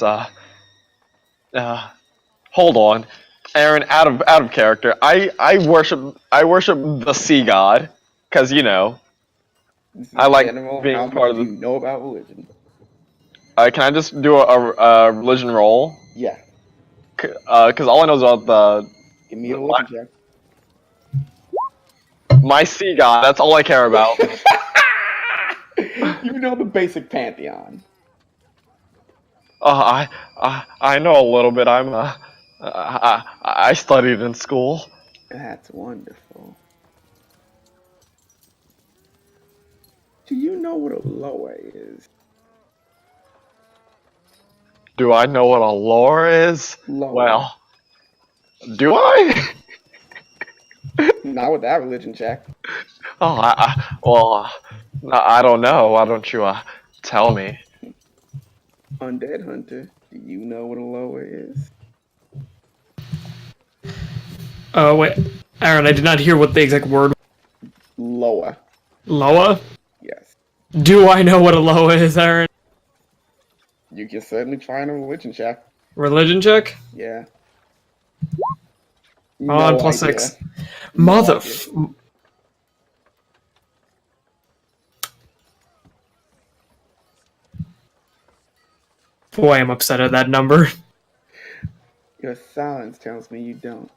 S5: Hold on, Aaron. Out of character. I worship the sea god, cause you know
S2: This is
S5: I like
S2: general. How
S5: being
S2: much
S5: part of
S2: do
S5: the.
S2: you know about religion?
S5: Can I just do a religion roll?
S2: Yeah.
S5: Cause all I know is about
S2: Give me a religion check.
S5: my sea god. That's all I care about.
S2: You know the basic pantheon.
S5: I know a little bit. I studied in school.
S2: That's wonderful. Do you know what a loa is?
S5: Do I know what a lore is?
S2: Loa.
S5: Well, do I?
S2: Not with that religion check.
S5: Oh, I don't know. Why don't you tell me?
S2: Undead Hunter, do you know what a loa is?
S1: Oh, wait. Aaron, I did not hear what the exact word.
S2: Loa.
S1: Loa?
S2: Yes.
S1: Do I know what a Loa is, Aaron?
S2: You can certainly try on a religion check.
S1: Religion check?
S2: Yeah.
S1: On plus
S2: idea.
S1: 6.
S2: No
S1: Mother.
S2: idea.
S1: Boy, I'm upset at that number.
S2: Your silence tells me you don't.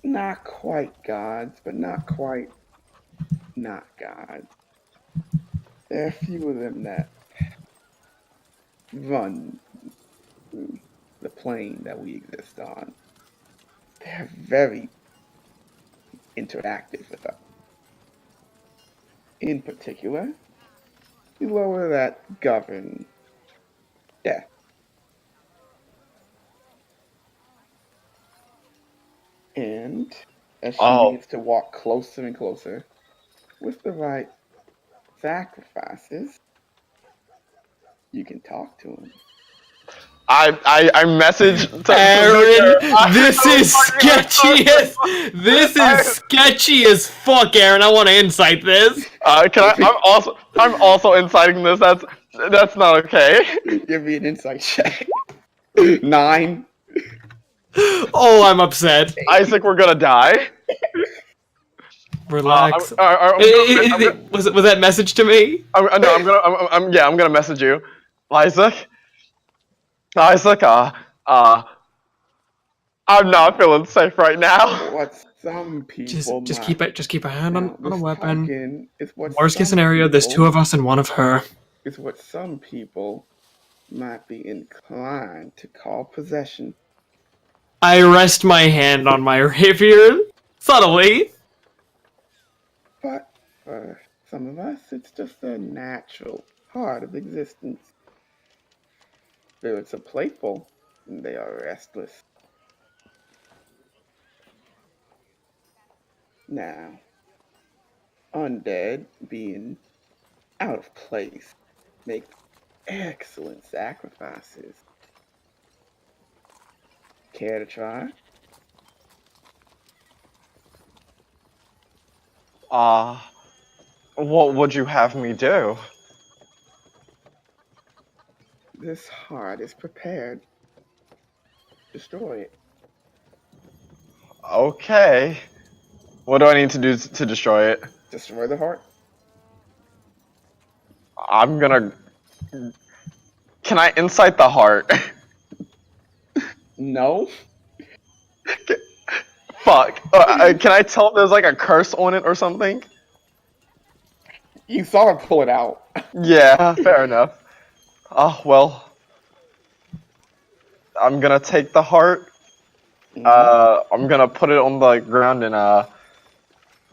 S2: Not quite gods, but not quite not gods. There are a few of them that run the plane that we exist on. They're very interactive with us. In particular, the lower that govern death. And as she
S5: Oh.
S2: begins to walk closer and closer, with the right sacrifices, you can talk to him.
S5: I messaged to
S1: Aaron,
S5: Victor.
S1: this is sketchy as sketchy as fuck, Aaron. I want to insight this.
S5: I'm also inciting this. That's not okay.
S2: Give me an insight check. 9.
S1: Oh, I'm upset.
S5: Isaac, we're gonna die.
S1: Relax.
S5: I'm
S1: Was that message to me?
S5: gonna message you, Isaac. I'm not feeling safe right now.
S2: What some people
S1: Just
S2: might.
S1: keep a hand on a
S2: This
S1: weapon.
S2: talking is what
S1: Worst case
S2: some
S1: scenario, there's
S2: people-
S1: 2 of us and 1 of her.
S2: Is what some people might be inclined to call possession.
S1: I rest my hand on my rapier subtly.
S2: But for some of us, it's just a natural part of existence. Spirits are playful, and they are restless. Now, undead being out of place make excellent sacrifices. Care to try?
S5: What would you have me do?
S2: This heart is prepared. Destroy it.
S5: Okay. What do I need to do to destroy it?
S2: Destroy the heart?
S5: I'm gonna. Can I incite the heart?
S2: No.
S5: Fuck. Can I tell if there's like a curse on it or something?
S2: You saw her pull it out.
S5: Yeah, fair enough. Oh, well. I'm gonna take the heart. I'm gonna put it on the ground and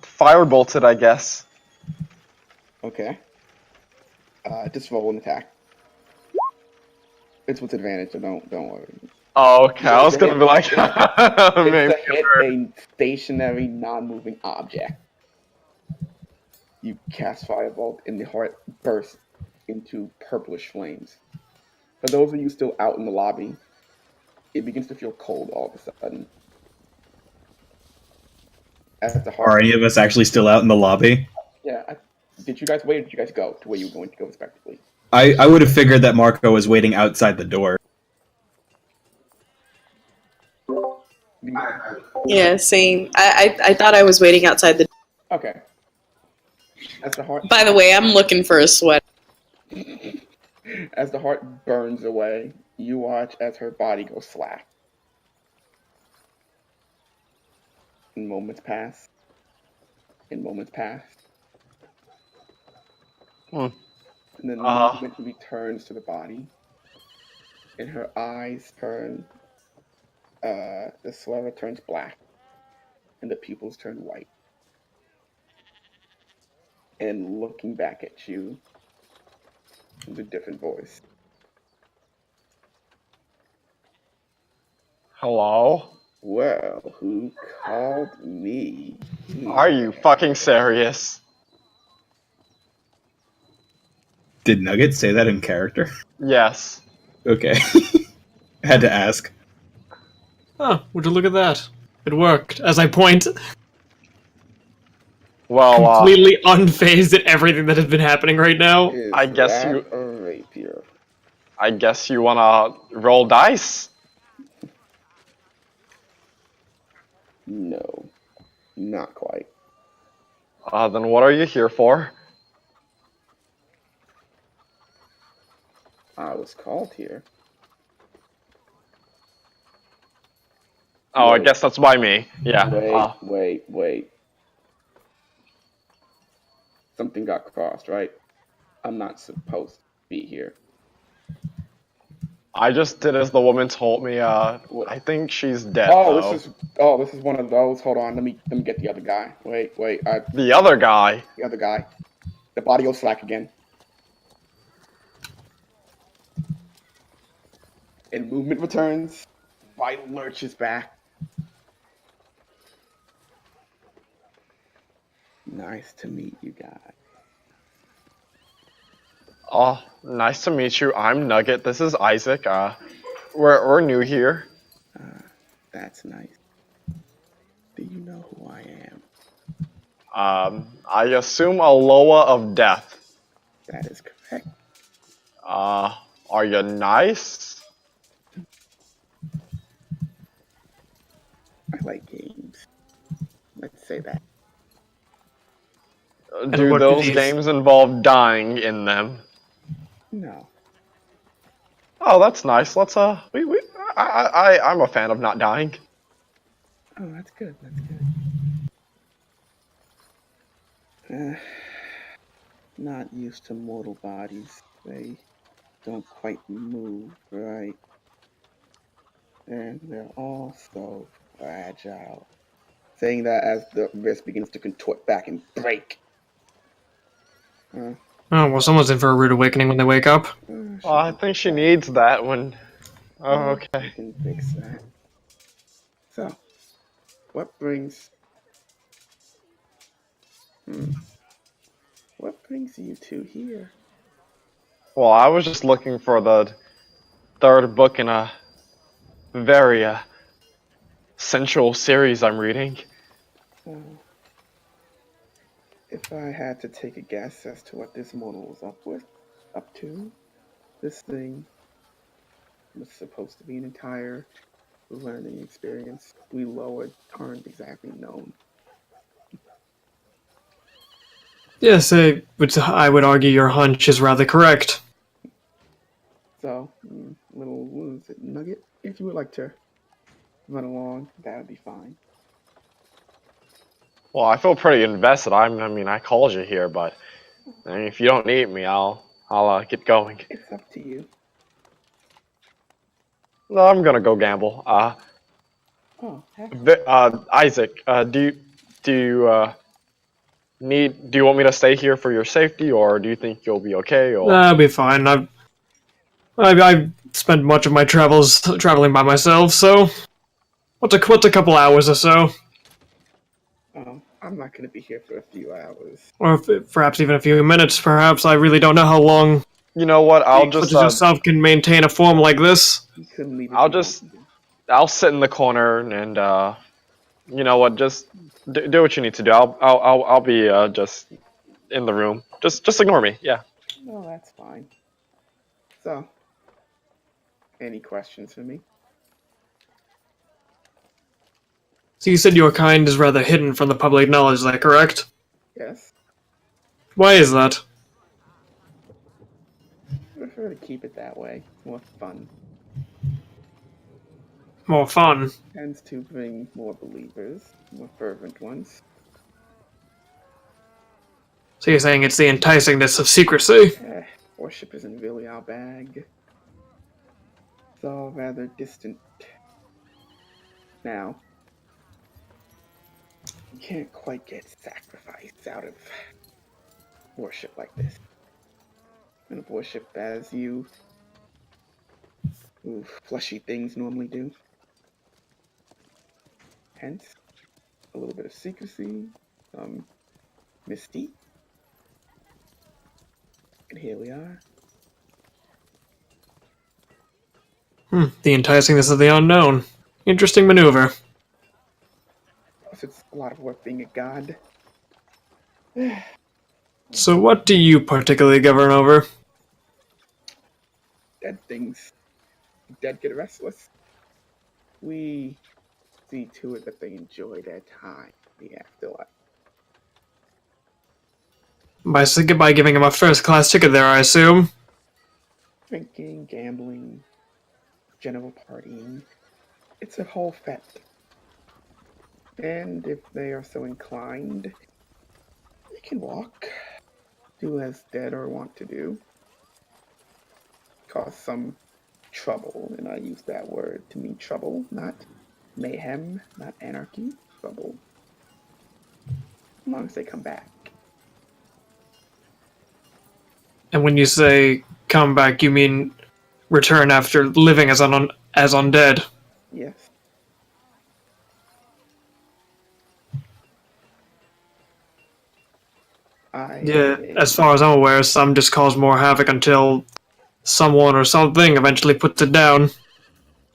S5: firebolt it, I guess.
S2: Okay. Just roll an attack. It's with advantage, so don't worry.
S5: Oh, okay. I was gonna be like, maybe.
S2: It's to hit a stationary, non-moving object. You cast Firebolt, and the heart bursts into purplish flames. For those of you still out in the lobby, it begins to feel cold all of a sudden. As the heart,
S4: Are any of us actually still out in the lobby?
S2: did you guys wait or did you guys go to where you were going to go respectively?
S4: I would have figured that Marco was waiting outside the door.
S6: Yeah, same. I thought I was waiting outside the.
S2: Okay. As the heart
S6: By the way, I'm looking for a sweat.
S2: as the heart burns away, you watch as her body goes slack. And moments pass. And moments pass.
S5: Hmm.
S2: And then the movement returns to the body. And her eyes turn, the sclera turns black. And the pupils turn white. And looking back at you, with a different voice.
S5: Hello?
S2: Well, who called me?
S5: Are you fucking serious?
S4: Did Nugget say that in character?
S5: Yes.
S4: Okay. I had to ask.
S1: Oh, would you look at that? It worked. As I point,
S5: Well,
S1: completely unfazed at everything that has been happening right now.
S2: Is
S5: I guess
S2: that
S5: you-
S2: a rapier?
S5: I guess you wanna roll dice?
S2: No, not quite.
S5: Then what are you here for?
S2: I was called here.
S5: Oh, I
S2: Wait.
S5: guess that's by me. Yeah.
S2: Wait. Something got crossed, right? I'm not supposed to be here.
S5: I just did as the woman told me. I think she's dead.
S2: Oh,
S5: though.
S2: this is one of those. Hold on, let me get the other guy. Wait,
S5: The other guy.
S2: the other guy. The body goes slack again. And movement returns. Vital lurches back. Nice to meet you guys.
S5: Oh, nice to meet you. I'm Nugget. This is Isaac. We're new here.
S2: That's nice. Do you know who I am?
S5: I assume a Loa of Death.
S2: That is correct.
S5: Are you nice?
S2: I like games. Let's say that.
S5: Do
S1: what do
S5: those
S1: these-
S5: games involve dying in them?
S2: No.
S5: Oh, that's nice. Let's I'm a fan of not dying.
S2: Oh, that's good. Not used to mortal bodies. They don't quite move, right? And they're all so fragile. Saying that as the wrist begins to contort back and break.
S1: Oh, well, someone's in for a rude awakening when they wake up.
S5: Oh, I think she needs that when. Oh, okay.
S2: We can fix that. So, what brings you two here?
S5: Well, I was just looking for the third book in a very sensual series I'm reading.
S2: If I had to take a guess as to what this mortal was up to, this thing was supposed to be an entire learning experience. We lowered aren't exactly known.
S1: Yes, I would argue your hunch is rather correct.
S2: So, little nugget, if you would like to run along, that would be fine.
S5: Well, I feel pretty invested. I called you here, but if you don't need me, I'll get going.
S2: It's up to you.
S5: No, I'm gonna go gamble.
S2: Oh, heck.
S5: Isaac, do you want me to stay here for your safety, or do you think you'll be okay? Or
S1: That'll be fine. I've spent much of my travels traveling by myself, so what's a couple hours or so?
S2: I'm not going to be here for a few hours.
S1: Or perhaps even a few minutes, perhaps. I really don't know how long
S5: You know what? I'll just
S1: such as yourself can maintain a form like this.
S2: You couldn't leave. If
S5: I'll
S2: you
S5: just-
S2: wanted to.
S5: I'll sit in the corner and you know what? Just do what you need to do. I'll be just in the room. Just ignore me. Yeah.
S2: No, that's fine. So, any questions for me?
S1: So you said your kind is rather hidden from the public knowledge, is that correct?
S2: Yes.
S1: Why is that?
S2: I prefer to keep it that way. It's more fun.
S1: More fun.
S2: Tends to bring more believers, more fervent ones.
S1: So you're saying it's the enticingness of secrecy?
S2: Worship isn't really our bag. It's all rather distant. Now, you can't quite get sacrifice out of worship like this. And of worship as you fleshy things normally do. Hence, a little bit of secrecy, some mystique. And here we are.
S1: The enticingness of the unknown. Interesting maneuver.
S2: Plus, it's a lot of work being a god.
S1: So what do you particularly govern over?
S2: Dead things. Dead get restless. We see to it that they enjoy their time in the afterlife.
S1: By giving him a first-class ticket there, I assume?
S2: Drinking, gambling, general partying. It's a whole fete. And if they are so inclined, they can walk, do as dead or want to do, cause some trouble, and I use that word to mean trouble, not mayhem, not anarchy, trouble. As long as they come back.
S1: And when you say come back, you mean return after living as undead?
S2: Yes.
S1: Yeah, as far as I'm aware, some just cause more havoc until someone or something eventually puts it down.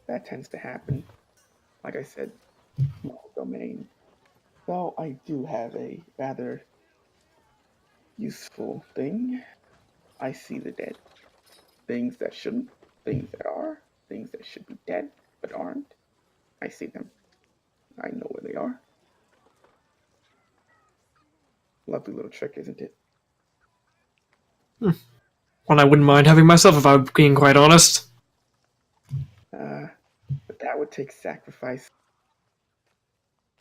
S2: That tends to happen. Like I said, small domain. Though I do have a rather useful thing. I see the dead. Things that shouldn't, things that are, things that should be dead but aren't. I see them. I know where they are. Lovely little trick, isn't it?
S1: One I wouldn't mind having myself if I'm being quite honest.
S2: But that would take sacrifice.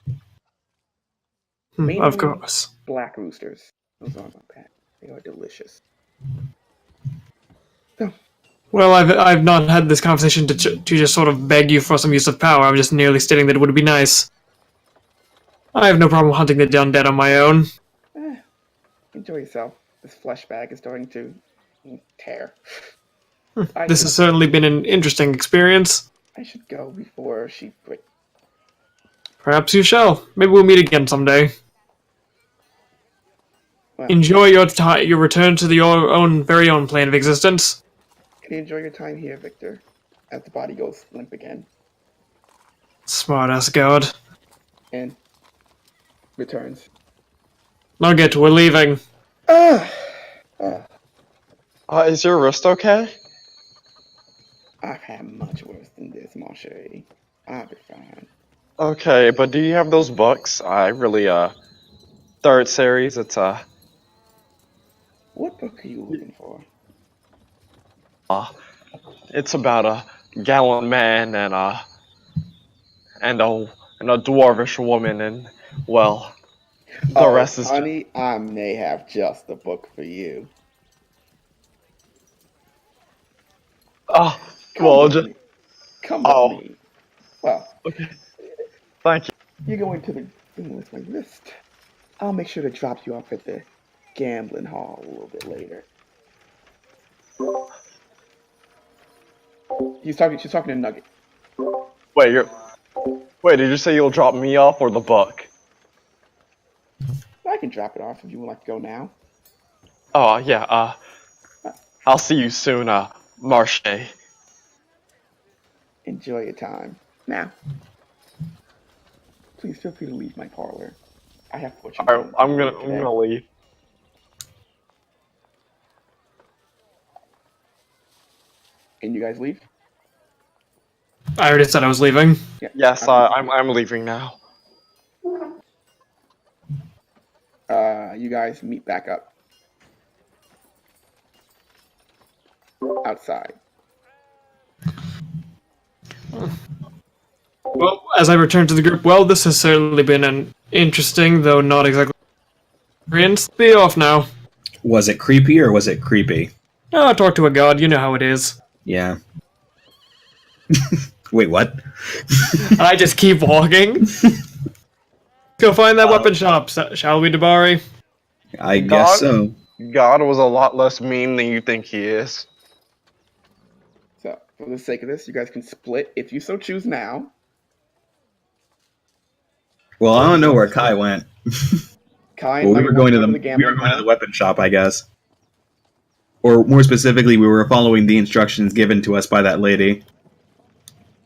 S1: Of
S2: Mainly
S1: course.
S2: Black roosters. Those are not bad. They are delicious. So,
S1: Well, I've not had this conversation to just sort of beg you for some use of power. I'm just merely stating that it would be nice. I have no problem hunting the undead on my own.
S2: enjoy yourself. This flesh bag is starting to tear.
S1: This has certainly been an interesting experience.
S2: I should go before she quit.
S1: Perhaps you shall. Maybe we'll meet again someday.
S2: Well,
S1: Enjoy your return to your very own plane of existence.
S2: can you enjoy your time here, Victor? As the body goes limp again.
S1: Smart-ass god.
S2: And returns.
S1: Nugget, we're leaving.
S5: Is your wrist okay?
S2: I've had much worse than this, mon chéri. I'll be fine.
S5: Okay, but do you have those books? I really third series. It's
S2: What book are you looking for?
S5: it's about a gallant man and a dwarvish woman, and well, the rest is
S2: honey, I may have just the book for you.
S5: oh
S2: Come
S5: well,
S2: with
S5: just
S2: me. Come with
S5: oh.
S2: me. Well,
S5: Okay. Thank you.
S2: you're going to the thing with my wrist. I'll make sure to drop you off at the gambling hall a little bit later. She's talking to Nugget.
S5: Wait, did you say you'll drop me off or the book?
S2: can drop it off if you would like to go now.
S5: Oh, yeah, I'll see you soon, Marche.
S2: Enjoy your time. Now, please feel free to leave my parlor. I have fortune.
S5: Alright, I'm gonna leave.
S2: And you guys leave?
S1: I already said I was leaving.
S2: Yeah.
S5: Yes, I'm leaving now.
S2: You guys meet back up. Outside.
S1: Well, as I return to the group, well, this has certainly been an interesting, though not exactly experience. Be off now.
S4: Was it creepy or was it creepy?
S1: Oh, talk to a god, you know how it is.
S4: Yeah. Wait, what?
S1: And I just keep walking. Go find that weapon shop, shall we, Dabari?
S4: I
S5: God?
S4: guess so.
S5: God was a lot less mean than you think he is.
S2: So, for the sake of this, you guys can split if you so choose now.
S4: Well, I don't know where Kai went.
S2: Kai
S4: Well,
S2: and
S4: we were going to the
S2: gambling
S4: weapon shop, I guess. Or more specifically, we were following the instructions given to us by that lady.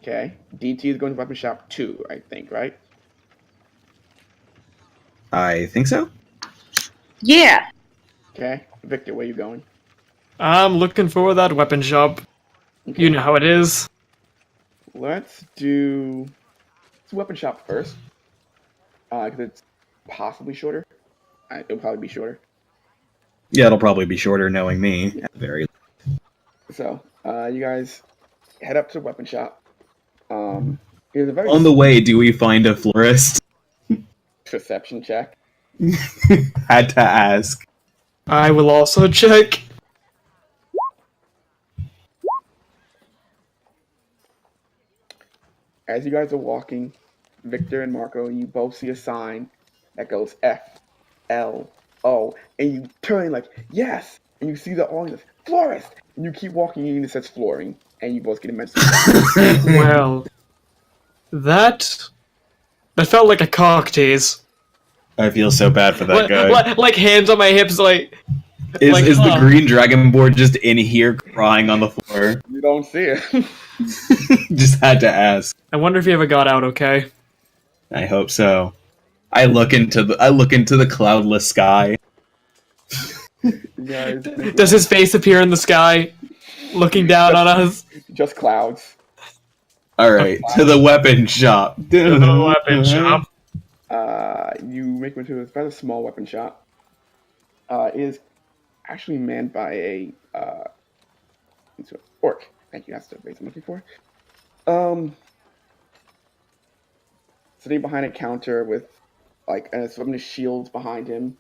S2: Okay. DT is going to weapon shop 2, I think, right?
S4: I think so.
S6: Yeah.
S2: Okay. Victor, where you going?
S1: I'm looking for that weapon shop.
S2: Okay.
S1: You know how it is.
S2: Let's do weapon shop first. Because it's possibly shorter. It'll probably be shorter.
S4: Yeah, it'll probably be shorter, knowing me. Yeah, very.
S2: So, you guys head up to the weapon shop. It's a very
S4: On the way, do we find a florist?
S2: perception check.
S4: Had to ask.
S1: I will also check.
S2: As you guys are walking, Victor and Marco, you both see a sign that goes F-L-O, and you turn like, yes! And you see the all florist! And you keep walking and it says flooring, and you both get immensely
S1: Well, that felt like a cock tease.
S4: I feel so bad for that guy.
S1: Like hands on my hips, like.
S4: Is the
S1: huh.
S4: green dragon board just in here crying on the floor?
S2: You don't see it.
S4: Just had to ask.
S1: I wonder if he ever got out okay.
S4: I hope so. I look into the cloudless sky.
S2: You guys,
S1: Does his face appear in the sky, looking down on us?
S2: just clouds.
S4: All right, to the weapon shop.
S1: To the weapon shop.
S2: You make it to a rather small weapon shop. It is actually manned by a orc. Thank you. That's the phrase I'm looking for. Sitting behind a counter with like some of the shields behind him.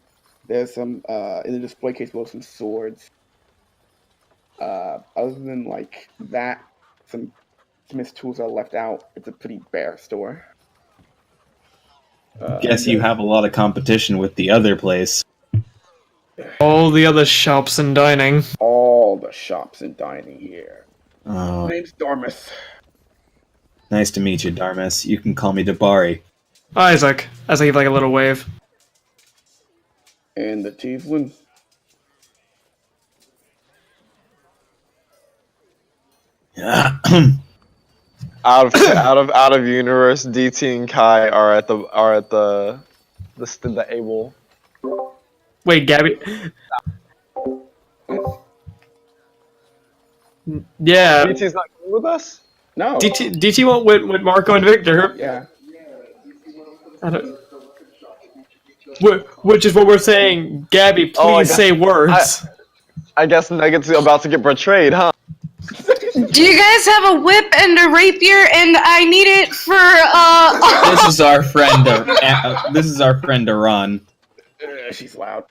S2: There's some in the display case below some swords. Other than like that, some smith's tools are left out. It's a pretty bare store.
S4: Guess you have a lot of competition with the other place.
S1: All the other shops and dining.
S2: All the shops and dining here.
S4: Oh,
S2: My name's Dormus.
S4: nice to meet you, Darmus. You can call me Dabari.
S1: Isaac, as I give like a little wave.
S2: And the tiefling.
S5: Out of universe, DT and Kai are at the able.
S1: Wait, Gabby. Yeah,
S5: DT's not going with us.
S2: No.
S1: DT went with Marco and Victor.
S2: Yeah.
S1: I don't, which is what we're saying. Gabby, please
S5: Oh, I got-
S1: say words.
S5: I guess Nugget's about to get betrayed, huh?
S6: Do you guys have a whip and a rapier? And I need it for
S4: This is our friend. This is our friend Iran.
S2: She's loud.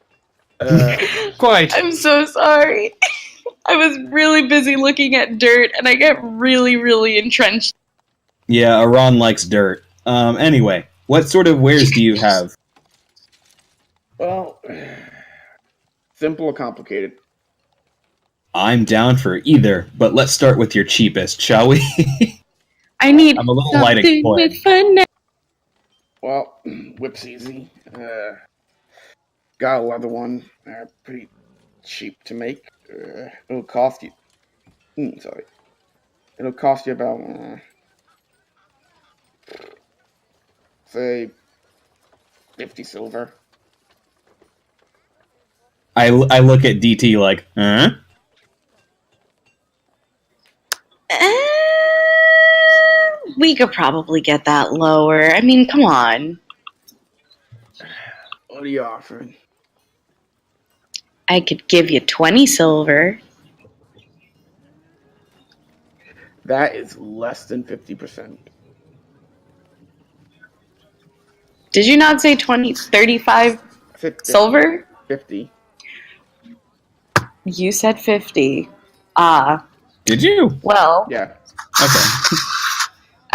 S1: Quite.
S6: I'm so sorry. I was really busy looking at dirt, and I get really, really entrenched.
S4: Yeah, Iran likes dirt. Anyway, what sort of wares do you have?
S2: Well, simple or complicated?
S4: I'm down for either, but let's start with your cheapest, shall we?
S6: I need
S4: I'm a little light
S6: something
S4: explored.
S6: with finesse.
S2: Well, whip's easy. got a leather one. Pretty cheap to make. It'll cost you. Sorry. It'll cost you about, say, 50 silver.
S4: I look at DT like, huh?
S6: We could probably get that lower. I mean, come on.
S2: What are you offering?
S6: I could give you 20 silver.
S2: That is less than 50%.
S6: Did you not say 20, 35
S2: I said 50.
S6: silver?
S2: 50.
S6: You said 50.
S4: Did you?
S6: Well,
S2: Yeah.
S4: Okay.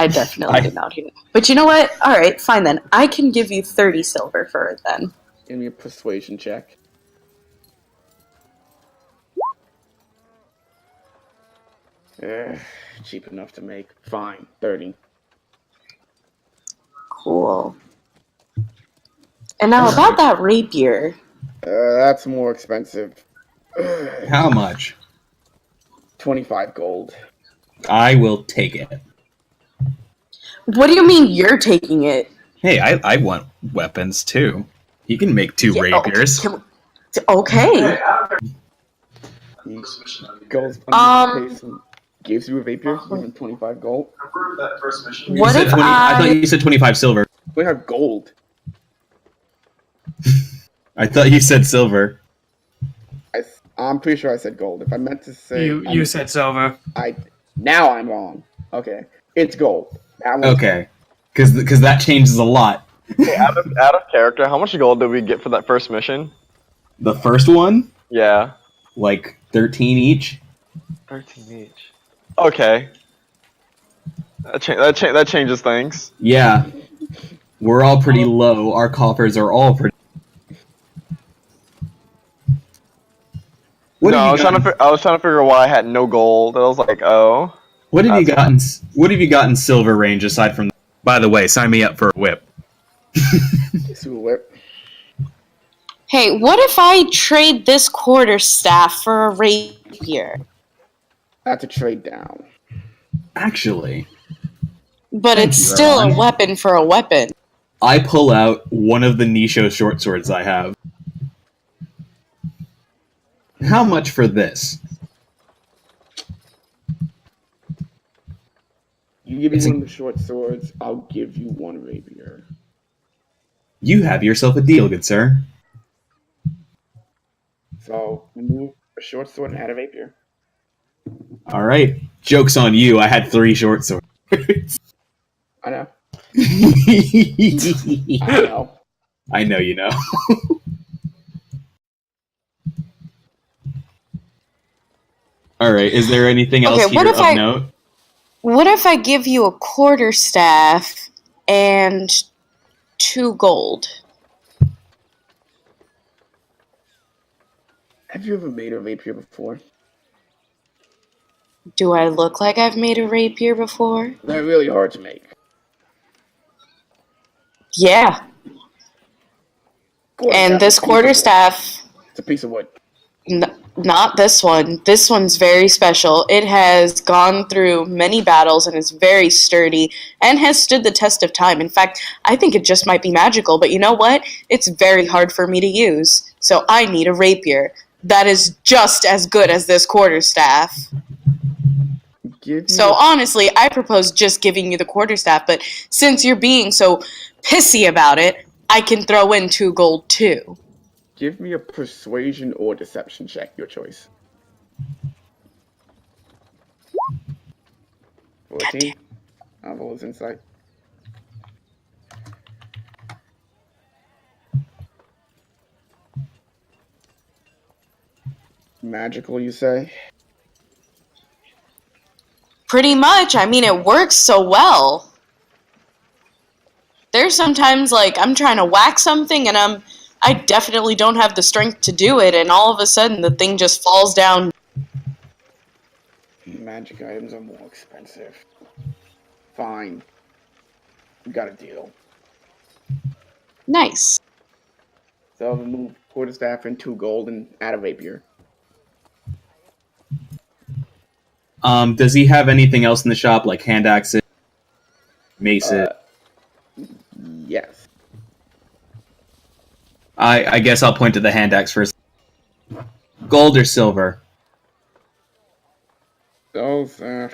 S6: I definitely did not hear that. But you know what? All right, fine then. I can give you 30 silver for it then.
S2: Give me a persuasion check. Cheap enough to make. Fine. 30.
S6: Cool. And now about that rapier.
S2: That's more expensive.
S4: How much?
S2: 25 gold.
S4: I will take it.
S6: What do you mean you're taking it?
S4: Hey, I want weapons too. You can make two rapiers.
S6: Okay.
S2: Goes gives you a rapier, give him 25 gold.
S3: Remember that first mission?
S4: You
S6: What
S4: said
S6: if
S4: 20, I thought you said 25 silver.
S2: We have gold.
S4: I thought you said silver.
S2: I'm pretty sure I said gold. If I meant to say
S1: You said silver.
S2: Now I'm wrong. Okay, it's gold.
S4: Okay, because that changes a lot.
S5: Hey, out of character, how much gold did we get for that first mission?
S4: The first one,
S5: Yeah.
S4: like 13 each.
S5: 13 each. Okay. That changes things.
S4: Yeah, we're all pretty low. Our coffers are all pretty. What
S5: No,
S4: have
S5: I
S4: you
S5: was,
S4: gotten?
S5: I was trying to figure why I had no gold. I was like, oh.
S4: What have you
S5: That's
S4: gotten? What have you got in silver range aside from? By the way, sign me up for a whip.
S2: Whip.
S6: Hey, what if I trade this quarterstaff for a rapier?
S2: That's a trade down.
S4: Actually,
S6: But
S4: Thank
S6: it's
S4: you,
S6: still
S4: Erwan.
S6: a weapon for a weapon.
S4: I pull out one of the Nisho short swords I have. How much for this?
S2: You give me
S4: It's
S2: one of the short swords, I'll give you one rapier.
S4: You have yourself a deal, good sir.
S2: So remove a short sword and add a rapier.
S4: All right. Joke's on you. I had 3 short swords.
S2: I know.
S4: I
S2: I know.
S4: know you know. All right. Is there anything else
S6: Okay,
S4: here of note?
S6: What if I give you a quarterstaff and 2 gold?
S2: Have you ever made a rapier before?
S6: Do I look like I've made a rapier before?
S2: They're really hard to make.
S6: Yeah. And this quarterstaff,
S2: It's a piece of wood.
S6: not this one. This one's very special. It has gone through many battles and is very sturdy and has stood the test of time. In fact, I think it just might be magical, but you know what? It's very hard for me to use. So I need a rapier that is just as good as this quarterstaff. So honestly, I propose just giving you the quarterstaff, but since you're being so pissy about it, I can throw in 2 gold too.
S2: Give me a persuasion or deception check, your choice. 14. I'll roll his insight. Magical, you say?
S6: Pretty much. I mean, it works so well. There's sometimes like I'm trying to whack something and I definitely don't have the strength to do it, and all of a sudden the thing just falls down.
S2: Magic items are more expensive. Fine. We got a deal.
S6: Nice.
S2: So remove quarterstaff and 2 gold and add a rapier.
S4: Does he have anything else in the shop, like hand axes, maces?
S2: Yes.
S4: I guess I'll point to the hand axe first. Gold or silver?
S2: Those 2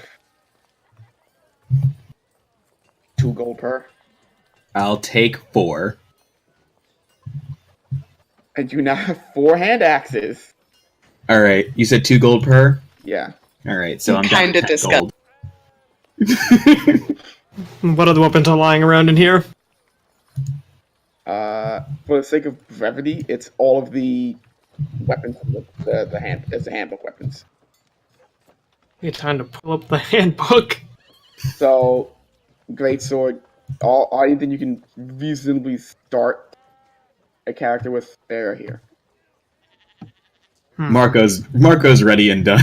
S2: gold per.
S4: I'll take 4.
S2: And you now have 4 hand axes.
S4: All right, you said 2 gold per.
S2: Yeah.
S4: All right, so I'm down to
S6: Kinda
S4: 10 gold.
S1: What other weapons are lying around in here?
S2: For the sake of brevity, it's all of the weapons, the handbook weapons.
S1: It's time to pull up the handbook.
S2: So, greatsword, anything you can reasonably start a character with, they're here.
S4: Marco's ready and done.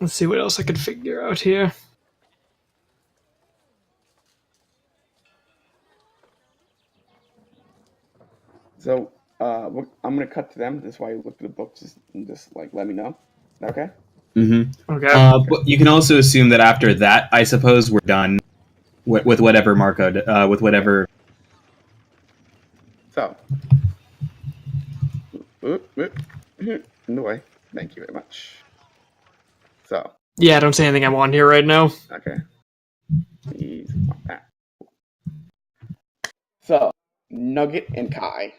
S1: Let's see what else I could figure out here.
S2: So, I'm gonna cut to them. This is why you look at the book. Just like let me know. Okay.
S4: Mm-hmm.
S1: Okay.
S4: But you can also assume that after that, I suppose we're done with whatever Marco, with whatever.
S2: So, in the way. Thank you very much. So,
S1: Yeah, I don't see anything I want here right now.
S2: okay. Please, like that. So, Nugget and Kai.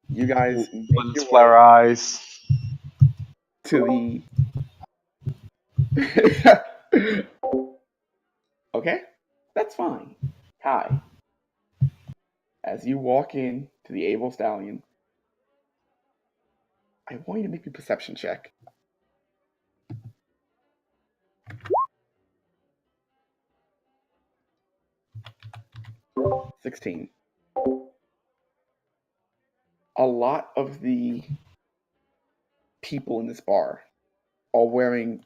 S2: You guys make
S5: Let's
S2: your
S5: flare
S2: way
S5: eyes.
S2: to the. Okay, that's fine. Kai, as you walk in to the Able Stallion, I want you to make a perception check. 16. A lot of the people in this bar are wearing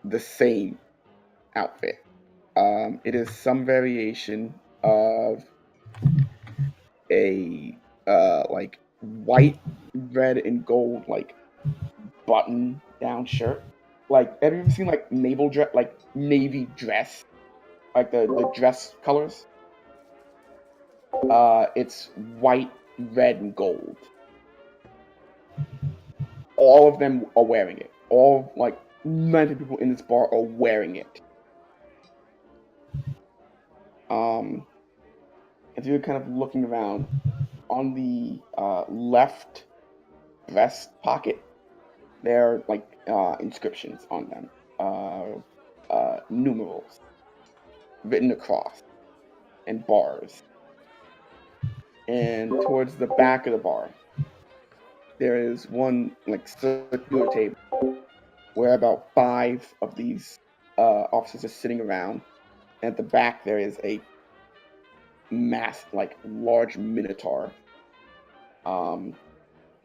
S2: the same outfit. It is some variation of a like white, red, and gold like button down shirt. Like, have you ever seen like navy dress, like the dress colors? It's white, red, and gold. All of them are wearing it. All like 90 people in this bar are wearing it. If you're kind of looking around, on the left breast pocket, there are like inscriptions on them, numerals written across, and bars. And towards the back of the bar, there is one like circular table where about 5 of these officers are sitting around. And at the back, there is a large minotaur,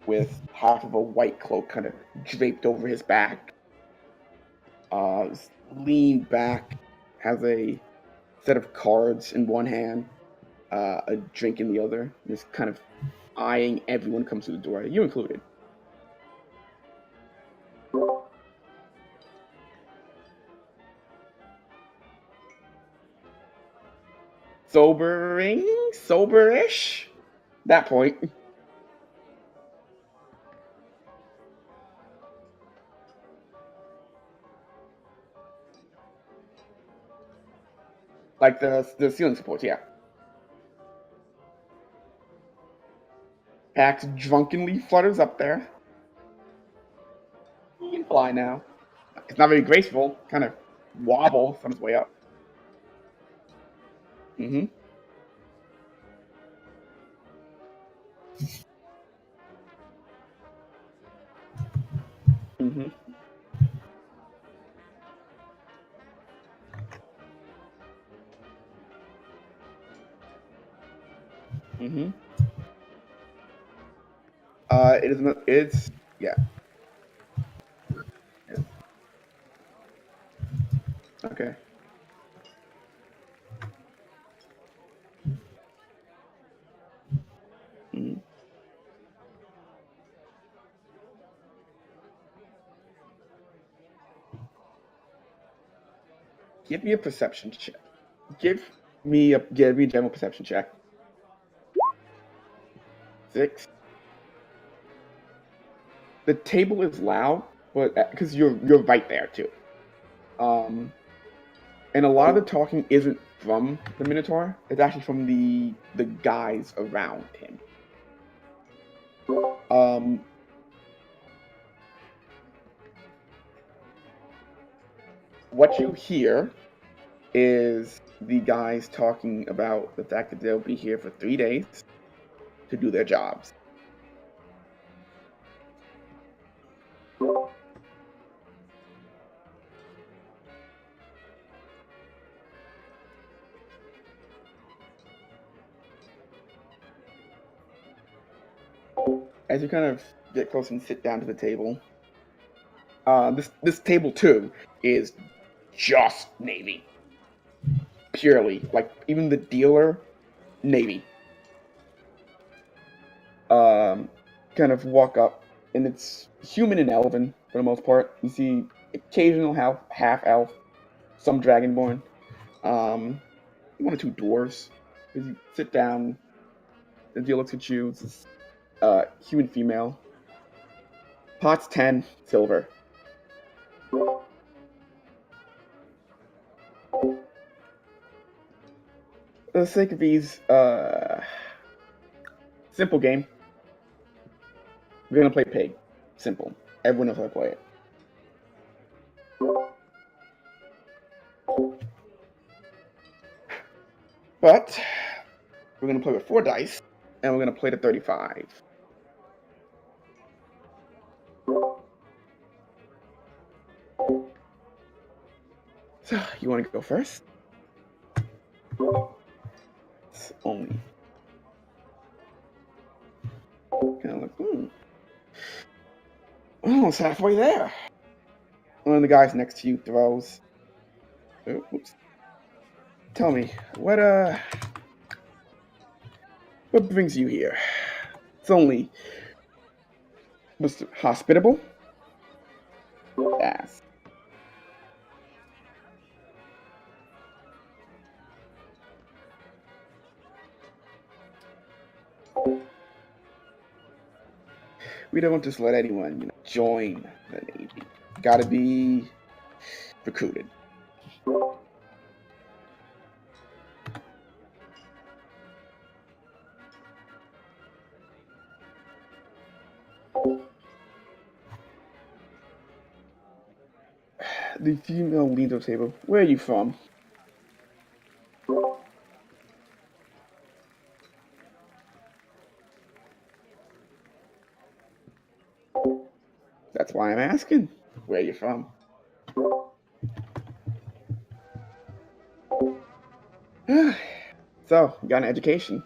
S2: with half of a white cloak kind of draped over his back. Leaned back, has a set of cards in one hand, a drink in the other, just kind of eyeing everyone who comes through the door, you included. Soberish, that point. Like the ceiling supports, yeah. Pax drunkenly flutters up there. He can fly now. It's not very graceful, kind of wobbles on his way up. Mm-hmm. Mm-hmm. Mm-hmm. It's yeah. Okay. Give me a perception check. Give me a general perception check. 6. The table is loud, but because you're right there too. And a lot of the talking isn't from the Minotaur. It's actually from the guys around him. What you hear is the guys talking about the fact that they'll be here for 3 days to do their jobs. As you kind of get close and sit down to the table, this table too is just Navy. Purely. Like, even the dealer, Navy. Kind of walk up, and it's human and elven for the most part. You see occasional half elf, some dragonborn, one or two dwarves. As you sit down, the dealer looks at you. It's human female. Pots 10 silver. For the sake of these, simple game. We're gonna play pig. Simple. Everyone knows how to play it. But we're gonna play with 4 dice, and we're gonna play to 35. So, you want to go first? It's only kind of like, almost halfway there. One of the guys next to you throws. Oops. Tell me, what brings you here? It's only Mr. Hospitable. Ass. We don't just let anyone, join the Navy. Gotta be recruited. The female leads the table. Where are you from? That's why I'm asking. Where are you from? So, you got an education.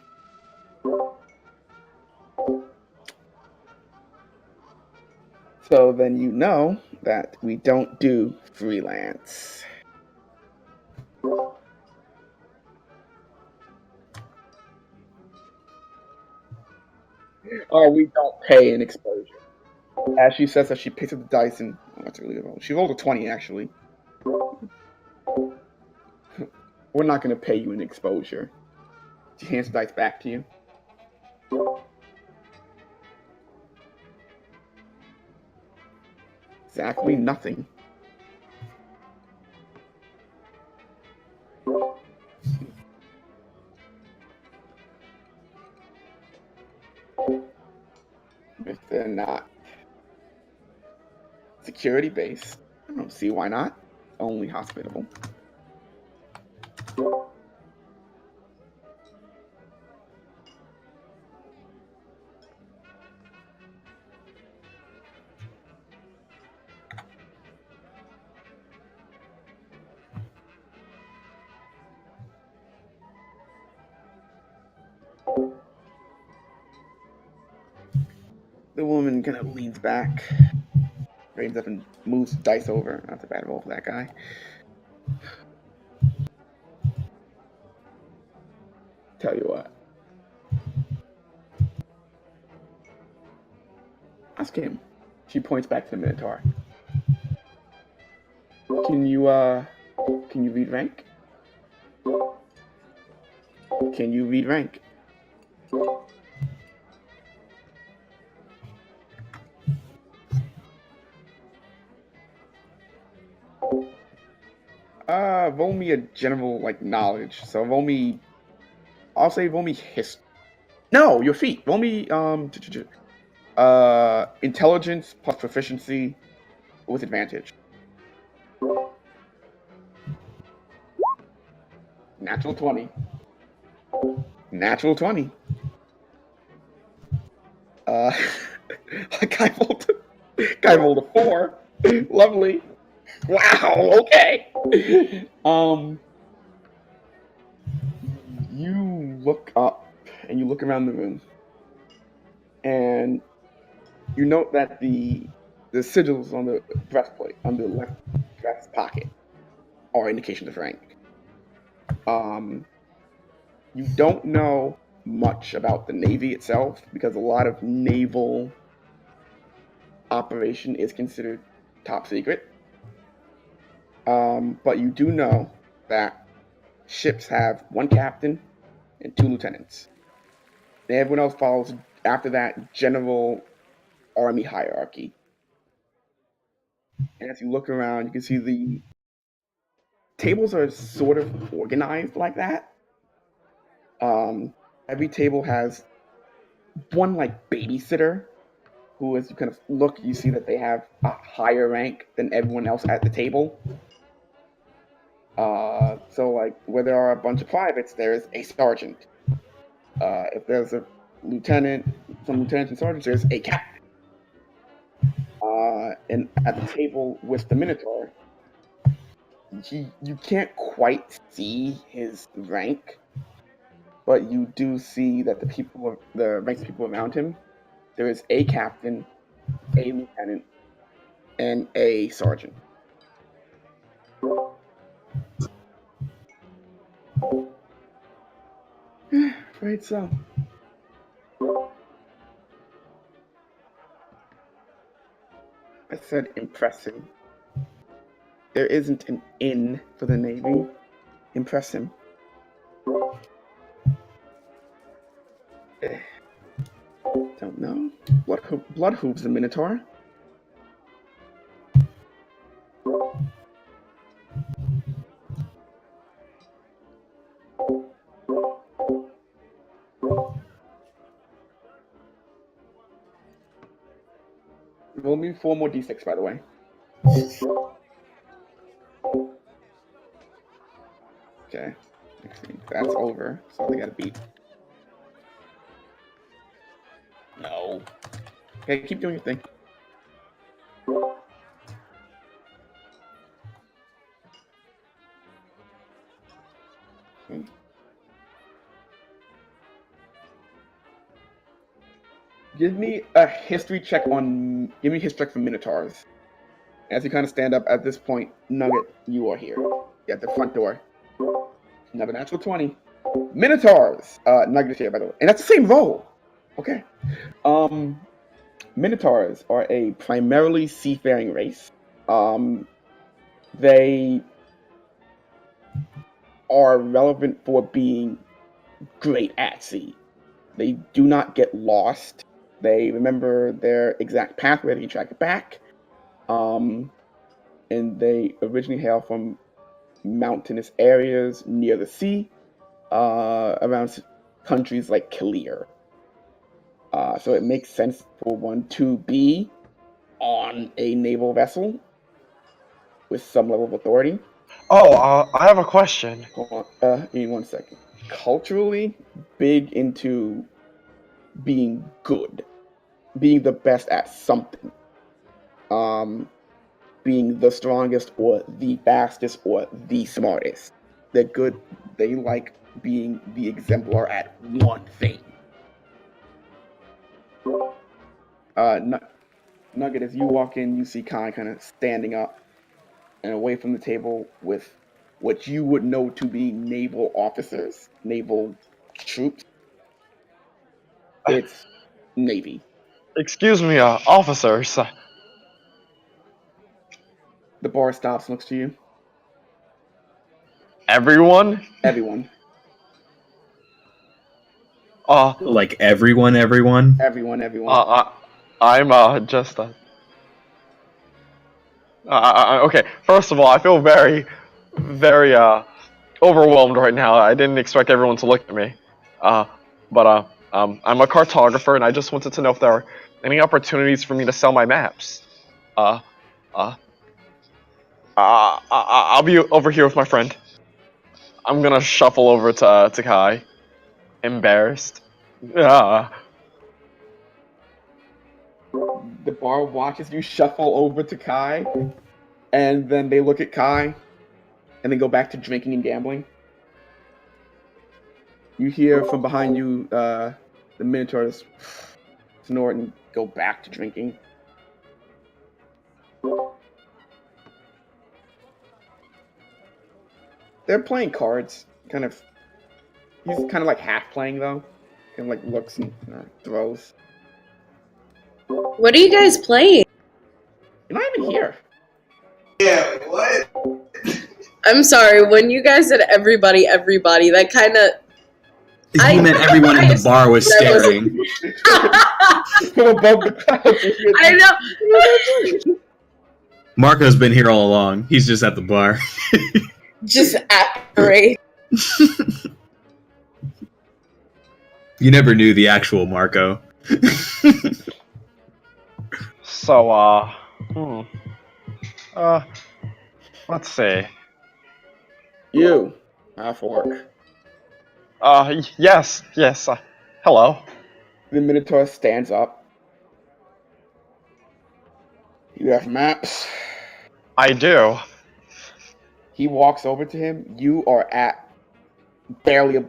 S2: So then you know that we don't do freelance. Or we don't pay an exposure. As she says that, she picks up the dice and that's really good roll. She rolled a 20 actually. We're not going to pay you an exposure. She hands the dice back to you. Exactly nothing. If they're not security based, I don't see why not. Only hospitable. The woman kind of leans back, raises up and moves the dice over. That's a bad roll for that guy. Tell you what. Ask him. She points back to the Minotaur. Can Can you read rank? Can you read rank? Roll me a general knowledge. So I'll say roll me history. No, your feet. Roll me intelligence plus proficiency with advantage. Natural 20. Natural 20. Uh, guy rolled a 4. Lovely. Wow. Okay. You look up and you look around the room, and you note that the sigils on the breastplate, on the left breast pocket, are indications of rank. You don't know much about the Navy itself because a lot of naval operation is considered top secret. But you do know that ships have one captain and 2 lieutenants. And everyone else follows after that general army hierarchy. And as you look around, you can see the tables are sort of organized like that. Every table has one babysitter who, as you kind of look, you see that they have a higher rank than everyone else at the table. So where there are a bunch of privates, there's a sergeant. If there's a lieutenant, some lieutenants and sergeants, there's a captain. And at the table with the Minotaur, you can't quite see his rank, but you do see that the ranks of people around him, there is a captain, a lieutenant, and a sergeant. Right, so. I said impressive. There isn't an in for the Navy. Impress him. Don't know. Blood hooves the Minotaur. Roll me 4 more d6, by the way. Okay. That's over, so they gotta beat. No. Okay, keep doing your thing. Okay. Give me a history check for Minotaurs. As you kind of stand up at this point, Nugget, you are here. You're at the front door. Another natural 20. Minotaurs! Nugget is here, by the way. And that's the same roll! Okay. Minotaurs are a primarily seafaring race. They are relevant for being great at sea. They do not get lost. They remember their exact pathway, they can track it back. And they originally hail from mountainous areas near the sea, around countries like Kreytarr. So it makes sense for one to be on a naval vessel with some level of authority.
S5: Oh, I have a question.
S2: Hold on, give me 1 second. Culturally, big into being good, being the best at something, being the strongest or the fastest or the smartest. They're good. They like being the exemplar at one thing. Nugget, as you walk in, you see Kai kind of standing up and away from the table with what you would know to be naval officers, naval troops. It's Navy.
S5: Excuse me, officers.
S2: The bar stops and looks to you.
S5: Everyone?
S2: Everyone.
S4: Like everyone.
S2: Everyone.
S5: I'm just okay. First of all, I feel very, very overwhelmed right now. I didn't expect everyone to look at me. But I'm a cartographer, and I just wanted to know if there are any opportunities for me to sell my maps. Uh, uh, I'll be over here with my friend. I'm gonna shuffle over to Kai, embarrassed.
S2: The bar watches you shuffle over to Kai, and then they look at Kai, and then go back to drinking and gambling. You hear from behind you the Minotaurs snort and go back to drinking. They're playing cards. He's kind of like half playing though. Kind of like looks and throws.
S6: What are you guys playing?
S2: You're not even here.
S3: Yeah, what?
S6: I'm sorry, when you guys said everybody, that kind of.
S4: He meant everyone in the bar was staring.
S2: From above the clouds.
S6: I know.
S4: Marco's been here all along. He's just at the bar.
S6: Just accurate.
S4: You never knew the actual Marco.
S5: So, let's see.
S2: You half orc.
S5: Yes, hello.
S2: The Minotaur stands up. You have maps.
S5: I do.
S2: He walks over to him. You are at barely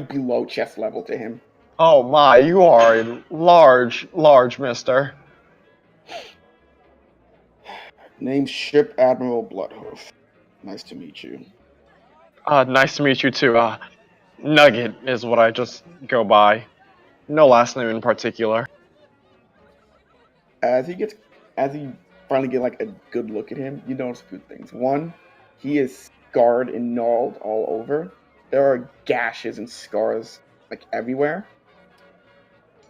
S2: below chest level to him.
S5: Oh my, you are a large mister.
S2: Name's Ship Admiral Bloodhoof. Nice to meet you.
S5: Nice to meet you too. Nugget is what I just go by. No last name in particular.
S2: As you finally get like a good look at him, you notice a few things. One, he is scarred and gnarled all over. There are gashes and scars like everywhere.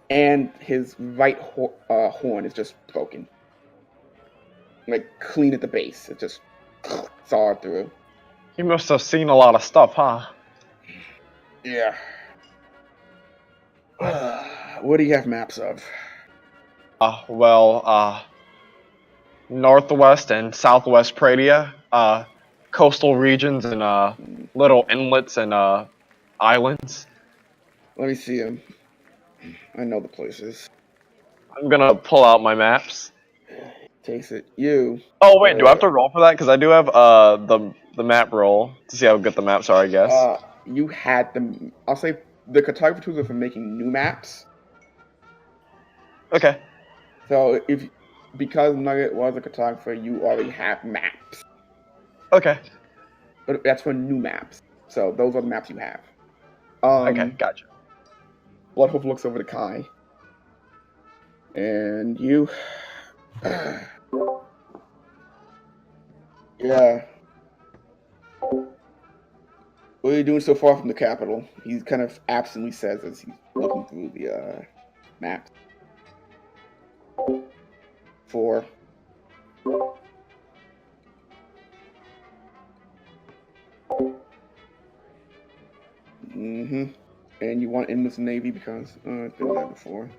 S2: And his right horn is just broken. Like clean at the base. It just sawed through.
S5: You must have seen a lot of stuff, huh?
S2: Yeah. What do you have maps of?
S5: Northwest and Southwest Pradia, coastal regions and little inlets and islands.
S2: Let me see them. I know the places.
S5: I'm gonna pull out my maps.
S2: Takes it. You.
S5: Oh wait, do I have to roll for that? Because I do have the map roll to see how good the maps are, I guess.
S2: You had them. I'll say the cartography tools are for making new maps.
S5: Okay.
S2: So because Nugget was a cartographer, you already have maps.
S5: Okay.
S2: But that's for new maps. So those are the maps you have.
S5: Okay, gotcha.
S2: Bloodhoof looks over to Kai. And you. Yeah. What are you doing so far from the capital? He kind of absently says as he's looking through the maps. 4. Mm-hmm. And you want endless navy because I've been there before.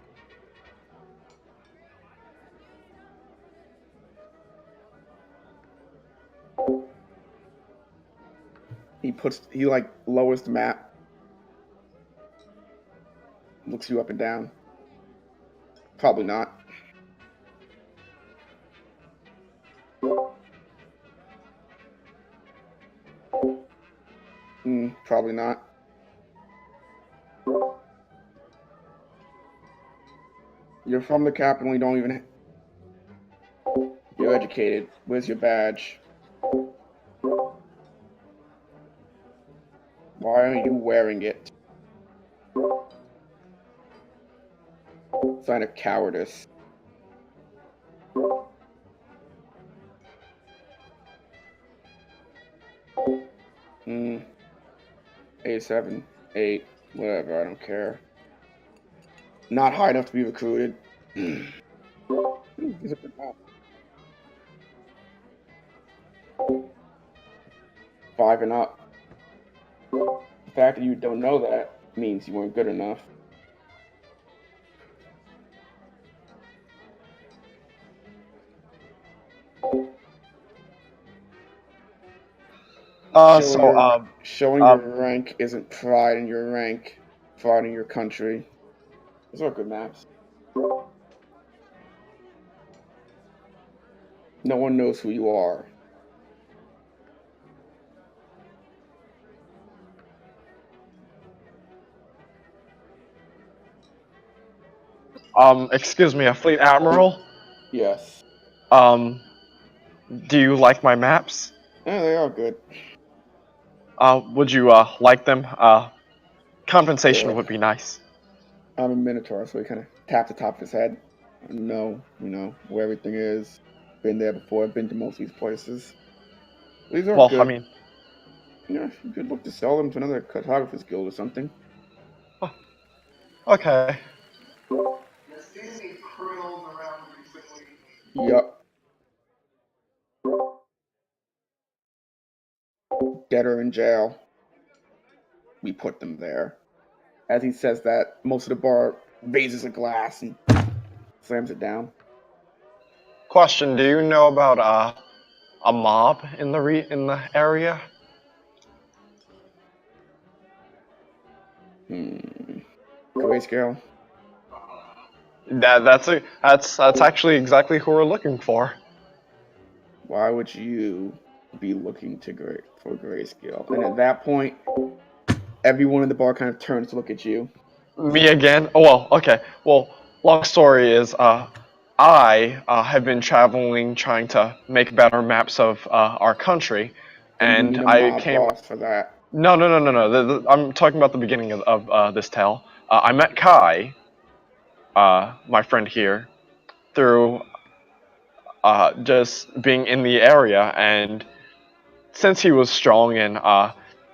S2: He like lowers the map. Looks you up and down. Probably not. Probably not. You're from the capital, you don't even... You're educated. Where's your badge? Why aren't you wearing it? Sign of cowardice. A7, 8, whatever, I don't care. Not high enough to be recruited. These are good maps. 5 and up. The fact that you don't know that means you weren't good enough. Showing your rank isn't pride in your rank, pride in your country. Those are good maps. No one knows who you are.
S5: Excuse me, a fleet admiral.
S2: Yes.
S5: Do you like my maps?
S2: Yeah, they are good.
S5: Would you like them? Compensation
S2: Sure.
S5: would be nice.
S2: I'm a Minotaur, so he kind of tapped the top of his head. I know, where everything is. Been there before. I've been to most of these places. These are
S5: Well,
S2: good.
S5: I mean,
S2: Yeah, you could look to sell them to another cartographer's guild or something.
S5: okay.
S3: There's any criminals around recently?
S2: Yup. Debtor in jail. We put them there. As he says that, most of the bar raises a glass and slams it down.
S5: Question: do you know about a mob in the area?
S2: Grayscale.
S5: That's actually exactly who we're looking for.
S2: Why would you be looking for Grayscale? And at that point, everyone in the bar kind of turns to look at you.
S5: Me again? Oh well, okay. Well, long story is I have been traveling trying to make better maps of our country,
S2: And you
S5: and
S2: need a
S5: I
S2: mob
S5: came.
S2: boss for that.
S5: No. I'm talking about the beginning of this tale. I met Kai, my friend here, through just being in the area, and since he was strong and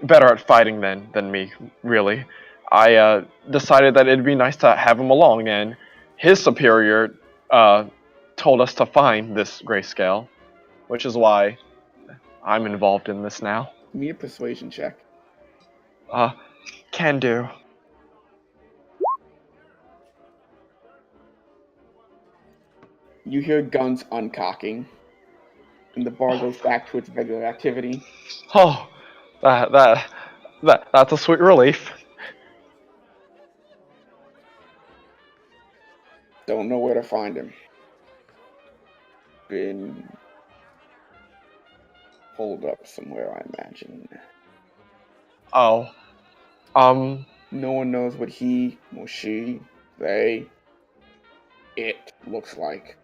S5: better at fighting than me, really, I decided that it'd be nice to have him along, and his superior told us to find this grayscale, which is why I'm involved in this now.
S2: Give me a persuasion check.
S5: Can do.
S2: You hear guns uncocking, and the bar goes back to its regular activity.
S5: Oh, that's a sweet relief.
S2: Don't know where to find him. Been pulled up somewhere, I imagine.
S5: Oh,
S2: No one knows what he or she, they, it looks like.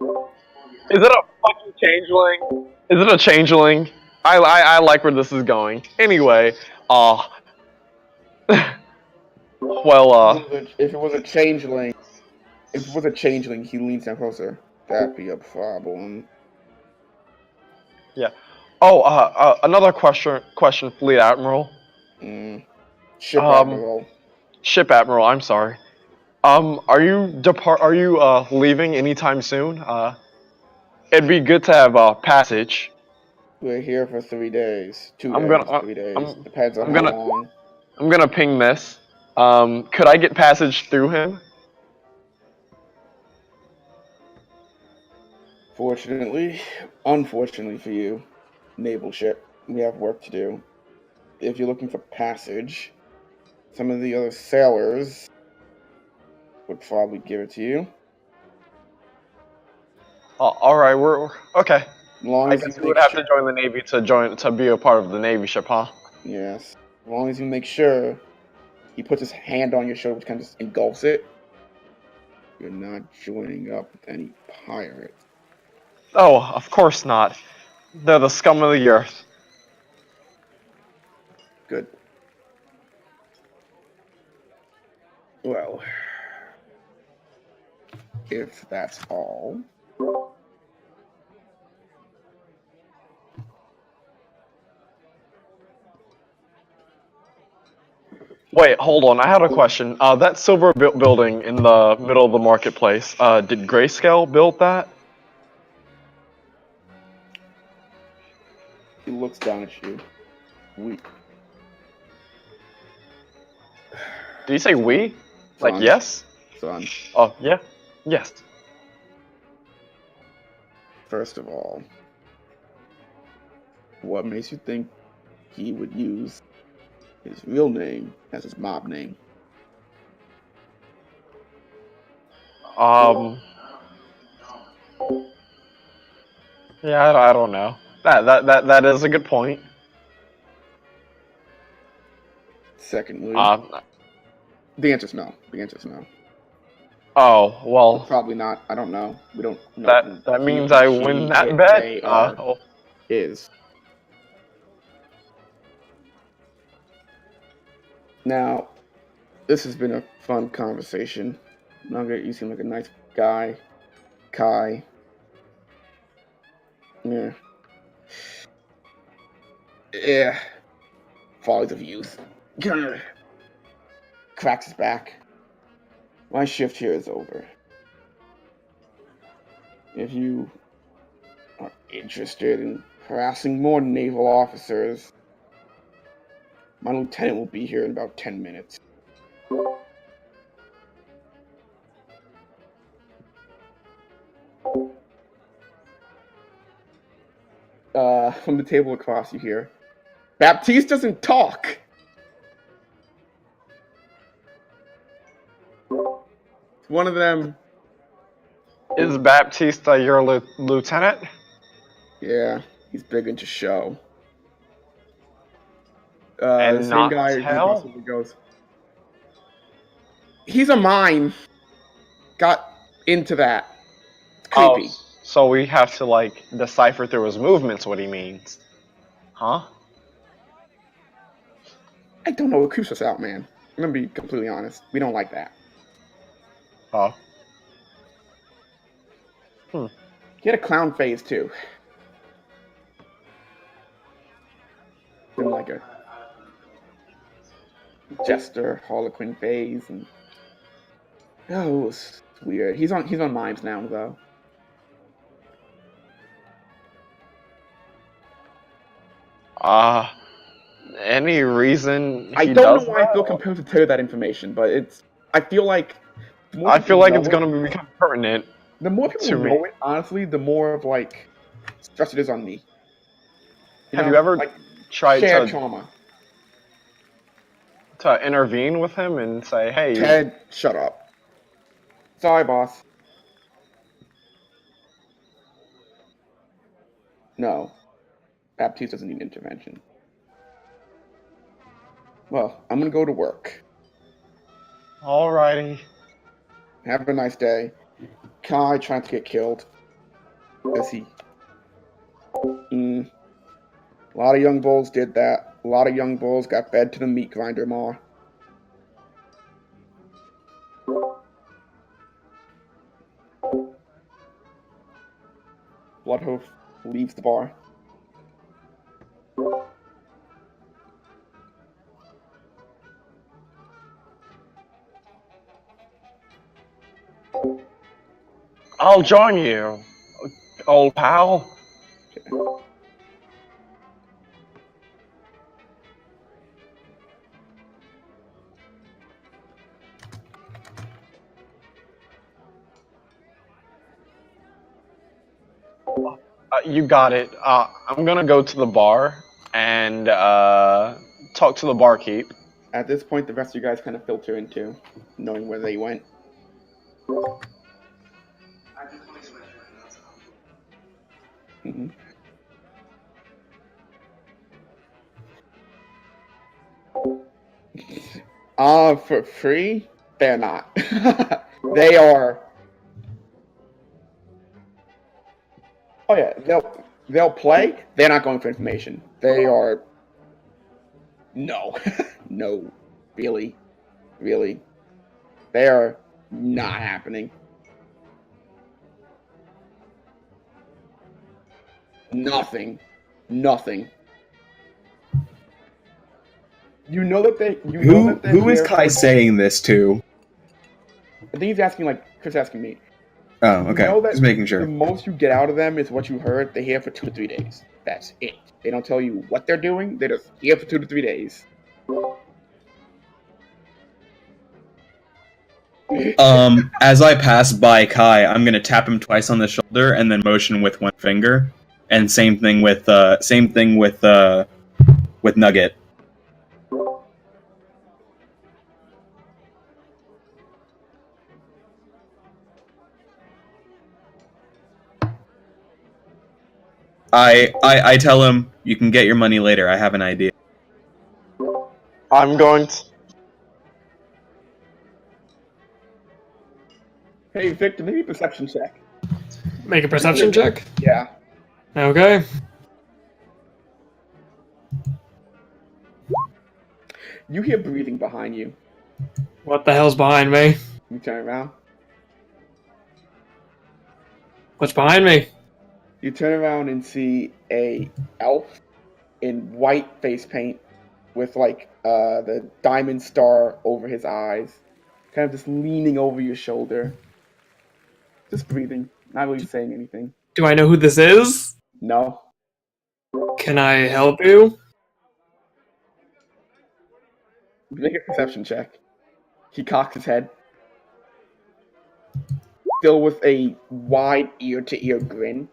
S5: is it a fucking changeling? Is it a changeling? I like where this is going. Anyway, well,
S2: If it was a changeling, he leans down closer. That'd be a problem.
S5: yeah. Oh, another question, Fleet Admiral.
S2: Ship
S5: Um,
S2: admiral.
S5: Ship Admiral. I'm sorry. Are you leaving anytime soon? It'd be good to have passage.
S2: We're here for 3 days. 2
S5: I'm
S2: days,
S5: gonna,
S2: 3 days.
S5: I'm,
S2: Depends on
S5: I'm
S2: how
S5: gonna,
S2: long.
S5: I'm gonna ping this. Could I get passage through him?
S2: Unfortunately for you, naval ship, we have work to do. If you're looking for passage, some of the other sailors would probably give it to you.
S5: All right, we're okay.
S2: As long
S5: I
S2: as you
S5: guess we
S2: make
S5: would have
S2: sure.
S5: to join the Navy to be a part of the Navy ship, huh?
S2: Yes. As long as you make sure he puts his hand on your shoulder, which kind of just engulfs it. You're not joining up with any pirates.
S5: Oh, of course not. They're the scum of the earth.
S2: Good. Well, if that's all.
S5: Wait, hold on. I had a question. That silver building in the middle of the marketplace. Did Grayscale build that?
S2: He looks down at you. We.
S5: Did you say we? Like
S2: Son.
S5: yes?
S2: Son,
S5: Oh yeah. Yes.
S2: first of all, what makes you think he would use his real name as his mob name?
S5: Yeah, I don't know. That is a good point.
S2: Secondly,
S5: Uh,
S2: the answer's no. The answer's no.
S5: oh well.
S2: Probably not. I don't know. We don't know who
S5: That
S2: he,
S5: means I
S2: she,
S5: win that
S2: it,
S5: bet.
S2: they are is. Now, this has been a fun conversation. Nugget, you seem like a nice guy. Kai. Yeah. Yeah. Follies of youth. Cracks his back. My shift here is over. If you are interested in harassing more naval officers, my lieutenant will be here in about 10 minutes. From the table across you hear, Baptiste doesn't talk! One of them,
S5: Is Baptista your lieutenant?
S2: yeah, he's big into show. The
S5: And
S2: same
S5: not
S2: guy who
S5: tell?
S2: possibly goes, he's a mime. Got into that. It's creepy.
S5: Oh, so we have to like decipher through his movements what he means, huh?
S2: I don't know what creeps us out, man. I'm gonna be completely honest. We don't like that.
S5: Oh.
S2: He had a clown phase too. Then like a jester, harlequin phase, and oh, it was weird. He's on mimes now though.
S5: Any reason
S2: I
S5: he
S2: don't
S5: does
S2: know why I feel
S5: that?
S2: compelled to tell you that information, but I feel like the more
S5: I
S2: people
S5: feel like
S2: know
S5: it's
S2: it,
S5: gonna become pertinent
S2: the more people
S5: to
S2: know
S5: me.
S2: it, honestly, the more of like stress it is on me.
S5: Have you ever
S2: like
S5: tried
S2: shared
S5: to
S2: trauma?
S5: intervene with him and say, "Hey,
S2: Ted, shut up. Sorry, boss. No, Baptiste doesn't need intervention. Well, I'm gonna go to work.
S5: alrighty."
S2: Have a nice day. Kai trying to get killed. As he. A lot of young bulls did that. A lot of young bulls got fed to the meat grinder maw. Bloodhoof leaves the bar.
S5: I'll join you, old pal. You got it. I'm gonna go to the bar and talk to the barkeep.
S2: At this point, the rest of you guys kind of filter into knowing where they went. Mm-hmm. For free? They're not. They are. Oh yeah, they'll play. They're not going for information. They are. No, no, really, really. They are not happening. Nothing. Nothing. You know that they. You know
S4: Who
S2: that they're
S4: who is
S2: here
S4: Kai
S2: for-
S4: saying this to?
S2: I think he's asking like Chris asking me.
S4: Oh, okay.
S2: You know that
S4: Just making
S2: the
S4: sure.
S2: most you get out of them is what you heard. They're here for 2 to 3 days. That's it. They don't tell you what they're doing. They're just here for 2 to 3 days.
S4: As I pass by Kai, I'm gonna tap him twice on the shoulder and then motion with one finger. And same thing with Nugget. I tell him you can get your money later. I have an idea.
S5: I'm going to.
S2: Hey, Victor, maybe a perception check.
S1: Make a perception check.
S2: Yeah.
S1: Okay.
S2: You hear breathing behind you.
S1: What the hell's behind me?
S2: You turn around.
S1: What's behind me?
S2: You turn around and see a elf in white face paint with like the diamond star over his eyes, kind of just leaning over your shoulder, just breathing, not really saying anything.
S1: Do I know who this is?
S2: No.
S1: Can I help you?
S2: Make a perception check. He cocks his head, still with a wide ear-to-ear grin.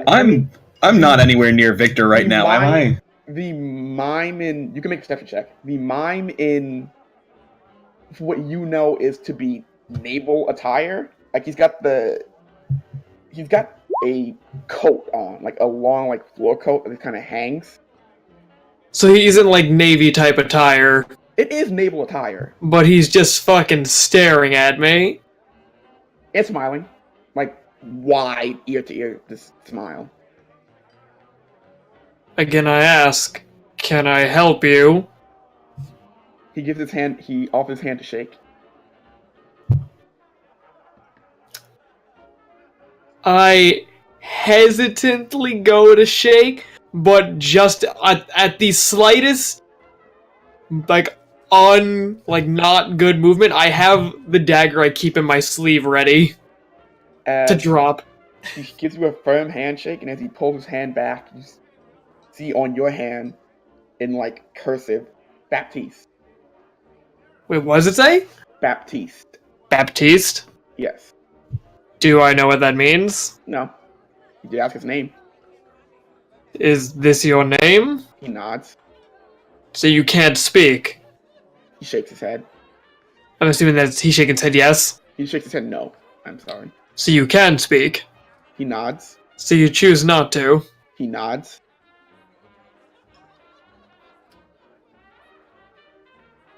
S4: I'm not anywhere near Victor right now, am I?
S2: The mime in... You can make a perception check. The mime in what you know is to be naval attire. Like, he's got a coat on, like a long, like, floor coat that kind of hangs.
S1: So he isn't like Navy type attire,
S2: It is naval attire.
S1: but he's just fucking staring at me.
S2: And smiling. Like, wide ear-to-ear, just smile.
S1: Again, I ask, can I help you?
S2: He gives his hand... He offers his hand to shake.
S1: I hesitantly go to shake, but just at the slightest, like, not good movement, I have the dagger I keep in my sleeve ready to drop.
S2: He gives you a firm handshake, and as he pulls his hand back, you see on your hand, in like cursive, Baptiste.
S1: Wait, what does it say?
S2: Baptiste.
S1: Baptiste?
S2: Yes.
S1: Do I know what that means?
S2: No. You did ask his name.
S1: Is this your name?
S2: He nods.
S1: So you can't speak.
S2: He shakes his head.
S1: I'm assuming that he's shaking his head yes.
S2: He shakes his head no. I'm sorry.
S1: So you can speak.
S2: He nods.
S1: So you choose not to.
S2: He nods.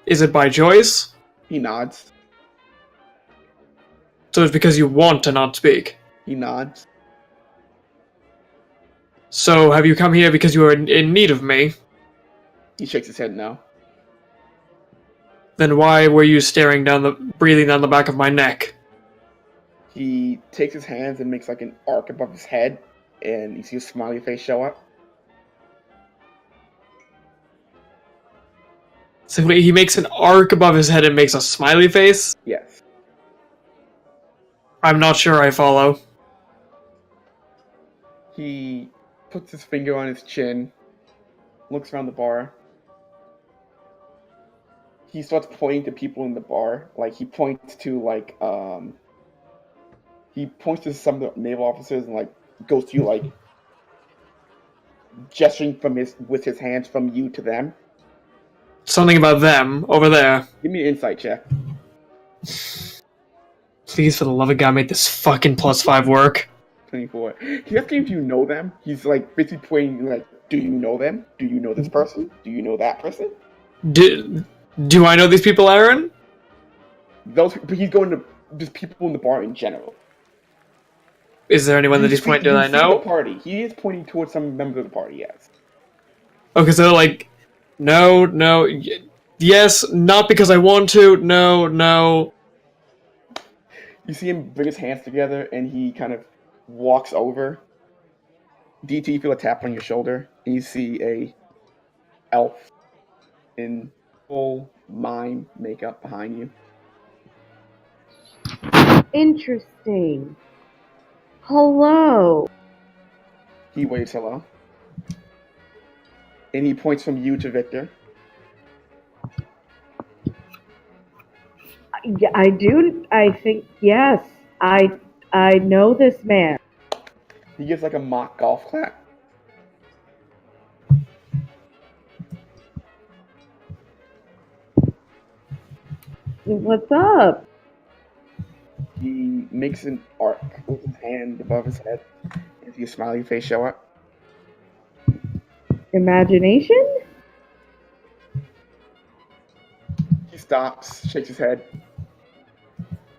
S1: Is it by choice?
S2: He nods.
S1: So it's because you want to not speak.
S2: He nods.
S1: So have you come here because you are in need of me?
S2: He shakes his head no.
S1: Then why were you breathing down the back of my neck?
S2: He takes his hands and makes like an arc above his head, and you see a smiley face show up.
S1: So he makes an arc above his head and makes a smiley face?
S2: Yes.
S1: I'm not sure I follow.
S2: He puts his finger on his chin, looks around the bar. He starts pointing to people in the bar. Like, he points to, like, he points to some of the naval officers and, like, goes to you, like, gesturing with his hands from you to them.
S1: Something about them, over there.
S2: Give me an insight check.
S1: Please, for the love of God, make this fucking +5 work.
S2: 24. He's asking if you know them. He's, like, basically pointing, like, do you know them? Do you know this person? Do you know that person?
S1: Do I know these people, Aaron?
S2: But he's going to just people in the bar in general.
S1: Is there anyone that he's pointing to that I know?
S2: The party. He is pointing towards some member of the party, yes.
S1: Okay, so like, no, yes, not because I want to, no.
S2: You see him bring his hands together, and he kind of walks over. DT, you feel a tap on your shoulder, and you see elf in full mime makeup behind you.
S7: Interesting. Hello.
S2: He waves hello. And he points from you to Victor.
S7: Yeah, I do. I think yes. I know this man.
S2: He gives like a mock golf clap.
S7: What's up?
S2: He makes an arc with his hand above his head. And see a smiley face show up.
S7: Imagination?
S2: He stops, shakes his head,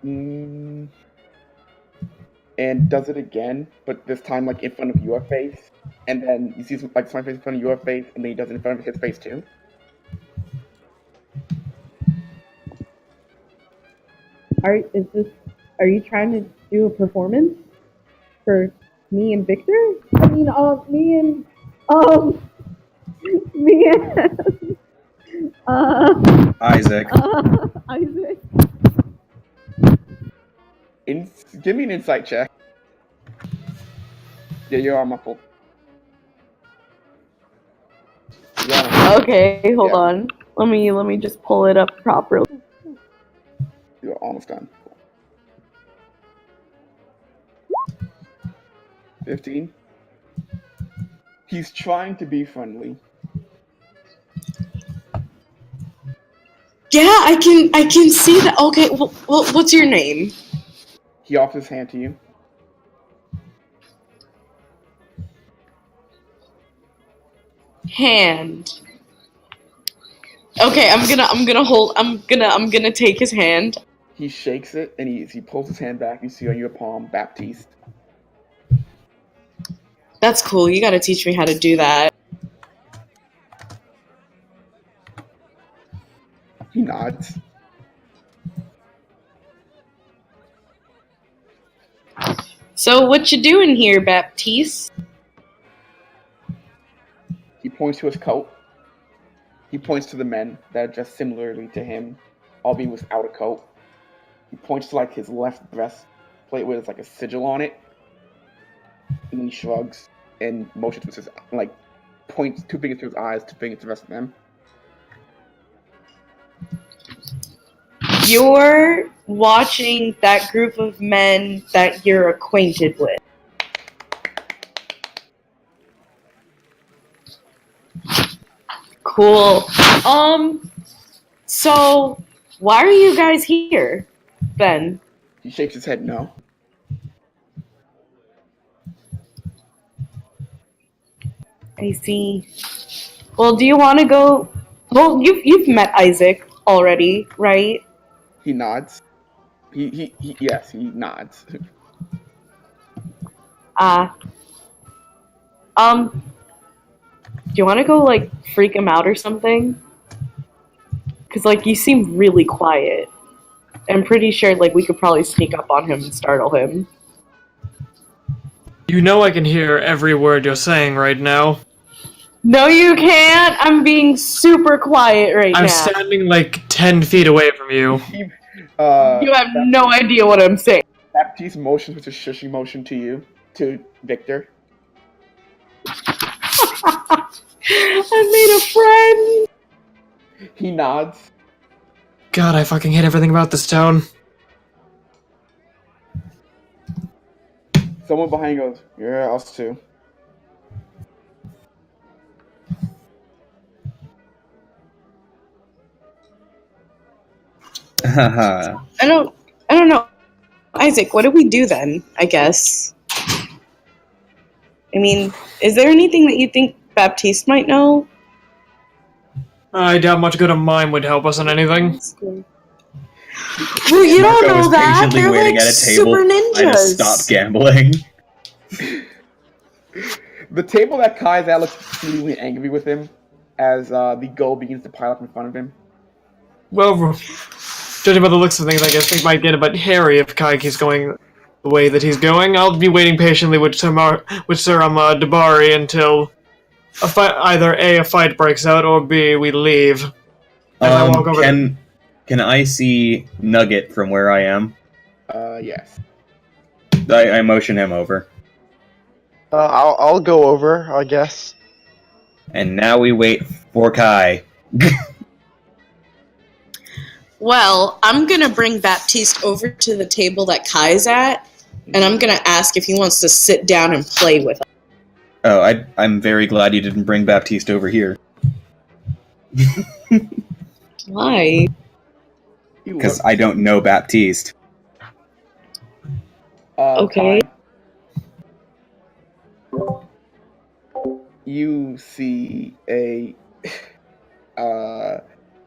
S2: and does it again, but this time like in front of your face. And then you see some like smiley face in front of your face, and then he does it in front of his face too.
S7: Are you trying to do a performance for me and Victor? I mean, me and
S4: Isaac.
S7: Isaac.
S2: Give me an insight check. Yeah, you are muffled. Yeah,
S6: Okay, hold
S2: Yeah.
S6: on. Let me just pull it up properly.
S2: you're almost done. 15. He's trying to be friendly.
S6: Yeah, I can see that. Okay, well, what's your name?
S2: He offers his hand to you.
S6: Hand. Okay, I'm gonna take his hand.
S2: He shakes it, and he pulls his hand back. You see on your palm, Baptiste.
S6: That's cool. You gotta teach me how to do that.
S2: He nods.
S6: So what you doing here, Baptiste?
S2: He points to his coat. He points to the men that are dressed similarly to him, albeit without a coat. He points to like his left breastplate where there's like a sigil on it. And then he shrugs and motions with his like points 2 fingers to his eyes, 2 fingers to the rest of them.
S6: You're watching that group of men that you're acquainted with. Cool. So why are you guys here then?
S2: He shakes his head no.
S6: I see. Well, do you want to go? Well, you've met Isaac already, right?
S2: He nods. Yes, he nods.
S6: Do you want to go like freak him out or something? Cause like you seem really quiet. I'm pretty sure like we could probably sneak up on him and startle him.
S1: You know I can hear every word you're saying right now.
S6: No, you can't. I'm being super quiet right
S1: I'm
S6: now.
S1: standing like 10 feet away from you.
S6: You have no idea what I'm saying.
S2: Baptiste motions with a shushing motion to Victor.
S6: I made a friend.
S2: He nods.
S1: God, I fucking hate everything about this town.
S2: Someone behind goes, yeah, us too.
S6: I don't know. Isaac, what do we do then, I guess? I mean, is there anything that you think Baptiste might know? I
S1: doubt much good of mine would help us in anything.
S6: Well, you don't
S4: Marco
S6: know
S4: was
S6: that.
S4: patiently
S6: They're
S4: waiting
S6: like
S4: at a table.
S6: super
S4: I just stopped
S6: ninjas.
S4: gambling.
S2: The table that Kai's at looks exceedingly angry with him as the gold begins to pile up in front of him.
S1: Well, judging by the looks of things, I guess things might get a bit hairy if Kai keeps going the way that he's going. I'll be waiting patiently with Sir Dabari until either A, a fight breaks out, or B, we leave. And I walk over
S4: Can I see Nugget from where I am?
S2: Yes.
S4: I motion him over.
S5: I'll go over, I guess.
S4: And now we wait for Kai.
S6: Well, I'm gonna bring Baptiste over to the table that Kai's at, and I'm gonna ask if he wants to sit down and play with us.
S4: Oh, I'm very glad you didn't bring Baptiste over here.
S6: Why?
S4: Because I don't know Baptiste.
S6: Okay.
S2: Kai, you see a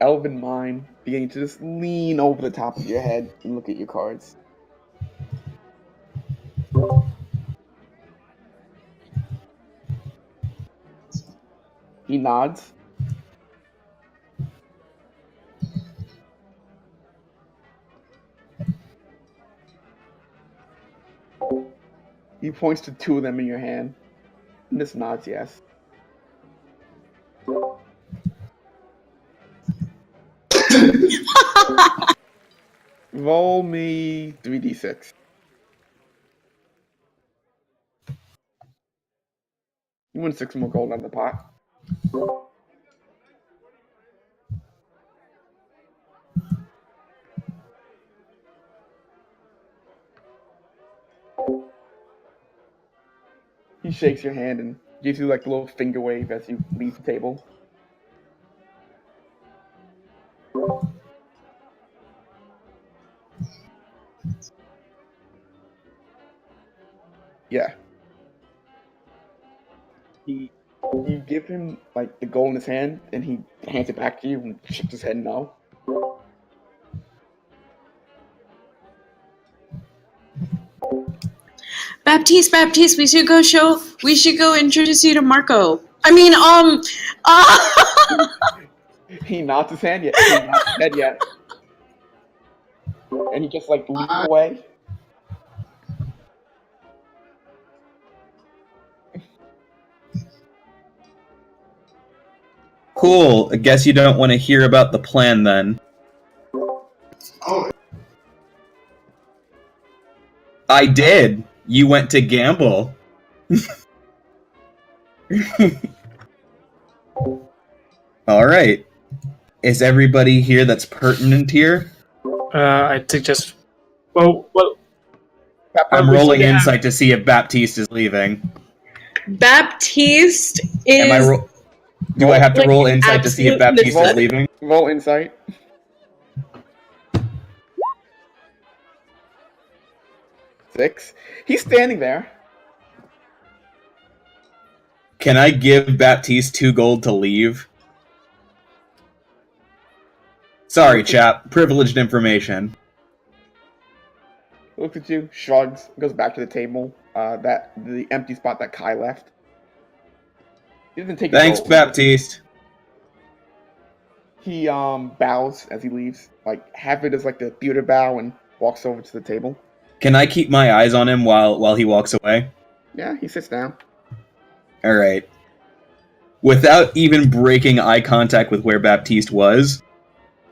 S2: elven mind beginning to just lean over the top of your head and look at your cards. He nods. He points to two of them in your hand. And just nods yes. Roll me 3d6. You win 6 more gold on the pot. He shakes your hand and gives you like a little finger wave as you leave the table. Yeah. You give him like the gold in his hand and he hands it back to you and shakes his head no.
S6: Baptiste, we should go introduce you to Marco.
S2: He nods his hand yet. He nods his head yet. And he just like leaps away.
S4: Cool. I guess you don't want to hear about the plan then.
S3: Oh,
S4: I did. You went to gamble. Alright. Is everybody here that's pertinent here?
S1: I think just. Well.
S4: I'm rolling insight to see if Baptiste is leaving.
S6: Baptiste is.
S4: Do I have to roll insight to see if Baptiste is leaving?
S2: Roll insight. 6. He's standing there.
S4: Can I give Baptiste 2 gold to leave? Sorry, chap. Privileged information.
S2: Looks at you, shrugs, goes back to the table. The empty spot that Kai left. He doesn't take.
S4: Thanks, Baptiste.
S2: He bows as he leaves. Like half it is like the theater bow and walks over to the table.
S4: Can I keep my eyes on him while he walks away?
S2: Yeah, he sits down.
S4: Alright. Without even breaking eye contact with where Baptiste was,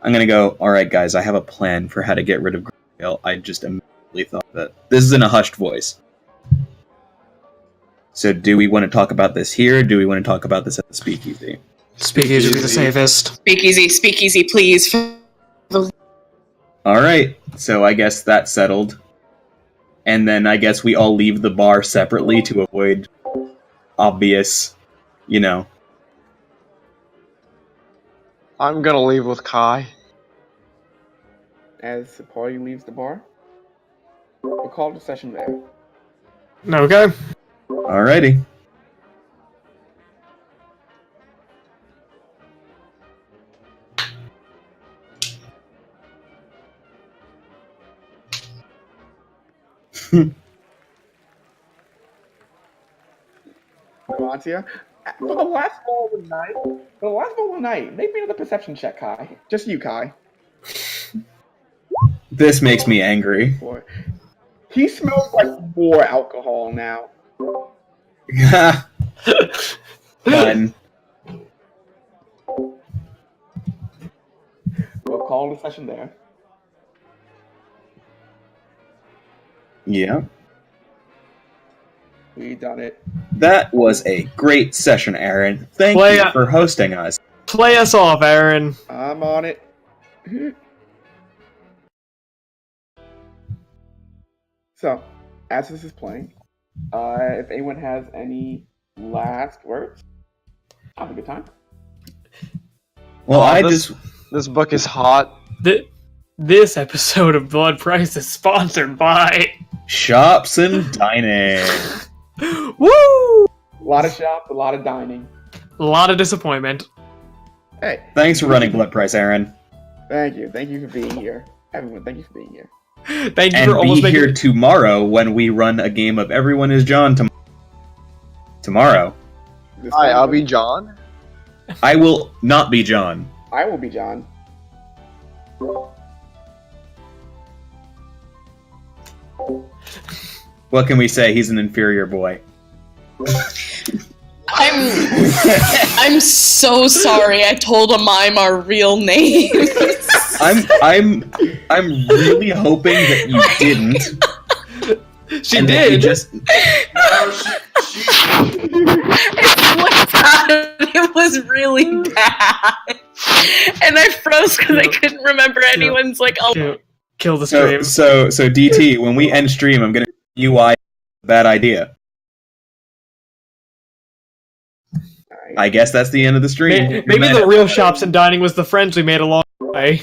S4: I'm gonna go, alright guys, I have a plan for how to get rid of Grail. I just immediately thought of it. This is in a hushed voice. So do we want to talk about this here, or do we want to talk about this at the speakeasy?
S1: Speakeasy be the safest.
S6: Speakeasy, please.
S4: Alright, so I guess that's settled. And then I guess we all leave the bar separately to avoid obvious,
S5: I'm gonna leave with Kai.
S2: As the party leaves the bar, we'll call the session there.
S1: Okay.
S4: Alrighty.
S2: Grantia, for the last ball of the night, make me another perception check, Kai. Just you, Kai.
S4: This makes me angry.
S2: Boy. He smells like more alcohol now.
S4: Fun.
S2: We'll call the session there.
S4: Yeah.
S2: We done it.
S4: That was a great session, Aaron. Thank
S1: Play
S4: you
S1: a-
S4: for hosting us.
S1: Play us off, Aaron.
S2: I'm on it. So, as this is playing, if anyone has any last words, have a good time.
S4: Well,
S5: This book is hot.
S1: This episode of Blood Price is sponsored by
S4: Shops and Dining.
S1: Woo!
S2: A lot of shops, a lot of dining.
S1: A lot of disappointment.
S2: Hey,
S4: Thanks for running Blood Price, Aaron.
S2: thank you. Thank you for being here. Everyone, thank you for being here.
S1: Thank you
S4: And
S1: for almost
S4: be
S1: making
S4: here tomorrow when we run a game of Everyone is John tomorrow.
S2: This
S5: Hi,
S2: time,
S5: I'll be John.
S4: I will not be John.
S2: I will be John.
S4: What can we say? He's an inferior boy.
S6: I'm so sorry. I told a mime our real name.
S4: I'm really hoping that you didn't.
S1: She
S4: and that you
S1: did.
S4: just
S6: It was really bad, and I froze because I couldn't remember anyone's like. Oh,
S1: Kill the stream.
S4: so DT. When we end stream, I'm gonna UI bad idea. I guess that's the end of the stream.
S1: Maybe the real shops and dining was the friends we made along the way.